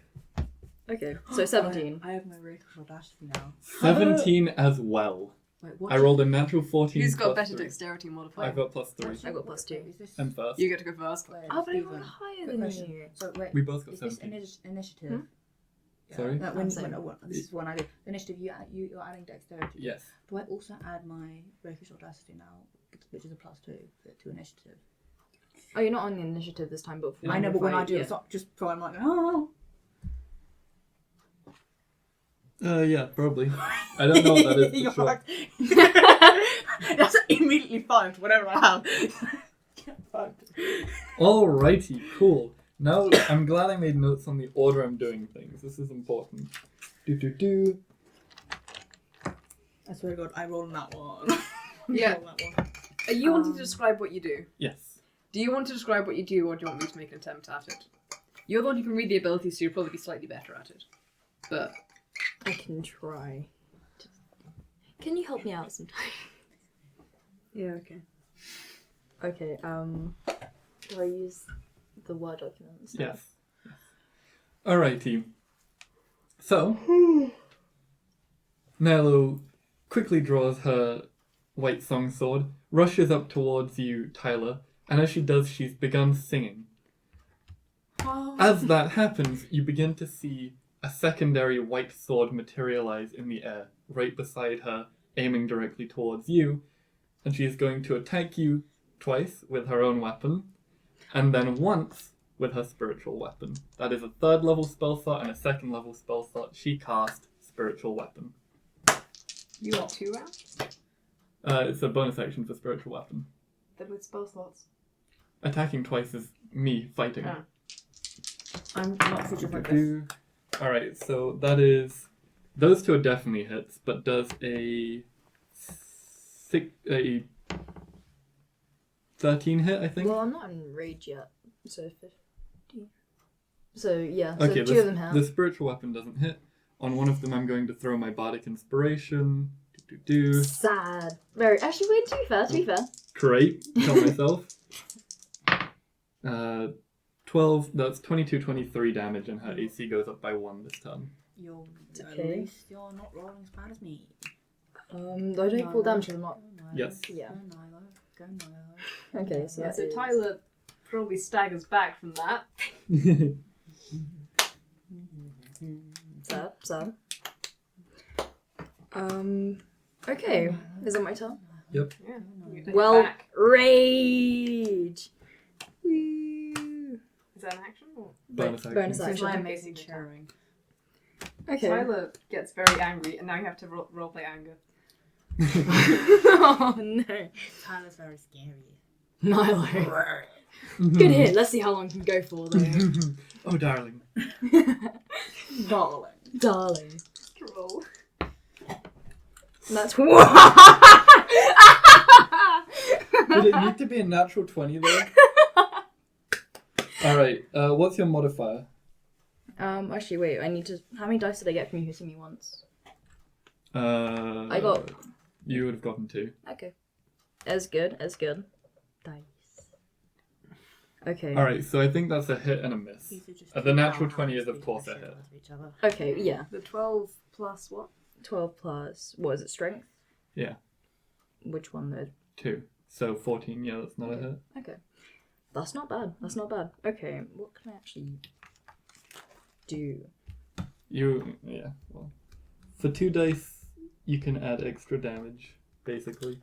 Okay, so 17. I have my reckless audacity now. 17 as well. Wait, what? I rolled a natural 14. Who's got plus better 3. dexterity I modifier? got plus 3. I got plus 2. Is this... And first. You get to go first. Wait, Oh, but I Stephen, rolled higher quick than question. you. So wait, We both got is this 17. initiative? Sorry? That I'm saying- this is when I do the initiative. You're adding dexterity. Yes. Do I also add my reckless audacity now, which is a +2 to initiative? Oh, you're not on the initiative this time, but Yeah. I know, but when I do, yeah. it's not just so I'm like, oh. Yeah, probably. I don't know what that is You're for sure. fucked. That's immediately 5 to whatever I have. Get fucked. Alrighty, cool. Now, I'm glad I made notes on the order I'm doing things. This is important. Do. I swear to God, I rolled on that one. Yeah. Roll that one. Are you wanting to describe what you do? Yes. Do you want to describe what you do, or do you want me to make an attempt at it? You're the one who can read the abilities, so you'll probably be slightly better at it. But I can try. Can you help me out sometime? yeah, okay. Okay, do I use the Word documents? Yes. Alrighty. So, Naïlo quickly draws her white song sword, rushes up towards you, Tyler, and as she does, she's begun singing. As that happens, you begin to see a secondary white sword materialize in the air, right beside her, aiming directly towards you, and she is going to attack you twice with her own weapon, and then once with her spiritual weapon. That is a 3rd level spell slot and a 2nd level spell slot. She cast spiritual weapon. You got 2 rounds? It's a bonus action for spiritual weapon. Then with spell slots. Attacking twice is me fighting. Oh. I'm not featured like this. Alright, so that is... Those 2 are definitely hits, but does a 13 hit, I think? Well, I'm not in rage yet, so 15. So yeah, Okay, so 2 of them have. the spiritual weapon doesn't hit. On one of them, I'm going to throw my bardic inspiration. Sad. Very. Actually, wait. To be fair. Great. Tell myself. 12. That's 22, 23 damage, and her AC goes up by 1 this turn. You're Okay. at least you're not rolling as bad as me. I don't full damage. I'm not. Yes. Yeah. Go Naïlo. Okay, so Yeah, that so is- Tyler probably staggers back from that. So. Okay. Is it my turn? Yeah. You get to hit Well, back. rage. Woo. Is that an action? Or? Bonus action. Bonus This is action. my Okay, amazing so cheering. Okay. Tyler gets very angry, and now you have to roleplay anger. Oh no. Tyler's very scary. Naïlo. Good hit. Let's see how long it can go for though. Oh, darling. Darling. Darling. Roll. And that's Did it need to be a natural 20 though? Alright, what's your modifier? Actually, wait. I need to. How many dice did I get from you hitting me once? I got- You would have gotten 2. Okay. As good. Dice. Okay. Alright, so I think that's a hit and a miss. These are just The natural two 20 is, behind of course, a the shit hit. out of each other. Okay. Yeah. The 12 plus what? 12 plus. What is it? Strength. Yeah. Which one though? 2. So 14, yeah, that's not a Okay. hit. Okay. That's not bad. Okay. What can I actually do? Well. For 2 dice, you can add extra damage, basically.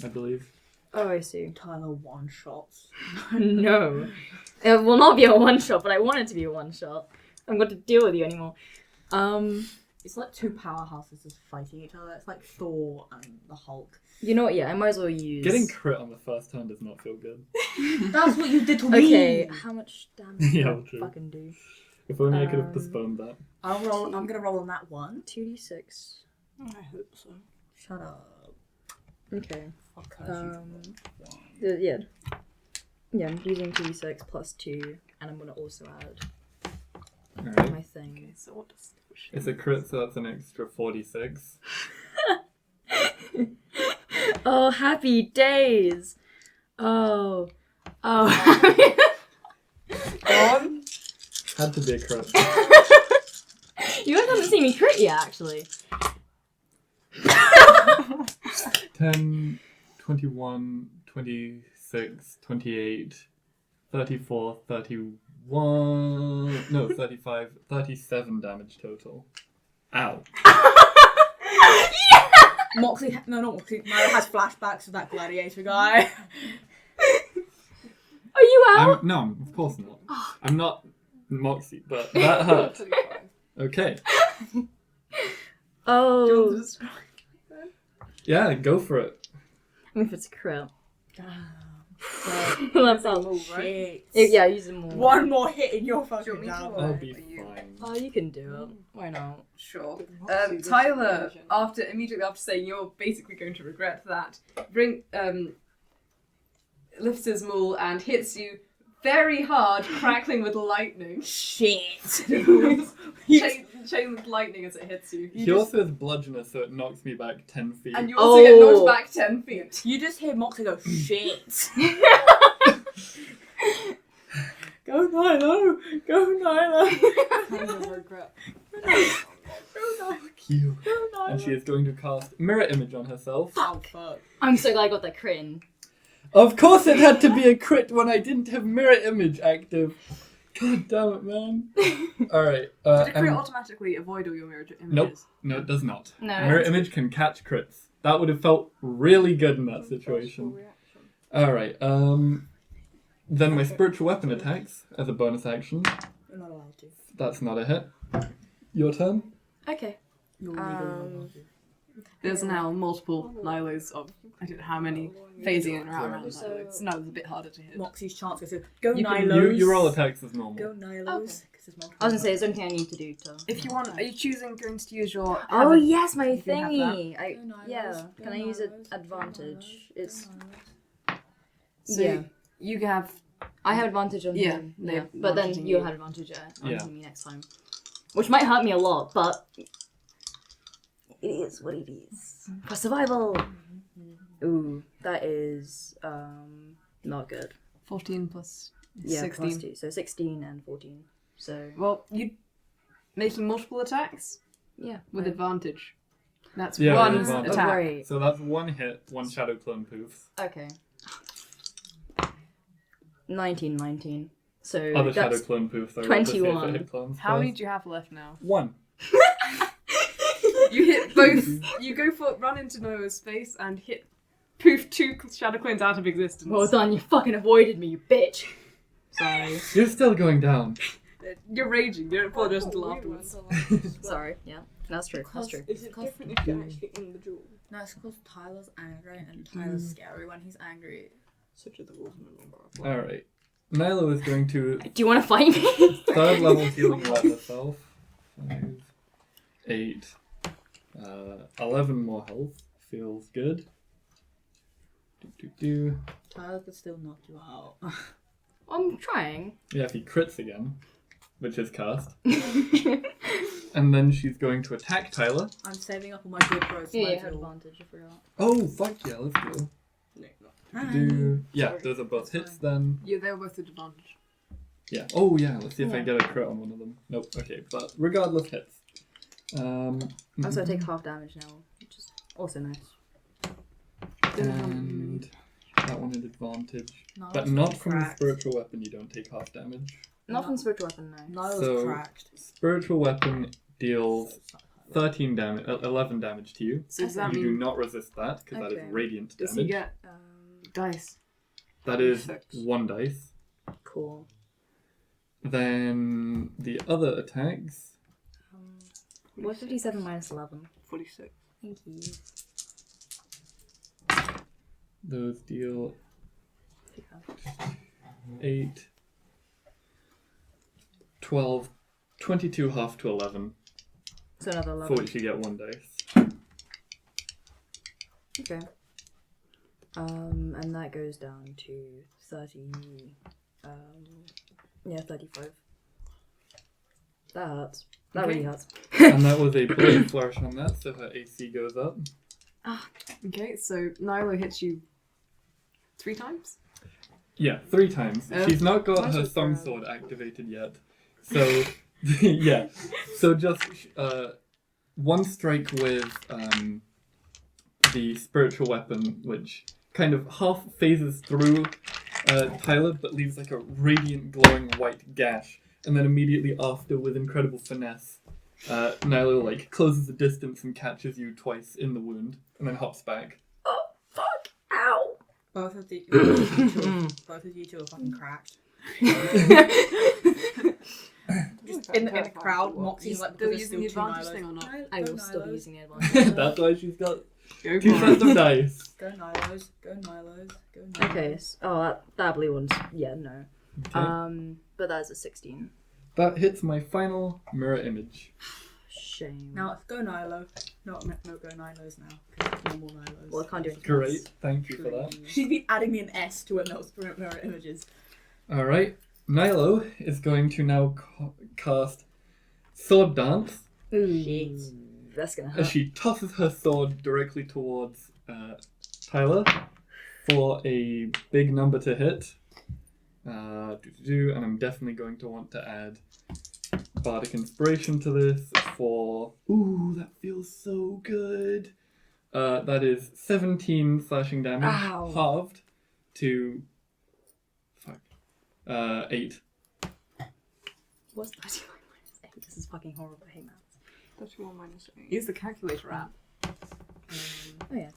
I believe. Oh, I see. Tyler one shots. No. It will not be a one shot, but I want it to be a one shot. I'm going to deal with you anymore. It's like 2 powerhouses just fighting each other. It's like Thor and the Hulk. You know what? Yeah, I might as well use. Getting crit on the first turn does not feel good. That's what you did to me. Okay, how much damage Yeah, do I true. fucking do? If only I could have postponed that. I'm gonna roll on that one. 2d6. I hope so. Shut up. Okay. Fuck her. Yeah. Yeah, I'm using 2d6 plus 2, and I'm gonna also add Alright. my thing. Okay, so what does It's a crit, so that's an extra 46. Oh, happy days! Oh. Had to be a crit. You guys haven't seen me crit yet, actually. 10, 21, 26, 28, 34, 31... No, 35, 37 damage total. Ow. Moxie, no, not Moxie. Naïlo has flashbacks of that gladiator guy. Are you out? No, of course not. I'm not Moxie, but that hurt. Okay. Do you want to Oh. describe? Yeah, go for it. I mean, if it's a crit. So, That's all. shit. Yeah, use them more. One more hit in your Do you fucking want me to down. roll? I'll be Are you- fine. Oh, you can do it. Why not? Sure. Moxie, this Tyler, version. immediately after saying you're basically going to regret that, lifts his maul and hits you very hard, crackling with lightning. Shit. Chain with lightning as it hits you. He also has bludgeoner, so it knocks me back 10 feet. And you also get Oh. knocked back 10 feet. You just hear Moxie go, shit. Go Naïlo. Go Naïlo. Kind of regret. Go Naïlo. Cute. Go Naïlo. And she is going to cast mirror image on herself. Oh, fuck. I'm so glad I got that crit in. Of course it had to be a crit when I didn't have mirror image active. God damn it, man. Alright. Did it automatically avoid all your mirror images? Nope. No, it does not. No. Mirror image can catch crits. That would have felt really good in that situation. Alright, then my spiritual weapon attacks as a bonus action. You're not allowed to. That's not a hit. Your turn? Okay. You're legally not allowed to. There's now multiple Naïlos of I don't know how many phasing in around So- Naïlos. No, it's a bit harder to hit. Moxie's chance goes to go You, can, Naïlos. you roll attacks as normal. Go Naïlos. I was gonna say, is there anything I need to do to... If you want, are you choosing going to use your? Oh hammer? yes, my You can have thingy. Go Naïlos, Yeah. go Can I use Naïlos, go advantage? Naïlos, go It's Naïlos. So yeah. you can have. I have advantage on Yeah, him. they Yeah. have But then advantage on you'll you. have advantage on Yeah. me next time, which might hurt me a lot, but it is what it is for survival. Ooh, that is not good. 14 plus Yeah, 16. plus 2, so 16 and 14. So Well, you making multiple attacks yeah, with right. advantage. That's Yeah, one with advantage. attack. Right. So that's one hit, one shadow clone poof. Okay. 19. So Other that's shadow clone poofs are 21. hit clones. How many do you have left now? One. You hit both. You go for run into Noah's face and hit poof 2 shadow clones out of existence. well done. You fucking avoided me, you bitch. Sorry. You're still going down. You're raging. You don't apologize until afterwards. Sorry. Yeah, that's true. That's true. Is it different if you're actually in the duel? No, it's because Tyler's angry and Tyler's scary when he's angry. Such are the rules in the number of Alright. Naïlo is going to Do you want to fight me? third level healing word herself. 5, 8, 11 more health. Feels good. Do. Tyler could still knock you out. I'm trying. Yeah, if he crits again, which is cast. And then she's going to attack Tyler. I'm saving up all my good throws for Yeah, my you had duel. advantage. I forgot. Oh, fuck yeah, let's go. Do. Yeah, Sorry. those are both hits then. Yeah, they're both at advantage. Yeah. Oh yeah, let's see if I get a crit on one of them. Nope, okay, but regardless hits. Also, I take half damage now, which is also nice. And that one had advantage. No, But it's not from the cracked. spiritual weapon, you don't take half damage. Not from spiritual weapon, no. No, it was So- cracked. Spiritual weapon deals 13 damage, 11 damage to you. So does that You do mean not resist that, because that Okay. is radiant does he damage. get dice? That is Six. 1 dice. Cool. Then the other attacks. What's 57 minus 11? 46. Thank you. Those deal 8, 12, 22 half to 11, So another for 11. which you get 1 dice. Okay. And that goes down to 30. 35. That hurts. That really hurts. And that was a blade flourish on that, so her AC goes up. Okay, so Naïlo hits you 3 times. Yeah, 3 times. She's not got Mine's her a song throw. sword activated yet. So, yeah. So just 1 strike with the spiritual weapon, which kind of half phases through Tyler, but leaves like a radiant, glowing white gash. And then immediately after, with incredible finesse, Naïlo like closes the distance and catches you twice in the wound, and then hops back. Oh, fuck! Ow! Both of you two are fucking cracked. In the crowd, Moxie's like, Still because using the there's still two advantage Nylos. thing or not? No, I go will still be Nylos. using the advantage. That's why she's got Go 2 for sets it. of dice. Go Nylos, go Nylos, go Nylos. Okay. That blue one's no. Okay. But that is a 16. That hits my final mirror image. Shame. Now go Naïlo. No, go Nylos now. 'Cause no more Nylos. Well, I can't do anything Great, else. thank you for that. She's been adding me an S to when those mirror images. Alright, Naïlo is going to now cast Sword Dance Ooh, that's gonna as hurt. she tosses her sword directly towards Tyler for a big number to hit. And I'm definitely going to want to add Bardic Inspiration to this for... Ooh, that feels so good. That is 17 slashing damage, Ow. halved to... 8. What's 31 minus 8? This is fucking horrible. I hate maths. 31 minus 8. Use the calculator app. Oh yeah.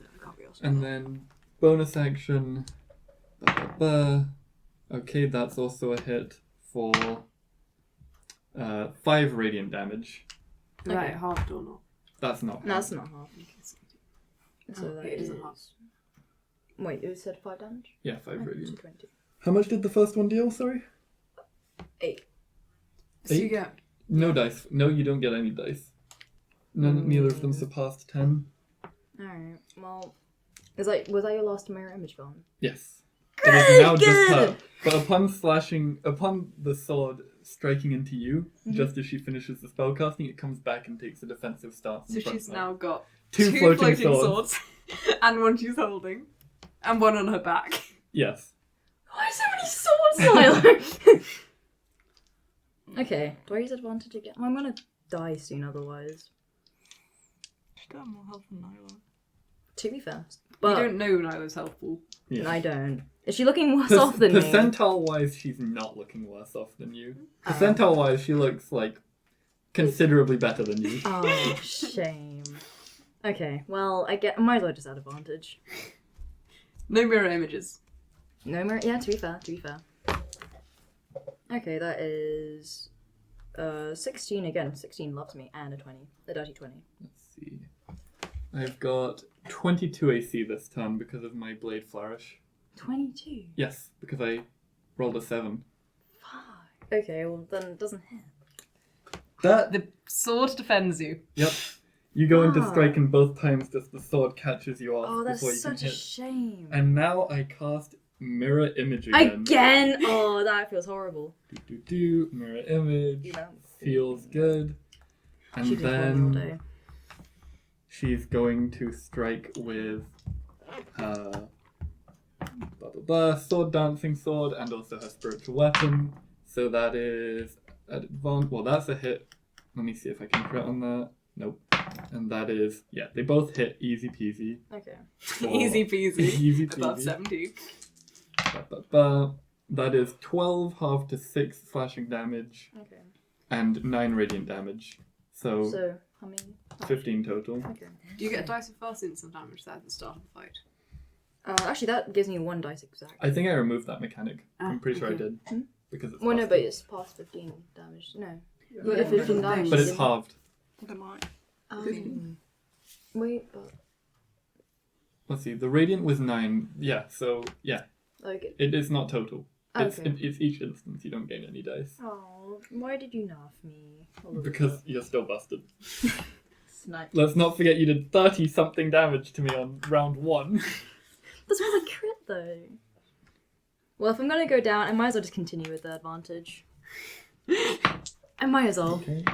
And then bonus action. Okay, that's also a hit for 5 radiant damage. Right, Okay. halved or not? That's not. No, that's not half. So Oh, that it is... isn't half. Wait, you said 5 damage? Yeah, 5 Oh, radiant. 220. How much did the first one deal? Sorry. 8. So you 8? get No dice. No, you don't get any dice. Neither of them surpassed 10. Alright, well... was that your last mirror image gone? Yes. It is now just good. her. But upon the sword striking into you, just as she finishes the spell casting, it comes back and takes a defensive stance. so in front she's of her. now got 2 two floating floating swords. swords and one she's holding and one on her back. Yes. Why so many swords, Tyler? Okay, do I use advantage again? Well, I'm gonna die soon otherwise. She's got more health than Naïlo. To be fair. You But don't know Nylo's helpful. Yeah. I don't. Is she looking worse off than me? Percentile-wise, she's not looking worse off than you. Oh. Percentile-wise, she looks, like, considerably better than you. Oh, shame. Okay, well, I might as well just add advantage. No mirror images. No more. Yeah, to be fair. Okay, that is 16 again. 16 loves me, and a 20. A dirty 20. Let's see. I've got 22 AC this turn because of my Blade Flourish. 22. Yes, because I rolled a 7. Fuck. Okay, well then it doesn't hit. That... The sword defends you. Yep. You go into Ah. strike and both times just the sword catches you off Oh, before that's you can such a hit. shame. And now I cast Mirror Image again. Again? Oh, that feels horrible. Mirror Image. Feels good. And She did horrible all then day. she's going to strike with her sword dancing sword and also her spiritual weapon. So that is at advantage. Well, that's a hit. Let me see if I can crit on that. Nope. And that is, yeah, they both hit easy peasy. Okay. Easy peasy. Easy Above peasy. 70. That is 12 half to 6 slashing damage Okay. and 9 radiant damage. So So, how many? 15 total. Okay. Do you get a dice of first instant damage there at the start of the fight? Actually, that gives me 1 dice exact. I think I removed that mechanic. Ah, I'm pretty sure I okay. did. Hmm? Because it's Well, no, past but it. it's past 15 damage. No. Yeah, Yeah, 15 damage. But it's halved. What am I? Wait, but... Let's see, the radiant was 9. Yeah, so, yeah. Okay. It is not total. It's, Okay. it's each instance, you don't gain any dice. Oh, why did you nerf me? Because you're still busted. Snipe. Let's not forget you did 30-something damage to me on round 1. This was a crit, though. Well, if I'm gonna go down, I might as well just continue with the advantage. I might as well. Okay.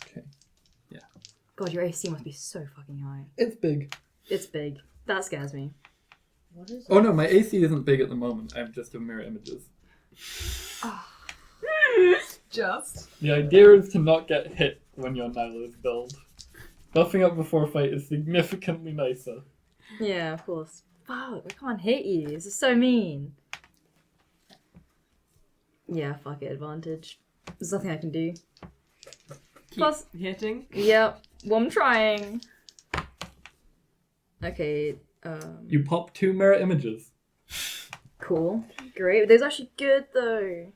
Okay. God, your AC must be so fucking high. It's big. It's big. That scares me. What is Oh no, my AC isn't big at the moment. I'm just of mirror images. Just. The idea is to not get hit when you're Naïlo's build. Buffing up before a fight is significantly nicer. Yeah, of course. Fuck, I can't hit you. This is so mean. Yeah, fuck it, advantage. There's nothing I can do. Keep Plus- hitting. Yep, well, I'm trying. Okay, You pop 2 mirror images. cool. Great. Those are actually good, though.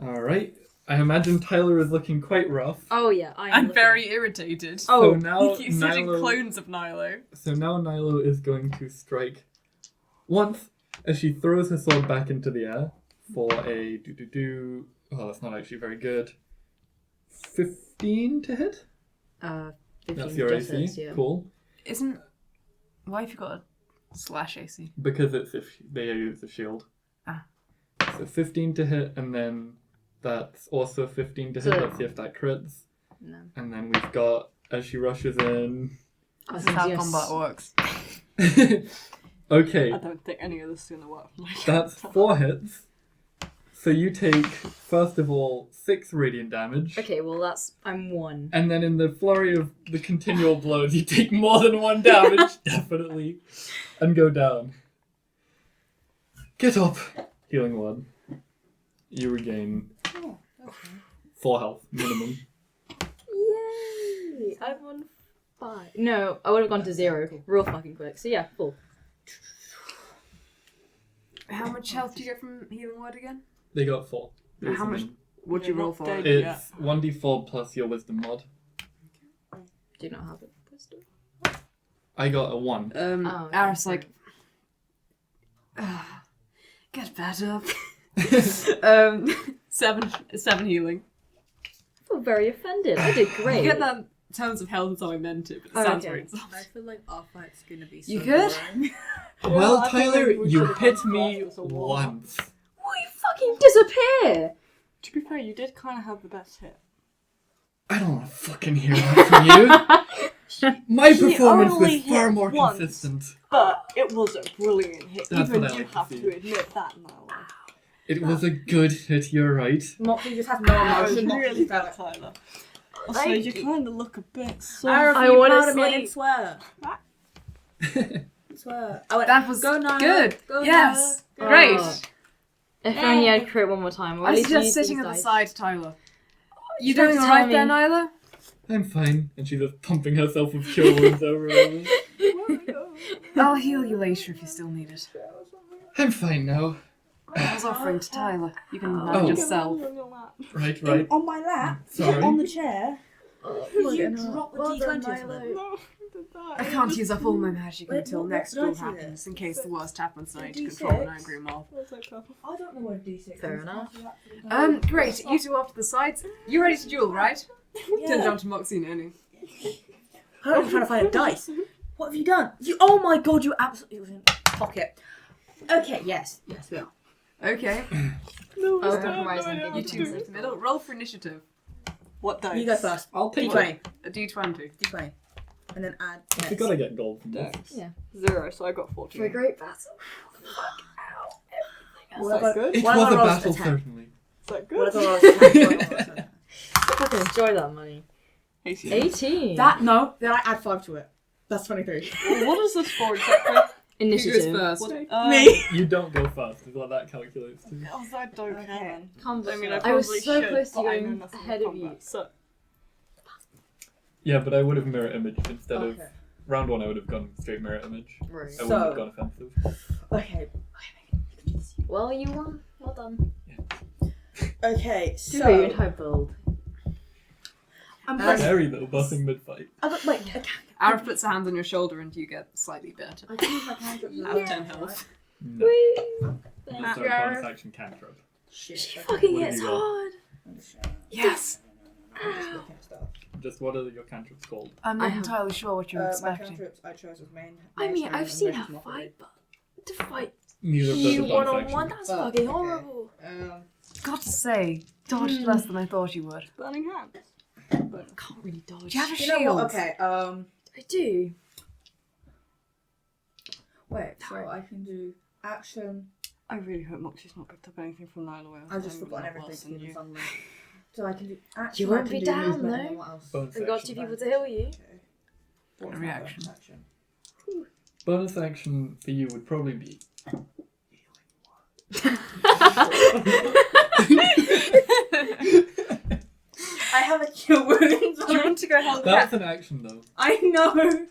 Alright. I imagine Tyler is looking quite rough. Oh yeah, I'm very irritated. So Oh, now He's such Naïlo, clones of Naïlo. so now Naïlo is going to strike once as she throws her sword back into the air for a oh, that's not actually very good. 15 to hit? 15 That's your AC. hits, yeah. Cool. Why have you got a slash AC? Because it's if they use a shield. Ah. So 15 to hit, and then that's also 15 to hit. So- Let's see if that crits. No. And then we've got, as she rushes in... This is how combat works. Okay, I don't think any of this is going to work. that's 4 hits. So you take, first of all, 6 radiant damage. Okay, well I'm 1. And then in the flurry of the continual blows, you take more than 1 damage, definitely, and go down. Get up. Healing 1. You regain 4 health, minimum. Yay! I'm on 5. No, I would have gone to 0 real fucking quick. So yeah, 4. How much health do you get from healing word again? They got 4. How much would you roll for it? It's 1d4 plus your wisdom mod. Do you not have it? Wisdom? I got a 1. Oh, Arif's okay. like, get better. 7 healing. I feel very offended. I did great. You get that in terms of health is how I meant it, but it Oh, sounds okay. very soft. I feel like our fight's gonna be so You good? boring. Well, I think Tyler, we you should've hit gone me faster, so what? once. Will you fucking disappear? To be fair, you did kind of have the best hit. I don't want to fucking hear that from you. My He performance was only far hit more once. consistent. But it was a brilliant hit. That's Even what I you like to have see. to admit that now. It was a good hit, you're right. Moxie just has no That was emotion. really Moxie good, Tyler. Also, Thank you you. kind of look a bit so. Arif, I are you wanna proud of me? I sleep. didn't swear. Swear. I went, That was go Naya, good. Go Yes. Naya, go Great. Naya. If only I'd crit one more time. Or I at was least just use sitting these at the dice. side, Tyler. You Don't doing tell alright there, me. Nyla? I'm fine. And she's just pumping herself with cure wounds over and over. I'll heal you later if you still need it. I'm fine now. I was offering to Tyler. You can manage Oh. yourself. Right, right. On my lap, Sorry. on the chair. Oh, You drop the D20 of them. I can't use up all my magic Wait, until what next did I duel see happens, in case the worst happens and I need to D6? control an angry mob. I don't know what a D6 Fair is. enough. Great. You two off to the sides. You ready to duel, right? Turns on to Moxie and Innie. I'm trying to find a dice. What have you done? Oh my god, you absolutely was in pocket. Okay, yes, we are. Okay. No, I'll it's compromise not, and no, give I You you have two to. move to the middle. Roll for initiative. What dice? You go first. I'll take D20. A D20. D20. And then add. I forgot I get gold from this. Yeah. 0, so I got 14. For a great battle. Is that good? It One was of a our rolls battle, is a 10. certainly. Is that What good? are the Fucking enjoy that money. 18. 18. That, no, then I add 5 to it. That's 23. What is this for exactly? Who goes Initiative. first? Me. You don't go first, is what that calculates to. Because I don't care. Come I mean, I was probably so should, close to but I know going nothing ahead about of you. combat, So, Yeah, but I would have mirror imaged instead of... Okay. Round 1 I would have gone straight mirror image. Right. I wouldn't So- have gone offensive. Okay. Well, you won. Well done. Okay, Dude, so. how bold. I'm Scary though, buffing mid-fight. wait, okay. Arif puts a hand on your shoulder and you get slightly better. I can use my cantrip. Out of 10 health. No. Whee! Just Thank our you, bonus Arif. action cantrip. Shit. She okay. fucking What have hits you got? hard. Yes! I'm just looking at stuff. Just what are your cantrips called? I'm I not have- entirely sure what you're My expecting. cantrips I chose as main. I mean, main I've and seen vicious her mockery. fight, but to fight Neither of those you are bonus one-on-one, action. that's Oh, fucking okay. horrible. Got to say, dodged less than I thought you would. burning hands. Can't really dodge. Do you have a You know shield? what? Okay. I do. Wait. So I can do action. I really hope Moxie's not picked up anything from Naïlo. I've just forgotten everything even suddenly. So I can do action. You won't I can be do down, movement, and though. then what else? Bonus We got action. 2 people to heal you. Okay. What's A my reaction. bonus action? Bonus action for you would probably be... I have a cure wound. Do you want to go help That's Cass? an action though. I know.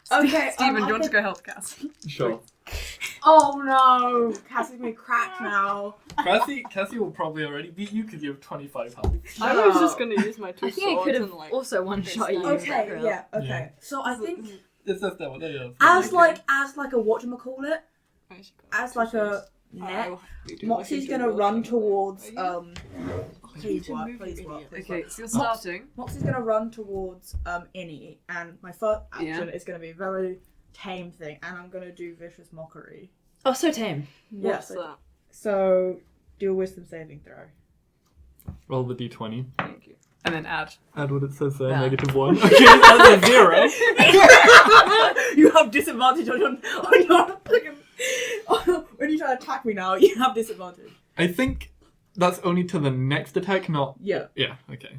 Okay, Stephen, do you I want to can- go help Cass? Sure. Oh no! Cassie's gonna crack now. Cassie will probably already beat you because you have 25 health. I was just gonna use my 2 I think I swords could have and like. also one-shot you. Okay, yeah, okay. Yeah. So I think It's just that one. Yeah. as like a whatchamacallit, as like a net, Moxie's gonna run towards please work. Okay, so you're starting. Moxie's gonna run towards Innie, and my first action Yeah. is gonna be a very tame thing, and I'm gonna do vicious mockery. Oh, so tame. What's Yeah, that? So do a wisdom saving throw. Roll the d20. Thank you. And then add. Add what it says there. Yeah. -1. Okay, that's a 0. You have disadvantage on your fucking when you try to attack me now. You have disadvantage. I think that's only to the next attack, not. Yeah. Yeah. Okay.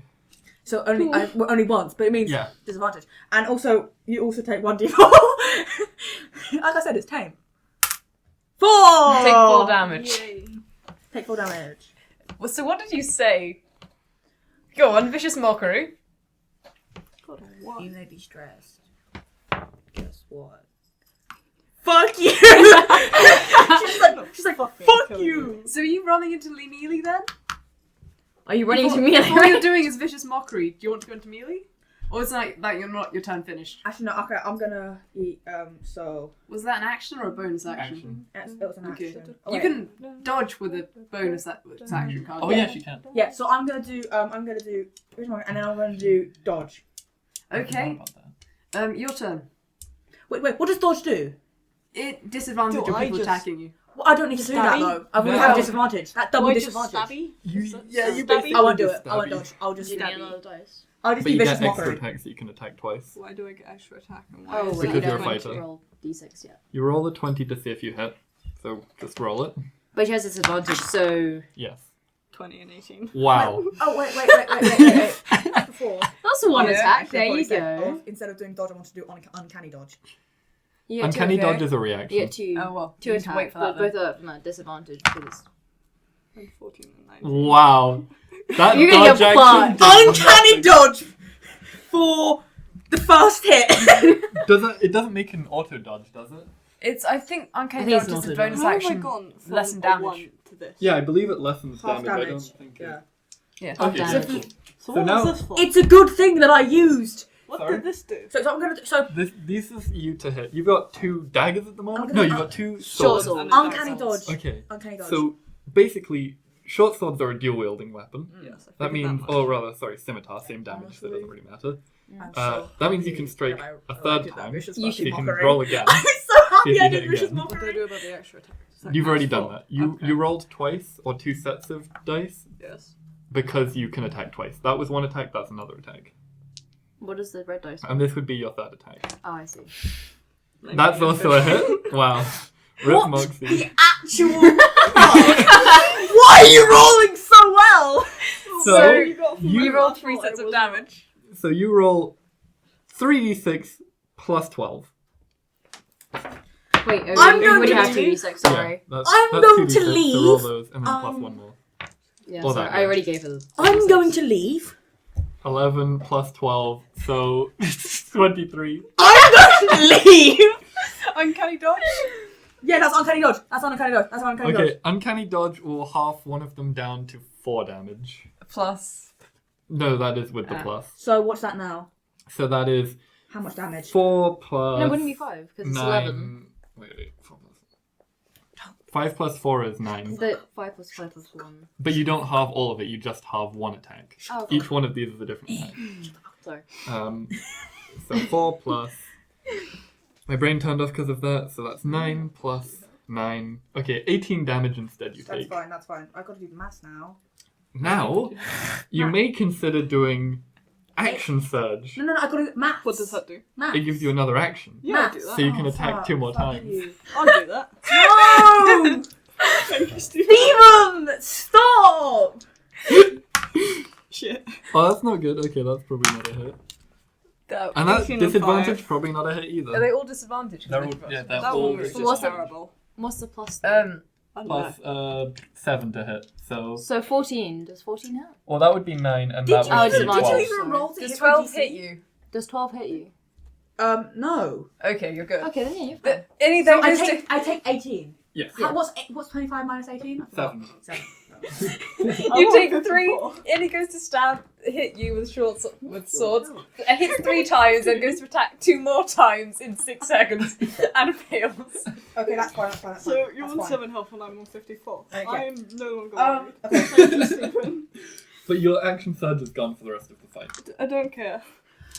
So only once, but it means Yeah. disadvantage. And also, you also take 1d4. Like I said, it's tame. 4! Take 4 damage. Yay. Take 4 damage. Well, so what did you say? Go on, vicious mockery. God, what? You may be stressed. Guess what? Fuck you! she's like, fuck you! So are you running into melee then? Are you running to Before- me? All you're doing is vicious mockery. Do you want to go into melee? Or is it like that you're not your turn finished? Actually, no, okay, I'm gonna eat, so... Was that an action or a bonus action? It was an Okay. action. You can dodge with a bonus action, can't Oh you? yeah, she can. Yeah, so I'm gonna do, and then I'm gonna do dodge. Okay. Your turn. Wait, what does dodge do? It disadvantage Do of I people just- attacking you. Well, I don't need to do that Stabby? though. I already No. have a disadvantage. That double Do I just disadvantage. stabby? You Stabby? basically I won't do it. just I won't stabby. dodge. I'll just Give me stab you. another dice. I'll just But do you vicious get extra mockery. attacks that you can attack twice. Why do I get extra attack and why Oh, is Because it you're a 20? fighter. Roll d6, yeah. You roll a 20 to see if you hit. So just roll it. But she has disadvantage, so... Yes. 20 and 18. Wow. Oh wait. Before. That's one Yeah, attack, there Before you I said, go. Instead of doing dodge, I want to do uncanny dodge. You get two, Uncanny okay? dodge is a You reaction. get two. Oh well. Two you need to wait attacks, for that. but then. both are from a disadvantage because... And 14 and 19. Wow. That You're gonna dodge get action fucked. did Uncanny nothing. dodge for the first hit. It doesn't make an auto dodge, does it? It's I think uncanny I think dodge it's is a an bonus How have I action. gone from lessen a damage. 1 to this? Yeah, I believe it lessens Half damage. I don't damage. think Yeah. Yeah. Okay, damage. so So So what now- was this for? It's a good thing that I used. What Sorry? did this do? So I'm gonna do, so this is you to hit. You've got 2 daggers at the moment? I'm No, gonna- you've got 2 Short swords. sword. And uncanny dark dodge. Okay. Uncanny dodge. So basically, short swords are a dual wielding weapon. Yes, I That figured means, much. oh rather, sorry, scimitar, same damage, so it doesn't really matter. I'm so That means you happy can strike that a I third did that time. vicious You fucking So you can mockery. roll again. I'm so See if happy you I hit did vicious again. What do I mockery. do about the extra attack? You've already done Four. that. You Okay. you rolled twice or 2 sets of dice Yes. because you can attack twice. That was 1 attack, that's another attack. What is the red dice? And this would be your 3rd attack. Oh, I see. That's also a hit? Wow. Rip What? Moxie. The actual Why are you rolling so well? So, You roll 3 sets of damage. So you roll 3d6 plus 12. Wait, I'm you going would to have leave. 2d6, sorry. Yeah, I'm that's going 2d6, to so roll leave, those and then plus 1 more. Yeah, Or sorry, that I already gave her the... I'm going to leave. 11 plus 12, so 23. I'm going to leave. Uncanny dodge? Yeah, that's uncanny dodge. That's uncanny dodge. That's uncanny dodge. Okay, Uncanny Dodge will half one of them down to 4 damage. Plus. No, that is with the plus. So what's that now? So that is How much damage? 4 plus... No, it wouldn't be 5, because it's 11. Wait, 4 plus... 5 plus 4 is 9. The 5 plus 5 plus 1. But you don't halve all of it, you just halve 1 attack. Oh, okay. Each one of these is a different attack. Sorry. So 4 plus... My brain turned off because of that, so that's 9 plus 9. Okay, 18 damage instead you That's take. fine. That's fine. I've got to do the maths now. Now, you may consider doing Action Surge. No. I've got to do maths. What does that do? Maths. It gives you another action. Yeah, I'll do Maths. that. So you can Oh, attack fuck, 2 more fuck times. you. I'll do that. No! Thank you, Steve. Steven! Stop! Shit. Oh, that's not good. Okay, that's probably not a hit. And that's 18 and disadvantage, 5. probably not a hit either. Are they all disadvantaged? They're all- yeah, they're That all one was just just awesome. terrible. What's the plus? Plus 7 to hit. So, So 14. Does 14 hit? well, that would be 9, and Did that you, would Oh, be it's did you 12. advantage. even roll to Does hit 12 my DC? hit you? Does 12 hit you? No. Okay, you're good. Okay, then yeah, you're The, fine. Innie So then goes to... I take 18. Yes. What's 25 minus 18? 7. 7. You take 3. Innie goes to hit you with with swords, and hits 3 times, and goes to attack 2 more times in 6 seconds, and fails. Okay, that's fine. So you're on 7 health and I'm on 54. Okay. I'm no longer worried. Okay. Thank you, Stephen. But your action surge is gone for the rest of the fight. I don't care.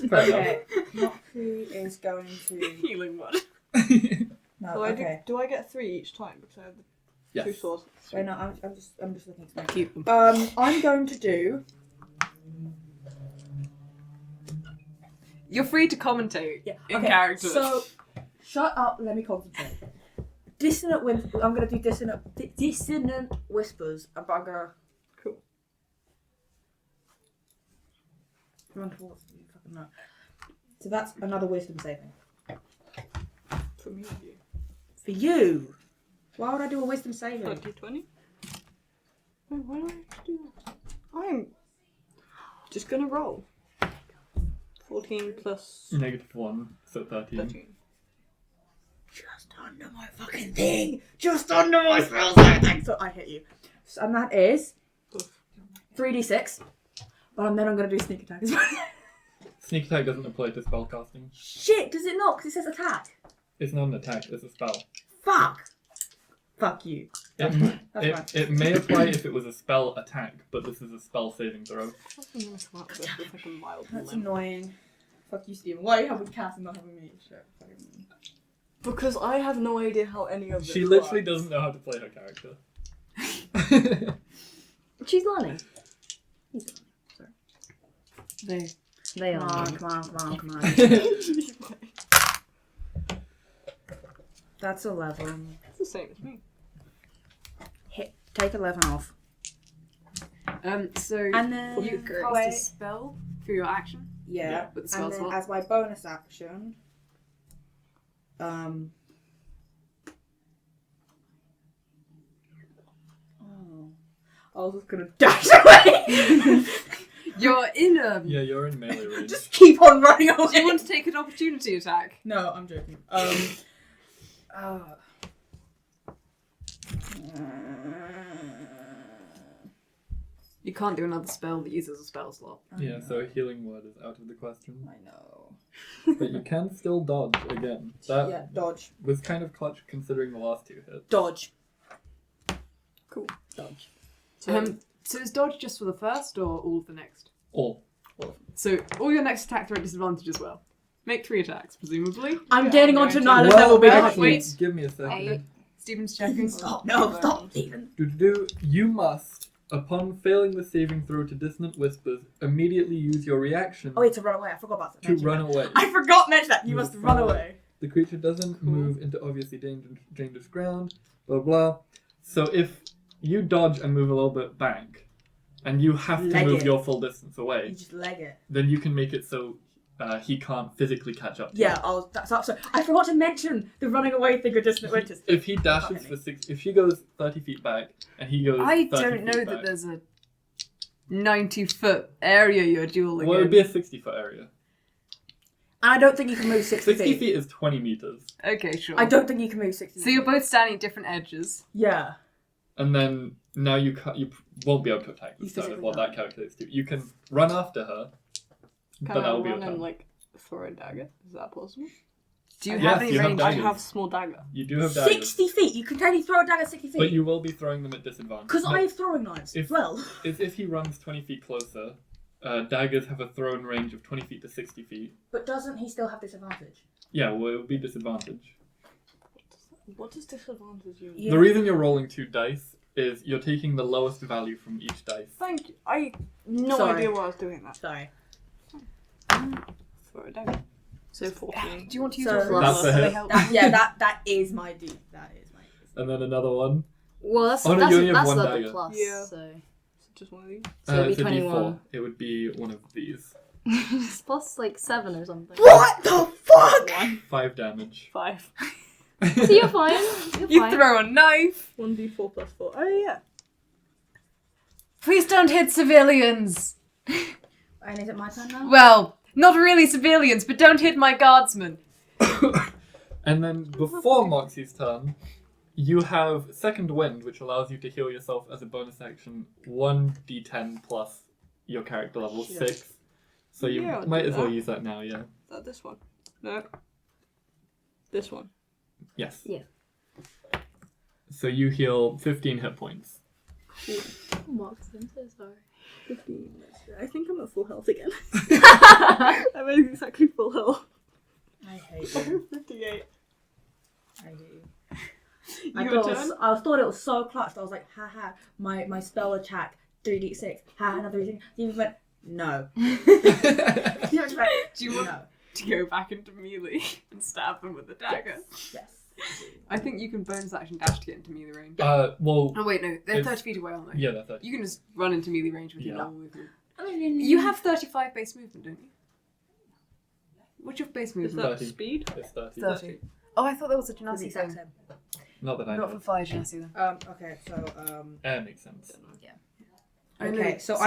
Fair Okay. Moxie is going to. Healing one. enough. No. So Okay. do I get 3 each time because I have the 2 Yes. swords? Wait, no. I'm just looking at something. Keep them. I'm going to do. You're free to commentate in character. So, shut up. Let me concentrate. Dissonant. I'm gonna do dissonant whispers. But I'm gonna. Cool. Run towards you. Fucking no. So that's another wisdom saving. For me and you. For you. Why would I do a wisdom saving? 20? Wait, why do I have to do that? I'm just gonna roll. 14 plus -1, so 13. 13. Just under my fucking thing. Just under my spell saving. So I hit you. So, and that is Oof. 3d6. But then I'm gonna do sneak attack as well. Sneak attack doesn't apply to spell casting. Shit, does it not? Because it says attack. It's not an attack, it's a spell. Fuck. Fuck you. That's fine. It may apply if it was a spell attack, but this is a spell saving throw. I'm gonna come up with this with like a mild That's limp. annoying. Fuck you, Steven. Why are you having Cass and not having me? Shit. Because I have no idea how any of this She literally works. doesn't know how to play her character. She's learning. They Come are. on, come on. That's 11. It's the same as me. Take 11 off. So And then you go cast away. a spell for your action. Yeah. With the spell And then slot. as my bonus action, I was just gonna dash away. You're in Yeah, you're in melee range. Just keep on running away. Do you want to take an opportunity attack? No, I'm joking. You can't do another spell that uses a spell slot. Yeah, so a healing word is out of the question. I know. But you can still dodge again. That Yeah, dodge. was kind of clutch considering the last 2 hits. Dodge. Cool. Dodge. So is dodge just for the first or all of the next? All. So all your next attacks are at disadvantage as well. Make 3 attacks, presumably. I'm Yeah, getting I'm onto going to- Naïlo's level because well, of you. wait. Give me a second. Stephen's checking. Stop, no, stop, Steven. You must, upon failing the saving throw to dissonant whispers, immediately use your reaction Oh wait, to run away. I forgot about that. to run away. I forgot to mention that. You Move must run forward. away. The creature doesn't move into obviously dangerous ground, blah blah. So if you dodge and move a little bit back, and you have to Leg move it. your full distance You away, just leg it. then you can make it so he can't physically catch up to Yeah, that's up. So I forgot to mention the running away thing of Distant Winters. you. If he dashes for 6, if she goes 30 feet back, and he goes I 30 don't know feet that back, there's a 90-foot area you're dueling well, it would in. be a 60-foot area. And I don't think you can move 60 60 feet is 20 meters. Okay, sure. I don't think you can move 60 So you're feet. both standing at different edges. Yeah. And then now you won't be able to attack You this turn, is physically what can't. that calculates to. You can run after her, Can but that I will be your run and turn. like throw a dagger? Is that possible? Do you Yes, have any you have range? I daggers. have small dagger. You do have daggers, 60 feet. You can only throw a dagger 60 but feet. you will be throwing them at disadvantage. Because No, I have throwing knives if- as well. if he runs 20 feet closer, daggers have a thrown range of 20 feet to 60 feet. But doesn't he still have disadvantage? Yeah, well, it would be disadvantage. What does disadvantage you? Yeah. The reason you're rolling 2 dice is you're taking the lowest value from each dice. Thank you. I no Sorry. idea why I was doing that. Sorry. Throw a dagger. So 14. Do you want to use So- your plus? That's a so they hit. help? That is my D. That is my. And then another one. Well, that's Oh, no, that's, you only have that's one level dagger. plus. Yeah. So Is it just one of these? So it'd be it's a 21. D4. It would be one of these. it's plus like 7 or something. What the fuck? 5 damage. 5. So you're fine. You're You fine. throw a knife. 1d4 plus 4. Oh yeah. Please don't hit civilians. And is it my turn now? Well, Not really civilians, but don't hit my guardsmen. And then before Moxie's turn, you have Second Wind, which allows you to heal yourself as a bonus action 1d10 plus your character level Shit. 6. So you Yeah, I'll might do as well that. use that now, yeah. Is that this one? No. This one. Yes. Yeah. So you heal 15 hit points. Mox, I'm so sorry. 15. I think I'm at full health again. I'm at exactly full health. I hate I'm you. 58. I hate you. Your turn? I thought it was so clutched. I was like, haha, my spell attack, 3d6. Ha, another 3d6. You went, no. You were just like, Do you want no. to go back into melee and stab them with the dagger? Yes. I think you can bonus action dash to get into melee range. Well, Oh wait, no, they're It's- 30 feet away, aren't they? yeah, that's it. You can just run into melee range with your Yeah. normal movement. You have 35 base movement, don't you? What's your base Is movement? that 30. speed? It's 30. 30. Oh, I thought that was a It's the genasi exact thing. same. Not that I Not know. for fire genasi then. Okay, so Makes sense. I know okay, so some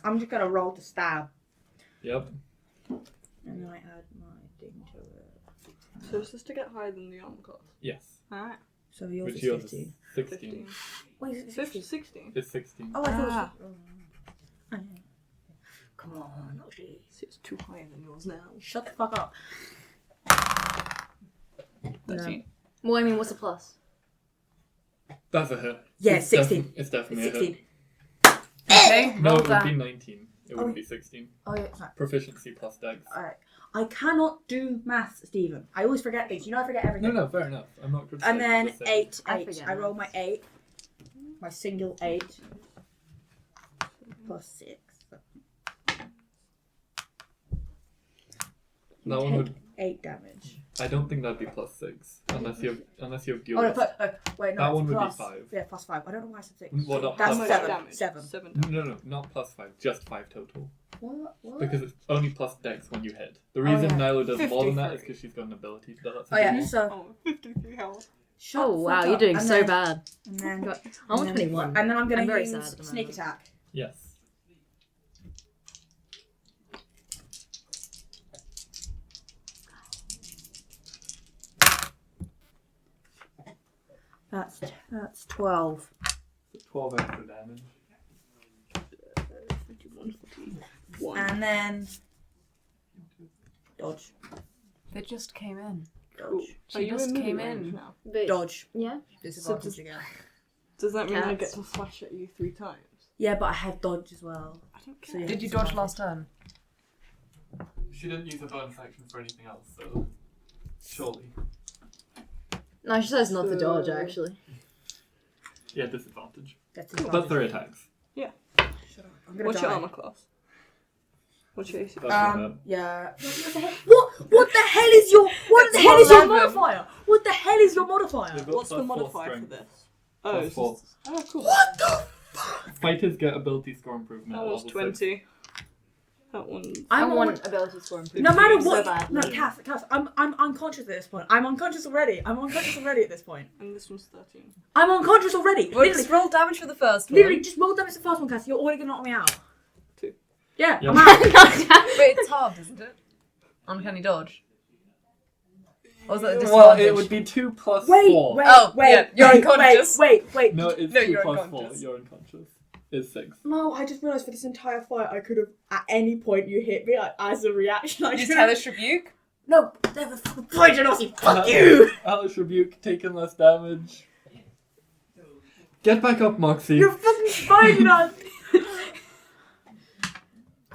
I'm just gonna roll to stab, Yep. and then I add my thing to it. So is this to get higher than the armor class? Yes. Alright. So yours Which is yours is 15. 16. Wait, is it 50, 15? 16. It's 16. Oh, I thought Ah. it was. Oh, no. Come on, oh jeez. See, it's too higher than yours now. Shut the fuck up. 13. Well, I mean, what's the plus? That's a hit. Yeah, It's 16. It's definitely It's a hit. 16. Okay, No, roll it would that. be 19. It Oh, wouldn't yeah. be 16. Oh yeah, sorry. Proficiency plus dex. Alright. I cannot do maths, Stephen. I always forget things. You know I forget everything. No, fair enough. I'm not criticizing. And then I'm just saying. 8. I forget I roll my maths. 8. My single 8. Plus 6. That one would. 8 damage. I don't think that'd be plus 6 unless you have dual. Oh no, wait, no. That it's one would be plus, 5. Yeah, plus 5. I don't know why I said 6. Well, not That's plus 7. damage? 7. 7. No, not plus 5. Just 5 total. What? Because it's only plus dex when you hit. The reason yeah. Naïlo does more than that is 53. because she's got an ability to do that. Oh yeah, so Oh, 53 health. shut Oh the wow, fuck you're up. doing And so then- bad. And then, I'm and on then- 21. And then I'm gonna I'm very use sad at the sneak moment. attack. Yes. That's 12. So 12 extra damage. 51, 41. And then dodge. They just came in. Cool. Dodge. She Are you just in came melee range in. now? But, Dodge. yeah. Disadvantage again. Does that mean I get Cats. to flash at you 3 times? Yeah, but I have dodge as well. I don't So care. yeah. Did you dodge last turn? She didn't use a bonus action for anything else, so surely. No, she says not to So- dodge, actually. Yeah, disadvantage. That's But 3 attacks. Shut up. I'm gonna What's die. your armor class? What's your AC? That's not bad. Yeah. What the hell is your your modifier? modifier? What the hell is your modifier? They've got What's the plus 4 modifier for strength. this? Oh, Plus it's 4. just... Oh, cool. What the? Fighters get ability score improvement. That at was level 6. 20. That one... I I'm on. want ability score improvement. No matter so what. badly. No, Cass. I'm unconscious at this point. I'm unconscious already. At this point. And this one's 13. I'm unconscious already. Well, Literally, just roll damage for the first one. literally, just roll damage the first one, Cass. You're already gonna knock me out. 2. Yeah, Yep. I'm out. But it's halved, isn't it? Uncanny dodge. Or was that a Well, disadvantage? it would be 2 plus Wait, 4. wait, Oh, wait. yeah, you're wait, unconscious. Wait. No, it's No, 2 you're plus unconscious. 4. You're unconscious. It's 6. No, I just realised for this entire fight, I could have, at any point you hit me, like, as a reaction, I Use could have... Hellish Rebuke. No, never fucking poison Aussie, fuck you! Alice Rebuke, taking less damage. Get back up, Moxie. You're fucking spiking us!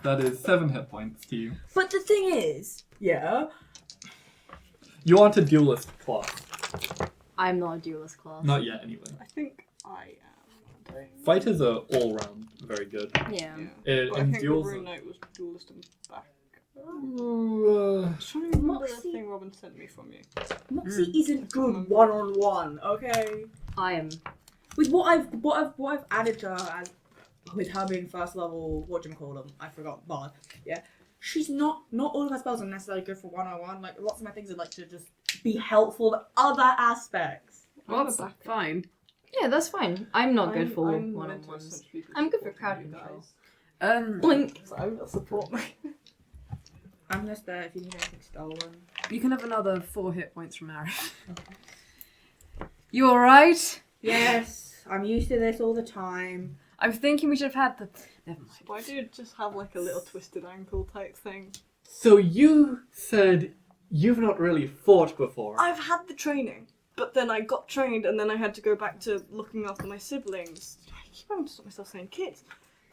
That is 7 hit points to you. But the thing is, yeah, You aren't a duelist class. I'm not a duelist class. Not yet, anyway. I think I am. aren't Fighters are all round very good. Yeah. I? Yeah. But I In think duels. the Rune Knight was duelist and back. Ooh, I'm trying to remember the Moxie- thing Robyn sent me from you. Moxie isn't good one-on-one, okay? I am. With what I've added to her as, with her being first level, whatchamacallit, I forgot, Bard, yeah. She's not all of her spells are necessarily good for one-on-one, like, lots of my things are like to just be helpful in other aspects. Well, that's fine. Yeah, that's fine. I'm not good for I'm meant to one-on-ones. essentially be I'm good for supporting crowd you control. guys. Blink. So I'm not support me. I'm just there if you need anything stolen. You can have another 4 hit points from Arif. You alright? Yes, I'm used to this all the time. I'm thinking we should have had the... Never mind. Why do you just have like a little twisted ankle type thing? So you said you've not really fought before. I've had the training, but then I got trained and then I had to go back to looking after my siblings. I keep having to stop myself saying kids.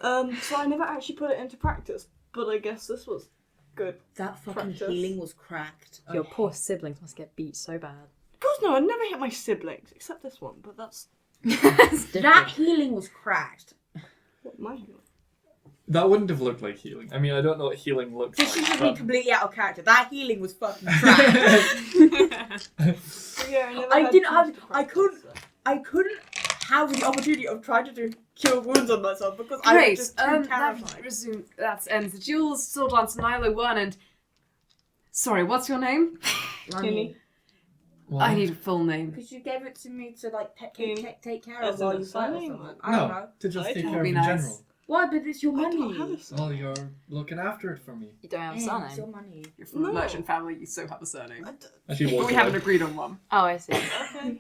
So I never actually put it into practice, but I guess this was good. That fucking Practice. healing was cracked. Your poor siblings must get beat so bad. God, no, I never hit my siblings, except this one, but that's That healing was cracked. what my healing. That wouldn't have looked like healing. I mean, I don't know what healing looks This is like. just me but- completely out of character. That healing was fucking cracked. So yeah, I never I had didn't chance have- to I practice couldn't- it. I couldn't have the opportunity of trying to do cure wounds on myself because I was Great, just too that terrified. ends the duels. Sword Dance Naïlo won and... Sorry, what's your name? Innie. Why? I need a full name. Because you gave it to me to like Innie. take care As of in while a you fight or surname, something. or- I don't No, know. to just I take don't care of be in nice. general. Why? But it's your I money. don't have a son. Well, you're looking after it for me. You don't have a It's your surname. money. You're from a No. merchant family, you so have a surname. Actually, But walk we haven't away. agreed on one. Oh, I see. Okay.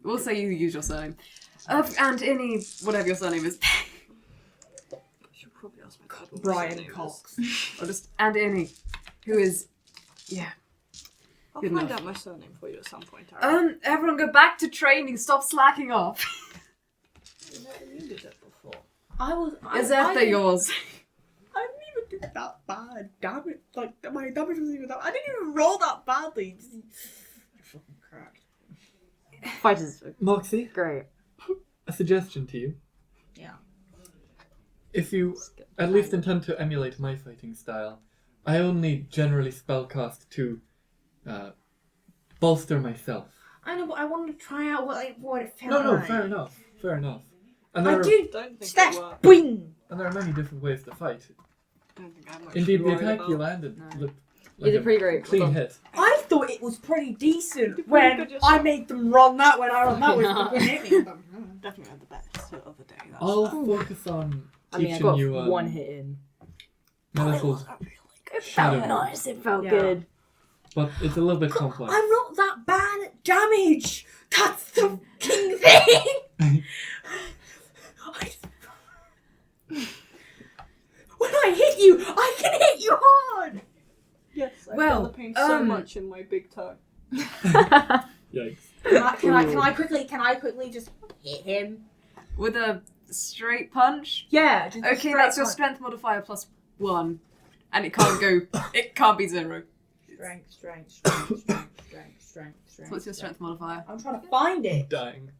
We'll say you use your surname. And Innie, whatever your surname is. I should probably ask my dad what my Brian surname is. Cox. Or just and Innie, who is I'll Good find enough. out my surname for you at some point, Arif. everyone go back to training, stop slacking off. You never needed it before. I was. Is that yours? I didn't even do that bad. Damn it! Like my damage wasn't even that. I didn't even roll that badly. You fucking cracked. Fighters are Moxie, great. a suggestion to you. Yeah. If you at least intend to emulate my fighting style, I only generally spellcast to bolster myself. I know, but I wanted to try out what it felt No, like. fair enough. Fair enough. And I there, are, do. Don't think Stash. it worked. Boing. and there are many different ways to fight. Don't think I'm much Indeed, the worried attack about. you landed No. looked You like did a pretty great. clean Well done. hit. I thought it was pretty decent did pretty when good yourself. I made them run that when I run that way. No. They couldn't hit me. Definitely had the best the other day. That's I'll fair. focus on I mean, I teaching got you one hit in. medical It shadow felt nice. It felt Yeah. good. but it's a little bit complex. I'm not that bad at damage. That's the king thing. When I hit you, I can hit you hard. Yes, I Well, feel the pain so much in my big toe. Yikes. Can I quickly just hit him? With a straight punch? Yeah. Just a Okay, straight that's your punch. strength modifier plus 1. And it can't go it can't be 0. Strength. So what's your strength modifier? I'm trying to find it. Dying.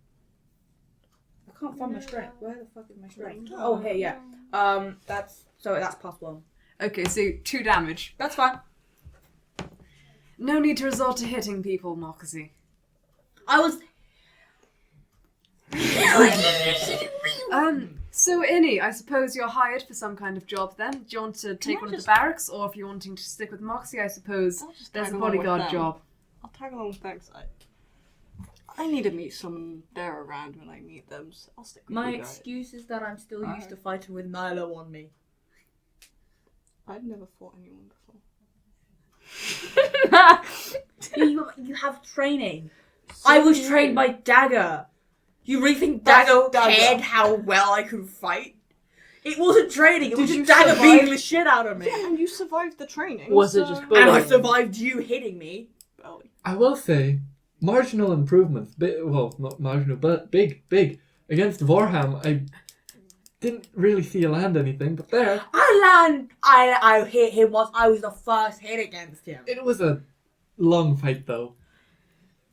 I can't find my strength. Where the fuck is my strength? Oh, here, yeah. That's plus 1. Okay, so 2 damage. That's fine. No need to resort to hitting people, Moxie. I was. So Innie, I suppose you're hired for some kind of job then? Do you want to take I one of just- the barracks, or if you're wanting to stick with Moxie, I suppose I'll just there's tag a along with bodyguard them. job. I'll tag along with them 'cause I need to meet someone. They're around when I meet them, so I'll stick with My you guys. excuse is that I'm still used to Alright. fighting with Naïlo on me. I've never fought anyone before. You have training. I was trained by Dagger. You really think Dagger That's cared Dagger. how well I could fight? It wasn't training. It was Did you just Dagger survive? beating the shit out of me. Yeah, and you survived the training. Was it so- just And I bullying? survived you hitting me. Belly. I will say, marginal improvements. Well, not marginal, but big. Against Vorham, I didn't really see you land anything, but there, I hit him once. I was the first hit against him. it was a long fight though.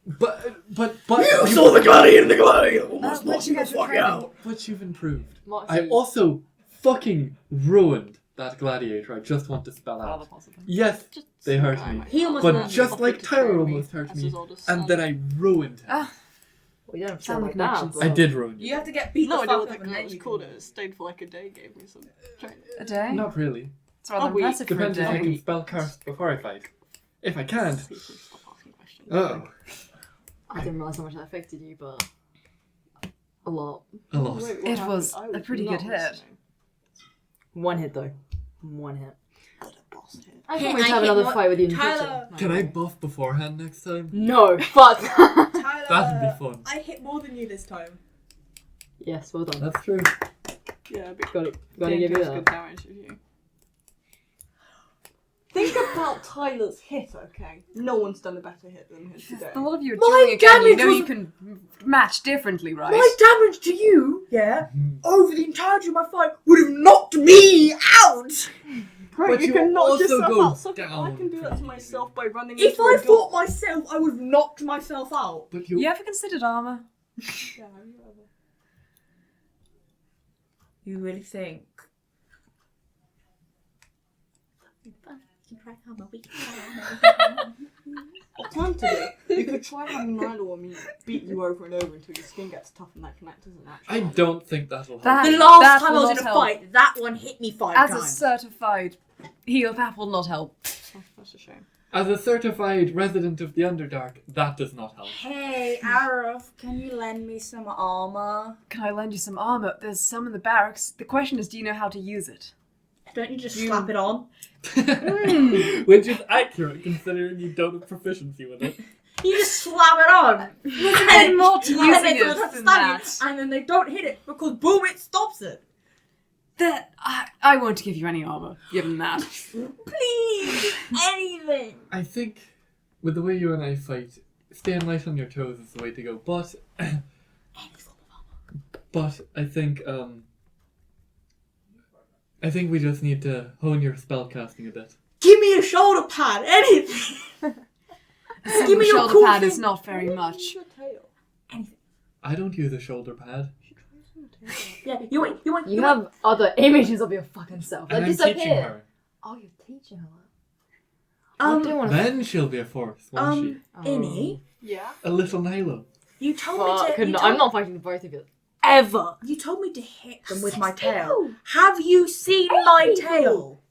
But You saw the gladiator and the gladiator almost but knocked you me the guys were fuck out. But you've improved. Moxie, I also fucking ruined that gladiator. I just want to spell Rather out. possible. Yes, just they some hurt guy me. might He have almost but hurt me. just offered like to Tyler train me almost hurt as me, his oldest and son. then I ruined him. Ah, Well, you don't have to Family like that. connections. But... I did ruin You you. have to get beat No the idea fuck what up that and guy then was you called. can- It stayed for like a day. Gave me some training. a day? Not really. It's rather A week. impressive for a Depends if I can day. spell cast before I fight. If I can't, Please stop asking questions. oh, I didn't realize how much that affected you, but a lot. a lot. Wait, what It happened? was I a pretty not good hit. listening. One hit though. One hit. boss here. I Hey, can't wait to I have hit another what- fight with you in the Tyler. future. Can I buff beforehand next time? No, fuck. Tyler, That'd be fun. I hit more than you this time. Yes, well done. That's true. Yeah, but Gotta give you good that. damage of you. Think about Tyler's hit, okay? No one's done a better hit than his today. The lot of you are My dueling again. You damage know was- you can match differently, right? My damage to you, over the entirety of my fight would have knocked me out. Right, But you you can knock also yourself go out. So I down can do that to pretty myself by running If into I a door. fought myself, I would have knocked myself out. But You ever considered armor? Yeah, have you ever? You really think? Alternatively, you could try having Naïlo on me beat you over and over until your skin gets tough and that connect doesn't actually. I don't think that'll help. That- The last that time I will was in not a help. fight, that one hit me 5 As a times. certified heal, that will not help. Oh, that's a shame. As a certified resident of the Underdark, that does not help. Hey, Arif, can you lend me some armor? Can I lend you some armor? There's some in the barracks. The question is, do you know how to use it? Don't you just slap it on? Which is accurate considering you don't have proficiency with it. You just slap it on. I'm not And using then it they stab than you, that. and then they don't hit it because boom, it stops it. That I won't give you any armor, given that. Please, anything. I think with the way you and I fight, staying light on your toes is the way to go. But I think we just need to hone your spellcasting a bit. Give me a shoulder pad, anything. A single Give me your shoulder cool pad thing. is not very much. Your tail. I don't use a shoulder pad. Yeah, you want. You have other images of your fucking self. And Like I'm teaching disappear. her. Oh, you're teaching her. I don't want to. Then she'll be a force, won't she? Innie, Yeah. A little Naïlo. you told me to. Fuck, You no, told, I'm not fighting both of you. ever. You told me to hit them with my tail. Have you seen my tail?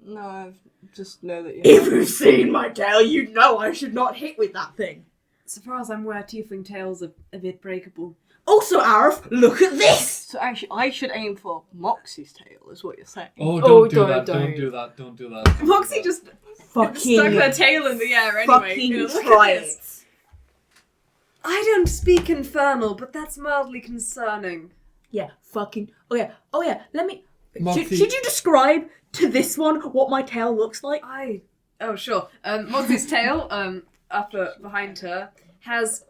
No, I just know that you. If you've seen my tail, you know I should not hit with that thing. So far as I'm aware, tiefling tails are a bit breakable. Also, Arif, look at this. So actually, I should aim for Moxie's tail, is what you're saying. Oh, Oh, don't do don't, that! don't. Don't do that! Don't do that! Moxie just Fucking, stuck her tail in the air anyway. fucking You know, look try at it. this. I don't speak infernal, but that's mildly concerning. Yeah, fucking. Oh yeah. Let me. Moxie. Should you describe to this one what my tail looks like? Oh sure. Moxie's tail, behind her, has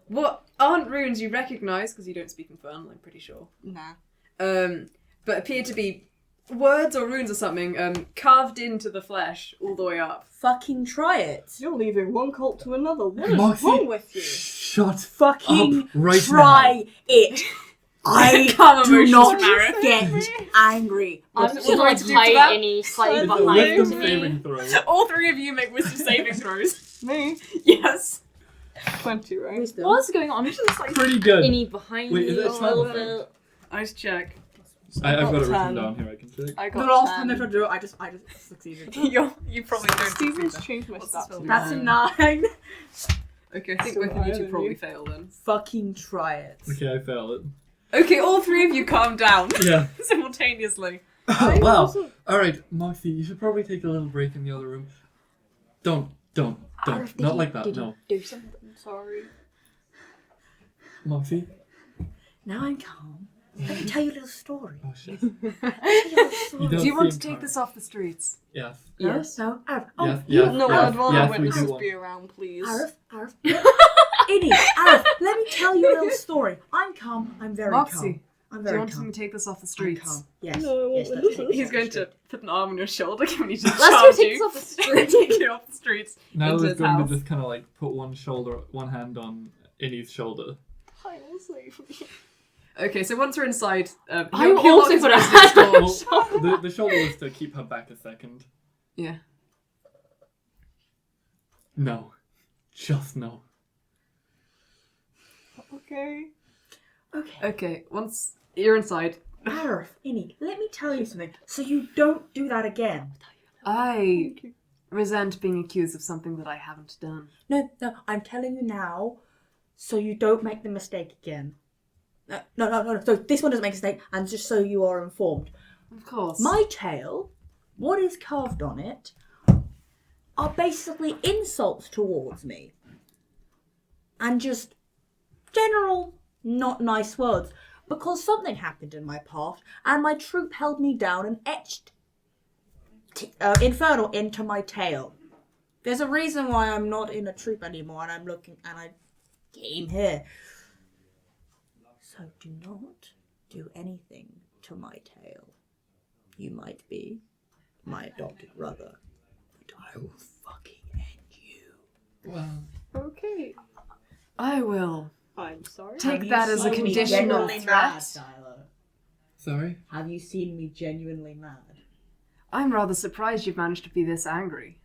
what aren't runes you recognise because you don't speak infernal. I'm pretty sure. Nah. But appear to be words or runes or something carved into the flesh all the way up. Fucking try it. You're leaving one cult to another. What is Moxie. wrong with you? Shut Fucking up right try it. I Calm do emotions not from Arif. get angry. I'm What just do gonna I like do for that? hide any slightly It's a behind wisdom me. saving throw. All three of you make wisdom saving throws. Me? Yes. 20, right? Wisdom. What's going on? I'm just like Pretty good. any behind Wait, is you it a little 12? bit. Nice check. I've got it written 10. down here. I can check. I The got last 10. time I tried to do it, I just succeeded. You probably don't. Steven's succeed changed my What's stats. this to for? That's a 9. 9. then. Okay, I think Still both of you higher two than probably you. fail then. Fucking try it. Okay, I failed it. Okay, all three of you calm down Yeah. simultaneously. Oh, wow. Alright, Moxie, you should probably take a little break in the other room. Don't. Arif, Not like that, did no. you do something? I'm sorry. Moxie? Now I'm calm. Let me tell you a little story. Oh, shit. Let me tell you a little story. don't Do you want to seem take calm. this off the streets? Yes. Yes. No, Arif. Oh, Yes, you yes, No, yes, I'd rather yes, we witnesses do want. be around, please. Arif. Innie, Arif, let me tell you a little story. I'm calm. I'm very Moxie, calm. I'm do you very want calm. me to take this off the I'm streets? calm. Yes. No, I want yes, to that's listen. it. He's going to put an arm on your shoulder, giving you to Let's go charge take you. this off the street. Take you off the streets. Now into is his going house. to just kind of like put one hand on Innie's shoulder. Hi, I'll save me. Okay, so once we're inside, I he'll will lock also his put a residence hand on door. Well, the shoulder was to keep her back a second. Yeah. No. Just no. Okay. Okay. Okay, once you're inside, Arif, Innie, let me tell you something. So you don't do that again. I resent being accused of something that I haven't done. No, I'm telling you now, so you don't make the mistake again. No. So this one doesn't make a mistake, and just so you are informed. Of course. My tail what is carved on it are basically insults towards me. And just general, not nice words. Because something happened in my past, and my troop held me down and etched Infernal into my tail. There's a reason why I'm not in a troop anymore, and I came here. So do not do anything to my tail. You might be my adopted brother, but I will fucking end you. Well, Okay. I will I'm sorry. take that as a conditional threat. sorry? Have you seen me genuinely mad? I'm rather surprised you've managed to be this angry.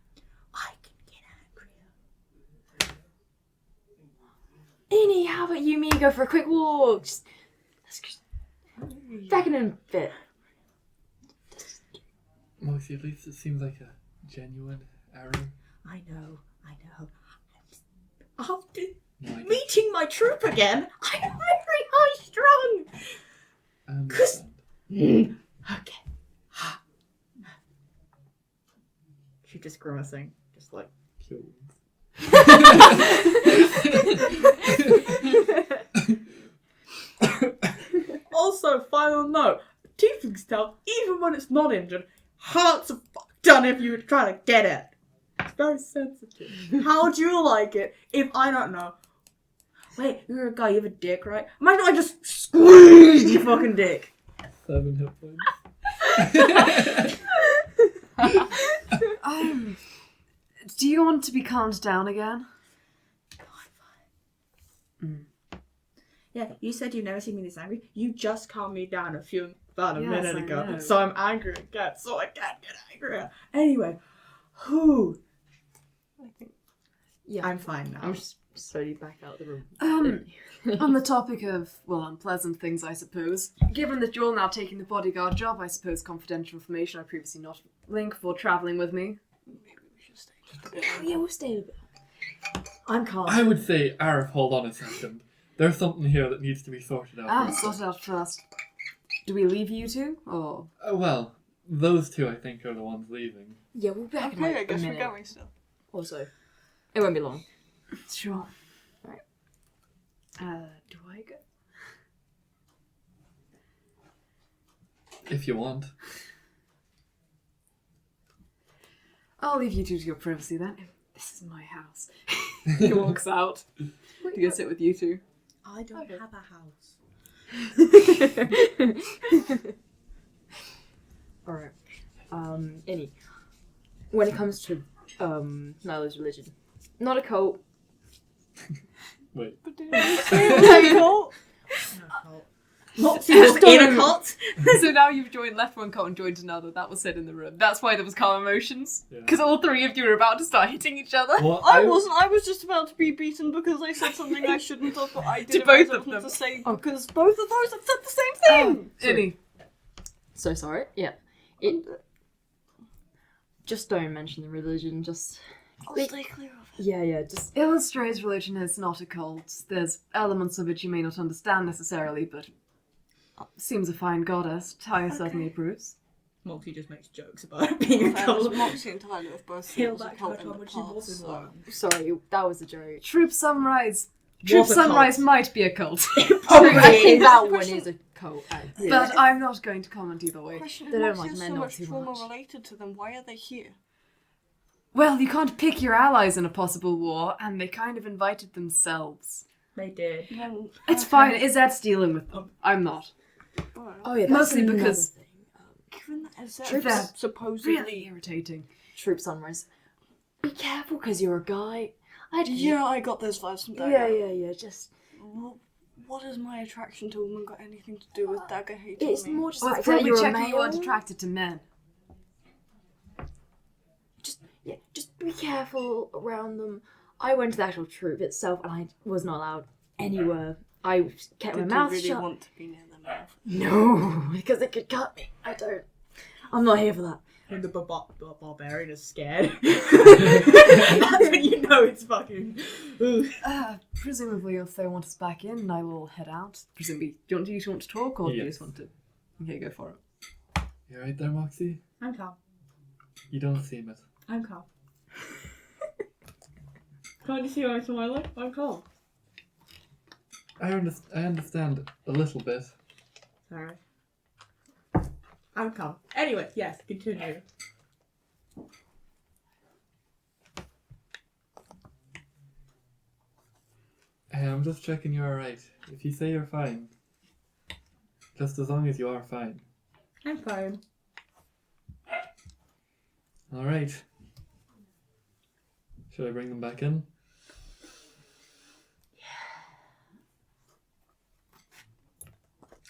I can get angrier. Innie, how about you and me go for a quick walk? Let's just back in a bit. Moxie, at least it seems like a genuine error. I know. After No, I meeting my troop again, I'm very high strung. understand. Okay. She's just grimacing, just like. Also, final note: tiefling's tail, even when it's not injured, hurts a fuck ton if you try to get it. It's very sensitive. How would you like it if I don't know? Wait, you're a guy, you have a dick, right? Imagine I just squeezed your fucking dick. 7 hit points. Do you want to be calmed down again? Yeah, you said you've never seen me this angry. You just calmed me down about a Yes, minute I ago. know. So I'm angry again, so I can't get angrier. Anyway, who? Yeah, I'm fine now. I'm just slowly back out of the room. On the topic of, well, unpleasant things, I suppose. Given that you're now taking the bodyguard job, I suppose confidential information I previously not link for travelling with me. Yeah, we'll stay a bit. I'm calm. I would say, Arif, hold on a second. There's something here that needs to be sorted out. Sort it out first. Do we leave you two, or...? Well, those two I think are the ones leaving. Yeah, we'll be back in Okay, like I guess a we're minute going still. or so. It won't be long. Sure. Right. Do I go? If you want. I'll leave you two to your privacy then. This is my house. He walks out. To go sit with you two. I don't have a house. Alright. Innie. When it comes to Naïlo's religion, not a cult. Wait. Moxie was in a cult. So now you've joined left one cult and joined another. That was said in the room. That's why there was calm emotions. Yeah. Because all three of you were about to start hitting each other. Well, I wasn't. I was just about to be beaten because I said something I shouldn't have, but I did both of them. to say because both of those have said the same thing. Innie. So sorry. Yeah. Just don't mention the religion. Just I'll stay clear of it. yeah. Just Illustra's religion is not a cult. There's elements of it you may not understand necessarily, but seems a fine goddess. Tyre certainly approves. Moxie just makes jokes about it being a cult. Moxie and Tyler have both Hail said it was a back to cult her in the time when she past, wasn't so- one. sorry. That was a joke. Troop Sunrise. Was Troop a Sunrise cult. might be a cult. Probably I think is. that one is a cult. But I'm not going to comment either way. Question: They If don't Moxie like has men so not much too trauma much. related to them, why are they here? Well, you can't pick your allies in a possible war, and they kind of invited themselves. They did. Well, It's fine. Izette's dealing with them. I'm not. Oh yeah, that's Mostly another because- thing. Given that is Troops that supposedly Really irritating. Troop Sunrise. Be careful, because you're a guy. Yeah, I got those vibes from Dagger. Yeah. Just What has my attraction to women got anything to do with Dagger hating it's me? more just Well, like it's that probably you're a checking you male. aren't attracted to men. Just be careful around them. I went to the actual troop itself, and I was not allowed anywhere. I kept my Did mouth you really shut. want to be near the mouth? No, because it could cut me. I don't. I'm not here for that. And the barbarian is scared. That's when you know it's fucking. Presumably, if they want us back in, I will head out. Presumably, do you want to talk, or do you Yes. just want to? Okay, go for it. You right there, Moxie? I'm calm. You don't seem it. I'm calm. Can't you see I'm smiling? I'm calm. I understand a little bit. Sorry. I'm calm. Anyway, yes, continue. I'm just checking you're alright. If you say you're fine, just as long as you are fine. I'm fine. Alright. Should I bring them back in?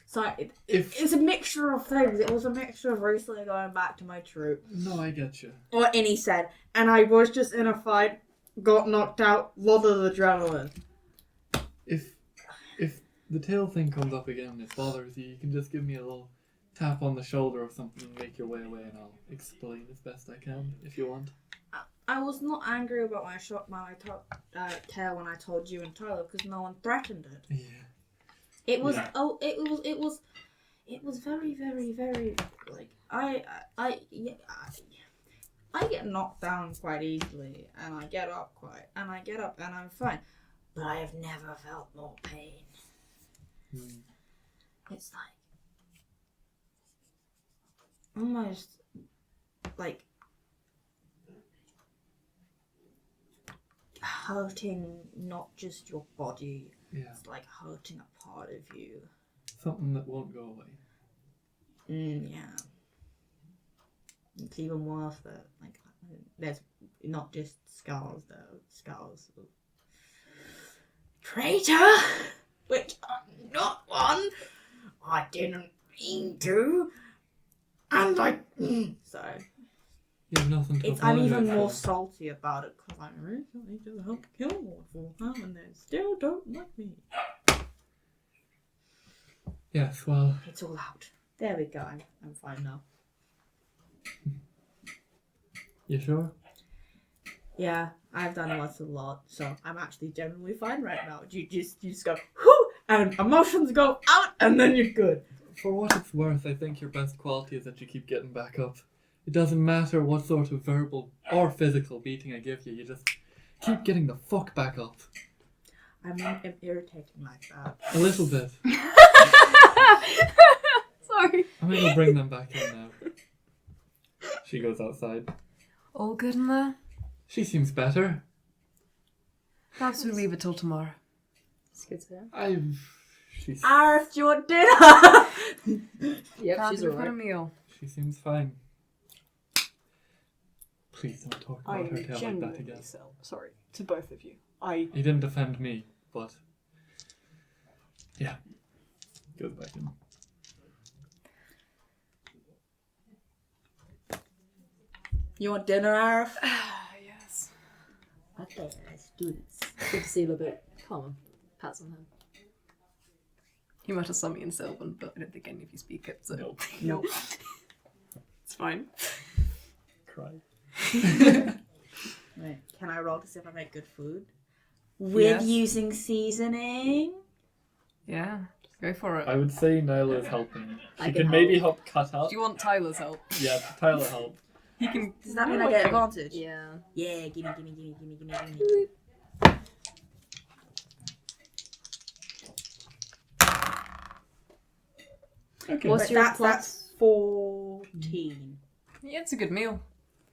So it's a mixture of things. It was a mixture of recently going back to my troop. No, I get you. What Innie said. And I was just in a fight, got knocked out, lot of adrenaline. If the tail thing comes up again and it bothers you, you can just give me a little tap on the shoulder or something and make your way away, and I'll explain as best I can if you want. I was not angry about my tail when I told you and Tyler because no one threatened it. Yeah. It was Yeah. it was very, very, very like I get knocked down quite easily and I get up and I'm fine. But I have never felt more pain. It's like almost like hurting not just your body. Yeah. It's like hurting a part of you. Something that won't go away. Yeah. It's even worse that like there's not just scars though, scars of traitor, which I'm not one. I didn't mean to, and I so You have nothing to I'm even apologize more for. salty about it because I recently just helped kill one for them and they still don't like me. Yes, well, It's all out. There we go. I'm fine now. you sure? Yeah, I've done lots a lot, so I'm actually generally fine right now. You just go whoo, and emotions go out, and then you're good. For what it's worth, I think your best quality is that you keep getting back up. It doesn't matter what sort of verbal or physical beating I give you, you just keep getting the fuck back up. I'm irritating like that. A little bit. Sorry. I'm gonna go bring them back in now. She goes outside. All good in there? She seems better. Perhaps we leave it till tomorrow. It's good to hear. She's... Arif, do you want dinner? Yep, Perhaps she's we've had a alright. meal. She seems fine. Please don't talk I about her tail like that genuinely again. sorry to both of you. I He didn't defend me, but... Yeah. Goes back in. You want dinner, Arif? Yes. Okay, let's do this. Good to see you a little bit calmer. Pats on him. He mutters something in Sylvan, but I don't think any of you speak it, so Nope. nope. It's fine. Cry. Right, can I roll to see if I make good food? With Yes. using seasoning? Yeah, go for it. I would say Naïlo is helping. I She can can maybe help. help cut up. Do you want Tyler's help? Yeah, Tyler help. He can. Does that mean I get advantage? Yeah. Yeah, gimme. Okay. What's But your that's plus? 14. Yeah, it's a good meal.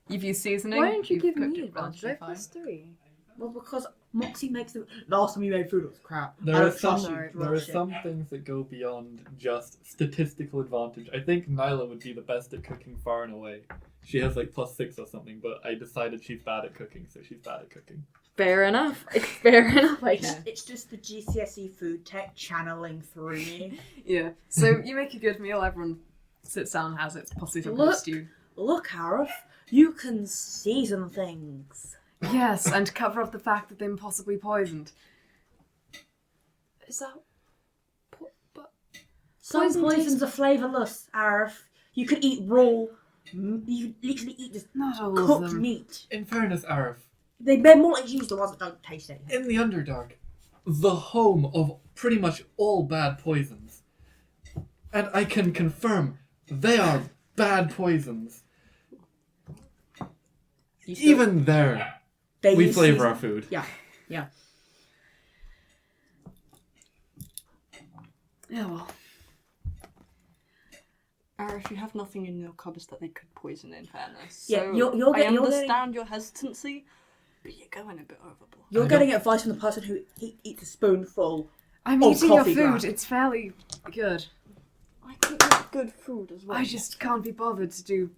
You've used seasoning. Why don't you you've give cooked me it advantage? relatively I have fine. plus 3. Well, because Moxie makes the last time you made food was crap. I There don't are some trust you. Sorry. there are some things that go beyond just statistical advantage. I think Naïlo would be the best at cooking far and away. She has like +6 or something, but I decided she's bad at cooking, so she's bad at cooking. Fair enough. It's fair enough, I guess. It's just the GCSE food tech channeling through me. Yeah. So you make a good meal. Everyone sits down and has it. Possibly some kind of Look. stew. Look, Arif, you can season things. Yes, and cover up the fact that they're possibly poisoned. Is that... But... Some Poison poisons are flavourless, Arif. You could eat raw. You literally eat this Not all cooked of them. meat. In fairness, Arif, They're more like use the ones that don't taste anything. in the Underdark, the home of pretty much all bad poisons. And I can confirm they are bad poisons. You still- Even there, they we use flavor season- our food. Yeah. Yeah, well. Arif, you have nothing in your cupboards that they could poison, in fairness. Yeah, So you're I getting- understand your hesitancy, but you're going a bit overboard. You're I getting advice from the person who eats a spoonful. I'm Oh, eating your coffee food. ground. It's fairly good. I can eat good food as well. I just can't be bothered to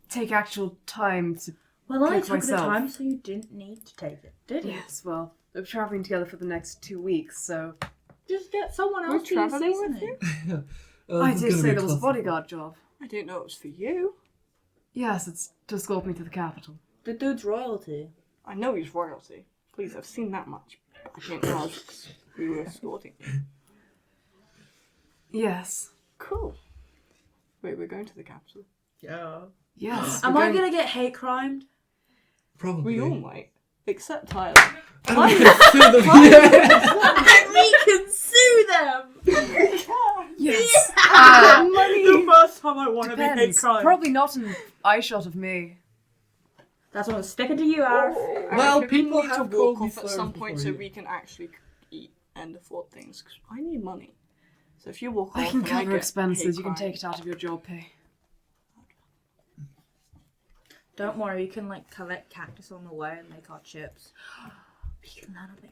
take actual time to. Well, I Cook took the myself. time, so you didn't need to take it, did you? Yes, well, we're traveling together for the next 2 weeks, so Just get someone We're else to use travelling with seasoning. I This is did gonna say be there was a cluster. bodyguard job. I didn't know it was for you. Yes, it's to escort me to the capital. The dude's royalty. I know he's royalty. Please, I've seen that much. I didn't know we were escorting. Yes. Cool. Wait, we're going to the capital. Yeah. Yes. Am we're I going- gonna get hate crimed? Probably. We all might. Except Tyler. And we can sue them. We can sue them. Yes. The first time I want to be hate Depends. crimed. Probably not an eye shot of me. That's what I'm sticking to you, Arif. Well, Arif, people we need to have walk called me off at slurs some point before so you. we can actually eat and afford things. 'Cause I need money. So if you walk I off can and cover get expenses. hate You can crime- take it out of your job pay. Don't worry, we can like collect cactus on the way and make our chips. We can learn a bit.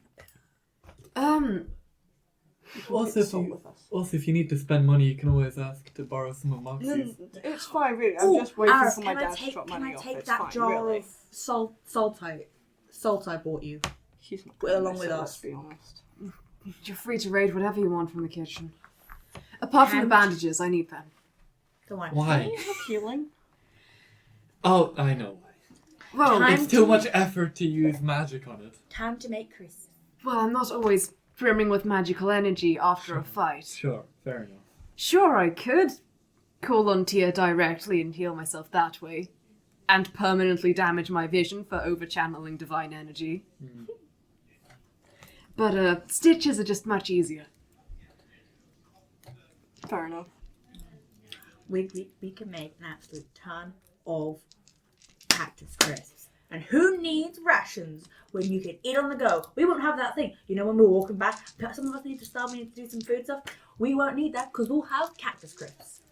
You can Also, take if salt you, with us. also, if you need to spend money, you can always ask to borrow some of Moxie's. It's fine, really. I'm Ooh, just waiting Arif, for my can I dad to take- drop Can money I off. take It's that fine, jar really. of salt I bought you? He's not Well, gonna along miss with it, us. let's be honest. You're free to raid whatever you want from the kitchen. Apart from the And- bandages, I need them. Don't worry. Do Why? you have healing? Oh, I know. Well, Time It's too much effort to use magic on it. Time to make crisps. well, I'm not always brimming with magical energy after a fight. Sure, fair enough. Sure, I could call on Tia directly and heal myself that way, and permanently damage my vision for over-channeling divine energy. But stitches are just much easier. Fair enough. We can make an absolute ton of cactus crisps. And who needs rations when you can eat on the go? We won't have that thing. You know, when we're walking back, some of us need to stop, we need to do some food stuff. We won't need that because we'll have cactus crisps.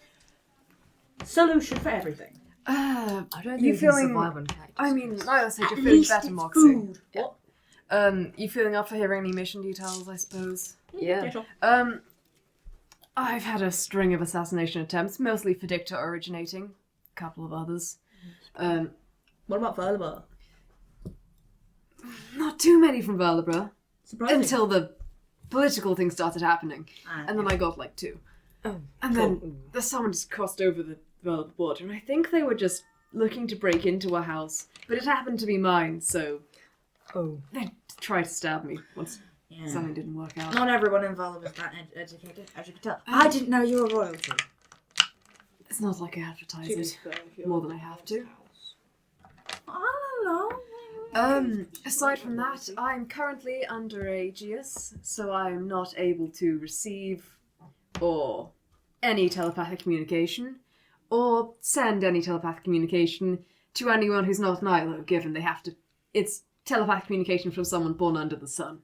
Solution for everything. I don't You think you can feeling- survive on cactus. I mean, crisps. like I said, At you're feeling least better, it's Moxie. food. Yeah. What? You feeling up for hearing any mission details, I suppose? Yeah. Sure. I've had a string of assassination attempts, mostly for Dicta originating, a couple of others. What about Verlibur? Not too many from Verlibra, Surprising. until the political thing started happening, Ah, and then I got like 2. Oh. And then the someone just crossed over the Verlibra border, and I think they were just looking to break into a house, but it happened to be mine, so Oh. they tried to stab me once yeah. something didn't work out. Not everyone in Verlibur is that educated, as you can tell. I didn't know you were royalty. It's not like I advertise it more than I have to. I don't know. Aside from that, I'm currently under Aegis, so I'm not able to receive or any telepathic communication, or send any telepathic communication to anyone who's not Naïlo, given they have to. It's telepathic communication from someone born under the sun.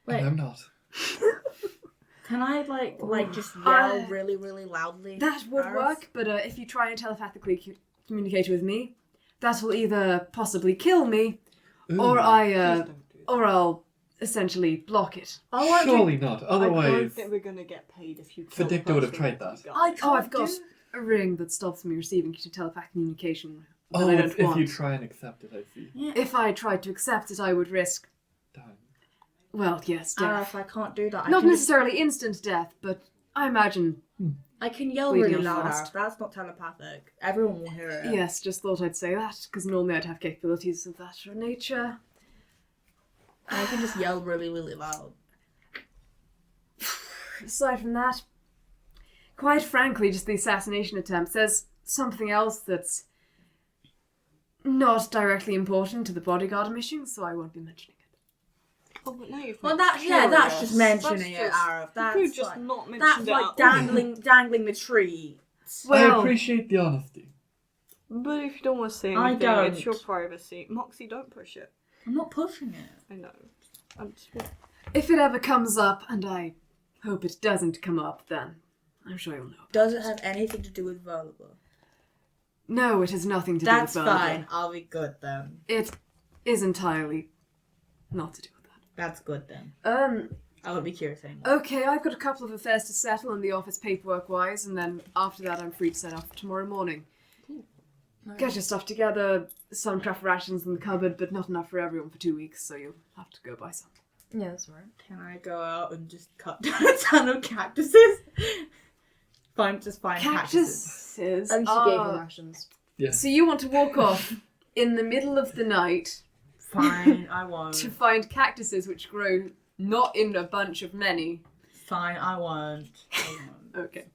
Wait. I'm not. Can I like just yell really, really loudly? That would Arif? work, but if you try and telepathically communicate with me, that will either possibly kill me, or Ooh. I'll essentially block it. I want Surely not. I don't Otherwise, think we're gonna get paid if you kill Fedicta the would have person tried with that. the I gun. can't I've got do- a ring that stops me receiving telepathic communication that oh, I don't if you want. try and accept it, I see. Yeah. If I tried to accept it, I would risk, Damn. well, yes, death. Arif, I can't do that. Not necessarily instant death, but I imagine, I can yell Bleeding really loud, fast. Arif. That's not telepathic. Everyone will hear it. yes, just thought I'd say that, because normally I'd have capabilities of that nature. I can just yell really, really loud. Aside from that, quite frankly, just the assassination attempts. There's something else that's not directly important to the bodyguard mission, so I won't be mentioning it. Oh, but now you've Well, made that's curious. just mentioning it, That's Arif. You That's could just like, not mention that's it like at all. dangling the tree. I Well, appreciate the honesty. But if you don't want to say I anything, it's don't. your privacy. Moxie, don't push it. I'm not pushing it. I know. I'm just... If it ever comes up, and I hope it doesn't come up, then I'm sure you'll know. Does it have anything to do with Volleyball? No, it has nothing to That's do with Volleyball. fine. I'll be good then. It is entirely not to do with that. That's good then. I won't be curious anymore. Okay, I've got a couple of affairs to settle in the office paperwork-wise, and then after that I'm free to set off tomorrow morning. Nice. Get your stuff together, some craft rations in the cupboard, but not enough for everyone for 2 weeks, so you'll have to go buy some. Yeah, that's alright. Can I go out and just cut down a ton of cactuses? Find cactuses. Cactuses? At least you gave him rations. Yeah. So you want to walk off in the middle of the night Fine, I won't. to find cactuses which grow not in a bunch of many. Fine, I won't. Okay.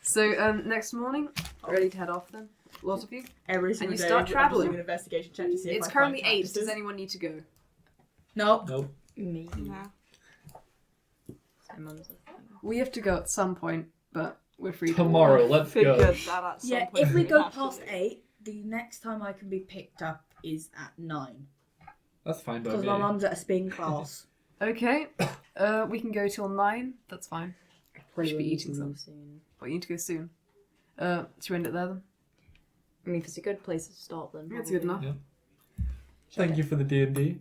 So next morning, ready to head off then? A lot of you? Every And single you day, start I'm just travelling. doing an investigation check to see if It's I currently find 8. Does cactuses. anyone need to go? Nope. Nope. Me. Nah. My mum's We have to go at some point, but we're free Tomorrow, let's Figured go. that at some Yeah, point if we we'd go have to past do. 8, the next time I can be picked up is at 9. That's fine by Because me. my mum's at a spin class. Okay. We can go till 9. That's fine. probably Should be will eating need to some. move soon. But you need to go soon. Should we end it there then? I mean, if it's a good place to start, then That's good probably. enough. Thank you for the D&D.